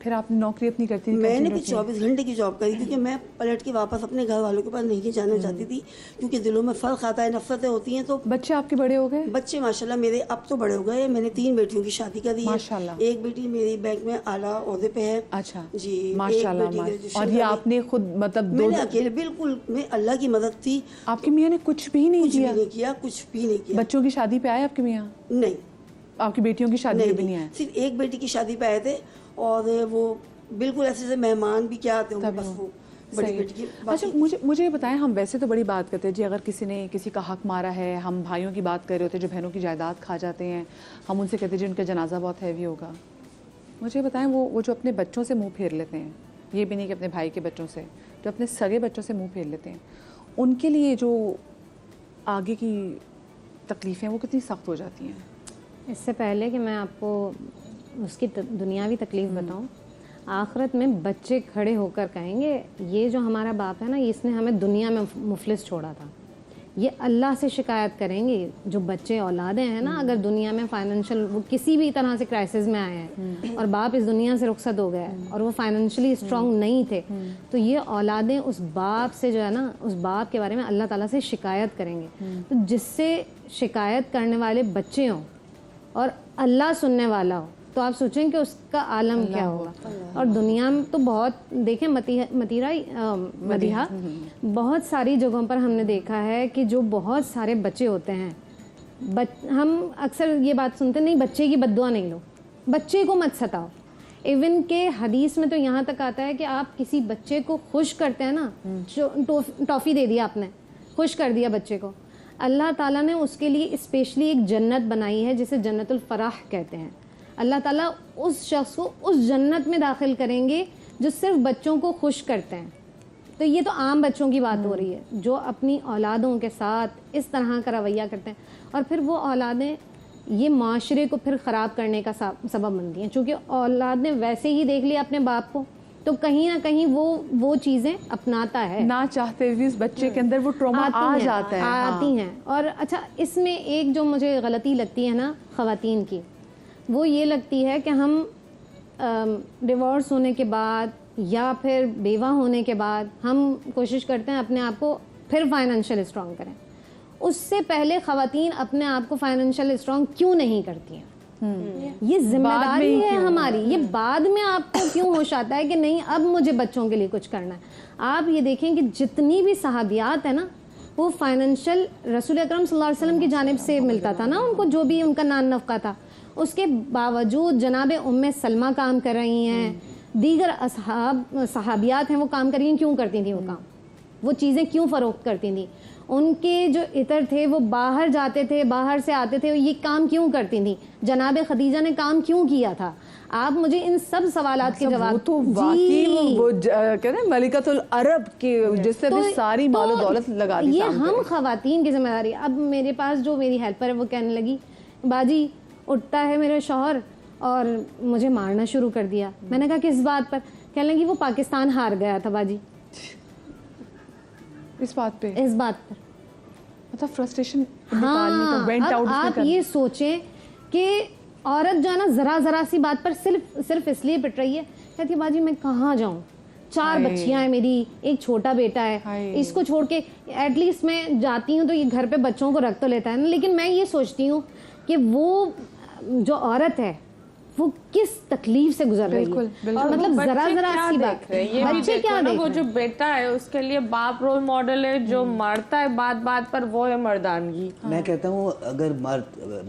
फिर आपने नौकरी अपनी करती थी? मैंने भी 24 घंटे की जॉब करी, क्योंकि मैं पलट के वापस अपने घर वालों के पास नहीं जाना चाहती थी, क्योंकि दिलों में फ़र्क आता है, नफरतें होती हैं। तो बच्चे आपके बड़े हो गए? बच्चे माशाल्लाह मेरे अब तो बड़े हो गए। मैंने 3 बेटियों की शादी करी है। एक बेटी मेरी बैंक में आला ओहदे पे है। अच्छा जी, माशाल्लाह। और ये आपने खुद मतलब मैंने अकेले, बिल्कुल मैं अल्लाह की मदद थी। आपके मियाँ ने कुछ भी नहीं किया? कुछ भी नहीं किया। बच्चों की शादी पे आए आपके मियाँ? नहीं। आपकी बेटियों की शादी पे भी नहीं आए? सिर्फ एक बेटी की शादी पे आए थे, और वो बिल्कुल ऐसे मेहमान भी क्या आते होंगे, बस वो बड़ी बेटी की। अच्छा मुझे ये बताएं, हम वैसे तो बड़ी बात करते हैं जी, अगर किसी ने किसी का हक मारा है, हम भाइयों की बात कर रहे होते हैं जो बहनों की जायदाद खा जाते हैं, हम उनसे कहते हैं जी उनका जनाजा बहुत हैवी होगा। मुझे बताएं वो जो अपने बच्चों से मुँह फेर लेते हैं, ये भी नहीं कि अपने भाई के बच्चों से, जो अपने सगे बच्चों से मुँह फेर लेते हैं, उनके लिए जो आगे की तकलीफ़ें वो कितनी सख्त हो जाती हैं? इससे पहले कि मैं आपको उसकी दुनियावी तकलीफ़ बताऊं, आखिरत में बच्चे खड़े होकर कहेंगे ये जो हमारा बाप है ना, इसने हमें दुनिया में मुफलिस छोड़ा था। ये अल्लाह से शिकायत करेंगे। जो बच्चे औलादें हैं ना, अगर दुनिया में फाइनेंशियल वो किसी भी तरह से क्राइसिस में आए हैं और बाप इस दुनिया से रुखसत हो गया है और वो फाइनेंशियली स्ट्रांग नहीं थे, तो ये औलादें उस बाप से जो है ना, उस बाप के बारे में अल्लाह ताला से शिकायत करेंगे। तो जिससे शिकायत करने वाले बच्चे हों और अल्लाह सुनने वाला हो, तो आप सोचें कि उसका आलम क्या होगा। और दुनिया में तो बहुत देखें, मदीहा बहुत सारी जगहों पर हमने देखा है कि जो बहुत सारे बच्चे होते हैं, हम अक्सर ये बात सुनते नहीं, बच्चे की बद्दुआ नहीं लो, बच्चे को मत सताओ। इवन के हदीस में तो यहाँ तक आता है कि आप किसी बच्चे को खुश करते हैं ना, टॉफ़ी दे दिया आपने, खुश कर दिया बच्चे को, अल्लाह ताला ने उसके लिए स्पेशली एक जन्नत बनाई है जिसे जन्नतुल फराह कहते हैं। अल्लाह ताला उस शख्स को उस जन्नत में दाखिल करेंगे जो सिर्फ बच्चों को खुश करते हैं। तो ये तो आम बच्चों की बात हो रही है जो अपनी औलादों के साथ इस तरह का रवैया करते हैं, और फिर वो औलादें ये माशरे को फिर ख़राब करने का सबब बनती हैं। चूँकि औलाद ने वैसे ही देख लिया अपने बाप को, तो कहीं ना कहीं वो चीज़ें अपनाता है, ना चाहते हुए इस बच्चे के अंदर वो ट्रॉमा आ जाता है, आती हैं। और अच्छा, इसमें एक जो मुझे गलती लगती है ना ख़वातीन की, वो ये लगती है कि हम डिवोर्स होने के बाद या फिर बेवा होने के बाद हम कोशिश करते हैं अपने आप को फिर फाइनेंशियल स्ट्रॉन्ग करें। उससे पहले ख़वातीन अपने आप को फाइनेंशियल स्ट्रॉन्ग क्यों नहीं करती हैं? ये जिम्मेदारी है हमारी। ये बाद में आपको क्यों होश आता है कि नहीं अब मुझे बच्चों के लिए कुछ करना है? आप ये देखें कि जितनी भी सहाबियात है ना, वो फाइनेंशियल रसूल अकरम सल्लल्लाहु अलैहि वसल्लम की जानिब से मिलता था ना उनको, जो भी उनका नान नफ़क़ा था। उसके बावजूद जनाब उम्मे सलमा काम कर रही हैं, दीगर सहाबियात हैं वो काम कर रही हैं। क्यों करती थी वो काम? वो चीज़ें क्यों फ़रोख्त करती थी? उनके जो इतर थे वो बाहर जाते थे, बाहर से आते थे, ये काम क्यों करती थी? जनाब खदीजा ने काम क्यों किया था? आप मुझे इन सब सवालात के जवाब तो वाकई वो कहते हैं मलिकतुल अरब के जिससे तो, सारी मालो दौलत लगा दी। ये हम ख़वातीन की जिम्मेदारी। अब मेरे पास जो मेरी हेल्पर है वो कहने लगी, बाजी उठता है मेरे शौहर और मुझे मारना शुरू कर दिया। मैंने कहा किस बात पर? कहने लगी वो पाकिस्तान हार गया था बाजी। इस बात पे? इस बात पर। मतलब फ्रस्ट्रेशन। हाँ, अब आप ये सोचें कि औरत जो है ना ज़रा सी बात पर सिर्फ इसलिए पिट रही है, कहती है बाजी मैं कहाँ जाऊँ, 4 बच्चियां हैं मेरी, एक छोटा बेटा है, इसको छोड़ के एटलीस्ट मैं जाती हूँ तो ये घर पे बच्चों को रख तो लेता है ना, लेकिन मैं ये सोचती हूँ कि वो जो औरत है वो किस तकलीफ से गुजर रही है। और मतलब जरा सी बात, बच्चे क्या देख वो जो बेटा है उसके लिए बाप रोल मॉडल है, जो मरता है बात पर वो है मर्दानगी। मैं कहता हूँ अगर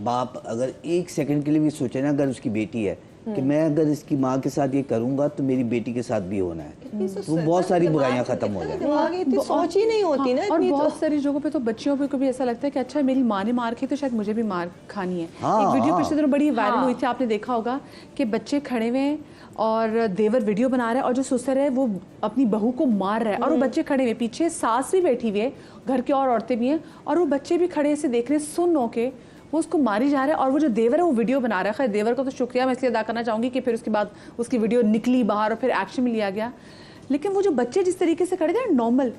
बाप अगर 1 सेकंड के लिए भी सोचे ना, अगर उसकी बेटी है कि मैं अगर इसकी माँ के साथ ये करूंगा तो मेरी बेटी के साथ भी होना है, तो बहुत सारी बुराइयां खत्म हो जाएंगी। सोच ही नहीं होती ना। और बहुत सारी जगहों पे तो बच्चियों पे को भी ऐसा लगता है कि अच्छा मेरी माँ ने मार खाई तो शायद मुझे भी मार खानी है। एक वीडियो पिछले दिनों बड़ी वायरल हुई थी, आपने देखा होगा कि बच्चे खड़े हुए हैं और देवर वीडियो बना रहा है और जो ससुर है वो अपनी बहू को मार रहा है और वो बच्चे खड़े हुए, पीछे सास भी बैठी हुई है, घर की और औरतें भी हैं और वो बच्चे भी खड़े ऐसे देख रहे हैं, सुन हो के वो उसको मारी जा रहा है और वो जो देवर है वो वीडियो बना रहा है। खैर देवर का तो शुक्रिया मैं इसलिए अदा करना चाहूँगी कि फिर उसके बाद उसकी वीडियो निकली बाहर और फिर एक्शन में लिया गया, लेकिन वो जो बच्चे जिस तरीके से खड़े थे नॉर्मल,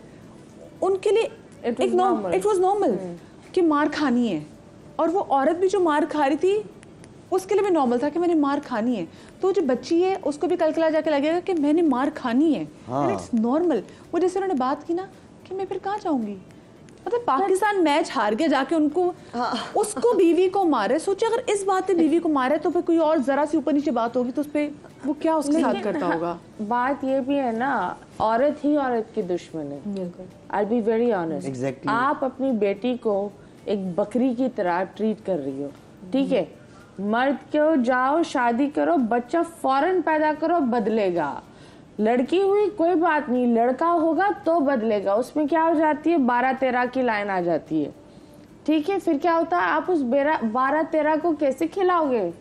उनके लिए इट वाज नॉर्मल कि मार खानी है, और वो औरत भी जो मार खा रही थी उसके लिए भी नॉर्मल था कि मैंने मार खानी है। तो जो बच्ची है उसको भी कल जाके लगेगा कि मैंने मार खानी है, इट्स नॉर्मल। वो जैसे उन्होंने बात की ना कि मैं फिर कहाँ जाऊँगी, मतलब पाकिस्तान मैच हार गया जाके उनको उसको बीवी को मारे। सोचे अगर इस बात पे बीवी को मारे तो फिर कोई और जरा सी ऊपर नीचे बात होगी तो उस पे वो क्या उसके साथ करता होगा। बात ये भी है ना, औरत ही औरत की दुश्मन है। I'll be very honest. Exactly. आप अपनी बेटी को एक बकरी की तरह ट्रीट कर रही हो, ठीक है? मर्द को जाओ शादी करो, बच्चा फौरन पैदा करो, बदलेगा। लड़की हुई कोई बात नहीं, लड़का होगा तो बदलेगा। उसमें क्या हो जाती है, 12-13 की लाइन आ जाती है, ठीक है? फिर क्या होता है, आप उस 12-13 को कैसे खिलाओगे?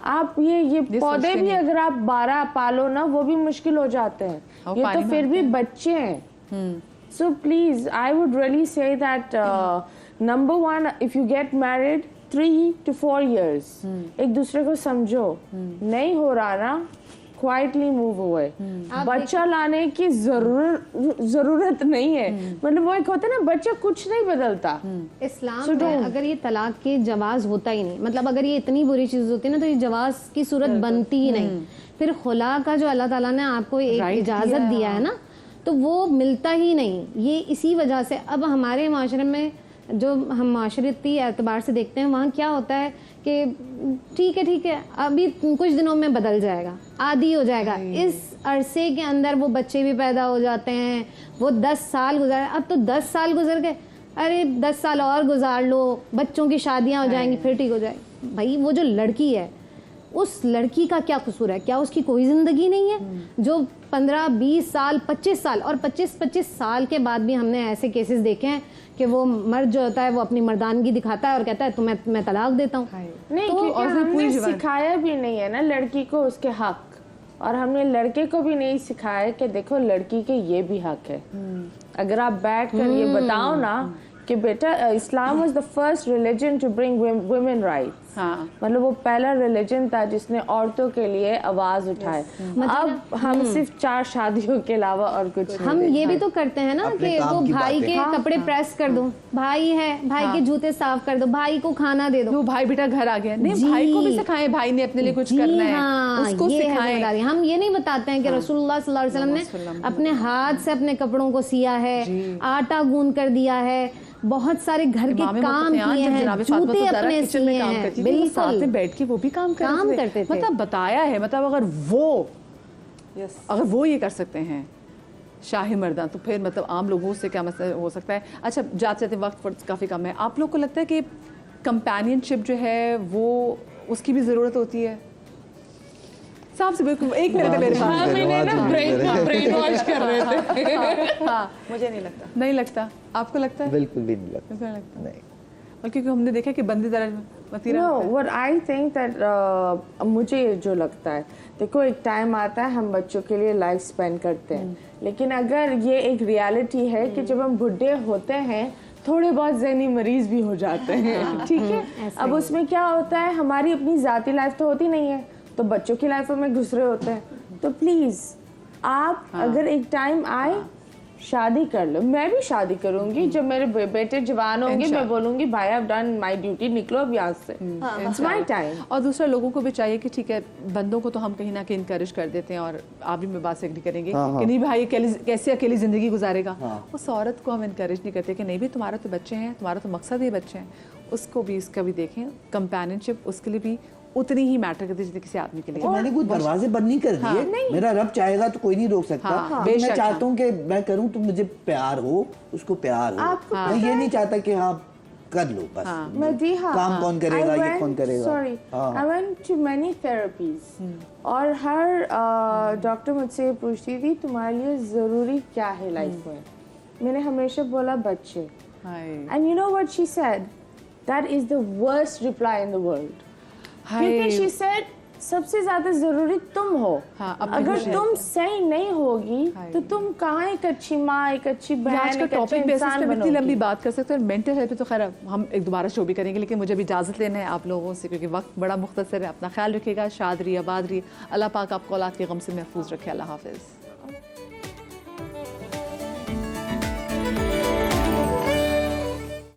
आप ये पौधे भी अगर आप 12 पालो ना वो भी मुश्किल हो जाते हैं। ये तो फिर भी बच्चे हैं। So please I would really say that number 1, if you get married 3 to 4 years, एक दूसरे को समझो। नहीं हो रहा ना, क्वाइटली मूव हुए। बच्चा लाने की जरूरत नहीं है। मतलब वो एक होता है ना, बच्चा कुछ नहीं बदलता। इस्लाम में अगर ये तलाक के जवाज होता ही नहीं, मतलब अगर ये इतनी बुरी चीज होती है ना तो ये जवाज की सूरत बनती ही नहीं। फिर खुला का जो अल्लाह ताला ने आपको एक इजाजत दिया है ना, तो वो मिलता ही नहीं। ये इसी वजह से अब हमारे माशरे में जो हम माशरती एतबार से देखते हैं वहाँ क्या होता है कि ठीक है अभी कुछ दिनों में बदल जाएगा, आदी हो जाएगा। इस अरसे के अंदर वो बच्चे भी पैदा हो जाते हैं। वो 10 साल गुजर, अब तो 10 साल गुजर गए, अरे 10 साल और गुजार लो, बच्चों की शादियाँ हो जाएंगी, फिर ठीक हो जाएगी। भाई वो जो लड़की है उस लड़की का क्या कसूर है? क्या उसकी कोई ज़िंदगी नहीं है? जो 15-20 साल 25 साल और 25 साल के बाद भी हमने ऐसे केसेस देखे हैं कि वो मर्द जो होता है वो अपनी मर्दानगी दिखाता है और कहता है तो मैं तलाक देता हूँ। नहीं तो क्योंकि हमने सिखाया भी नहीं है ना लड़की को उसके हक, और हमने लड़के को भी नहीं सिखाया कि देखो लड़की के ये भी हक है। अगर आप बैठ कर ये बताओ ना कि बेटा Islam was the first religion to bring women rights. मतलब वो पहला रिलीजन था जिसने औरतों के लिए आवाज उठाए। अब हम सिर्फ 4 शादियों के अलावा और कुछ हम ये भी तो करते हैं ना कि वो भाई के कपड़े प्रेस कर दो, भाई है भाई के जूते साफ कर दो, भाई को खाना दे दो। भाई बेटा घर आ गया, नहीं भाई को भी सिखाएं, भाई ने अपने लिए कुछ करना है उसको सिखाएं। हम ये नहीं बताते हैं कि रसूलुल्लाह सल्लल्लाहु अलैहि वसल्लम ने अपने हाथ से अपने कपड़ों को सिया है, आटा गूंद कर दिया है, बहुत सारे घर के काम किए हैं, जूते अपने सिए हैं, बिल्कुल साथ में बैठ के वो भी काम करते थे। मतलब बताया है, मतलब अगर वो ये कर सकते हैं शाही मर्दां, तो फिर मतलब आम लोगों से क्या मसला हो सकता है। अच्छा जाते जाते वक्त काफ़ी कम है, आप लोग को लगता है कि कंपेनियनशिप जो है वो उसकी भी ज़रूरत होती है? साहब से बिल्कुल 1 मिनट मेरे पास ब्रेन वॉश कर रहे थे। हाँ मुझे नहीं लगता। आपको लगता है? बिल्कुल भी नहीं लगता। नहीं, और क्योंकि हमने देखा कि बंदी दराज वतीरा। No, what I think that मुझे जो लगता है, देखो एक टाइम आता है हम बच्चों के लिए लाइफ स्पेंड करते हैं, लेकिन अगर ये एक रियलिटी है कि जब हम बुढ़े होते हैं थोड़े बहुत ज़हनी मरीज भी हो जाते हैं, ठीक है? अब उसमें क्या होता है, हमारी अपनी ज़ाती लाइफ तो होती नहीं है, तो बच्चों की लाइफ में घुस रहे होते हैं। तो प्लीज़ आप अगर एक टाइम आए शादी कर लो। मैं भी शादी करूंगी जब मेरे बेटे जवान होंगे, मैं बोलूंगी भाई I have done my duty, निकलो अब यहाँ से, इट्स माय टाइम। और दूसरा लोगों को भी चाहिए कि ठीक है, बंदों को तो हम कहीं ना कहीं इनकरेज कर देते हैं, और आप भी मेरी बात से एग्री करेंगे कि नहीं भाई कैसे अकेली जिंदगी गुजारेगा। उस औरत को हम इनकरेज नहीं करते कि नहीं भी तुम्हारा तो बच्चे हैं, तुम्हारा तो मकसद ही बच्चे हैं, उसको भी इसका भी देखें। कंपेनियनशिप उसके लिए भी उतनी ही मैटर करती है जितनी किसी आदमी के लिए। मैंने कोई दरवाजे बंद नहीं कर दिए, मेरा रब चाहेगा तो कोई नहीं रोक सकता। मैं चाहता हूँ कि मैं करूँ तो मुझे प्यार हो, उसको प्यार हो। मैं ये नहीं चाहता कि हाँ कर लो बस। काम कौन करेगा, ये कौन करेगा। Sorry, I went to many therapies और हर डॉक्टर मुझसे पूछती थी तुम्हारे लिए जरूरी क्या है लाइफ में। मैंने हमेशा बोला बच्चे। And you know what she said, that is the worst reply in the world. क्योंकि she said, सबसे ज्यादा जरूरी तुम हो। अगर तुम सही नहीं होगी तो तुम कहाँ एक अच्छी माँ, एक अच्छी बहन, एक अच्छी इंसान बनोगी। इतनी लंबी बात कर सकते हैं। मेंटल हेल्थ पे तो खैर हम एक दोबारा शो भी करेंगे, लेकिन मुझे भी इजाजत लेना है आप लोगों से क्योंकि वक्त बड़ा मुख्तसर है। अपना ख्याल रखिएगा, शाद रहिए, आबाद रहिए। अल्लाह पाक आपको औलाद के गम से महफूज रखे। अल्लाह हाफिज।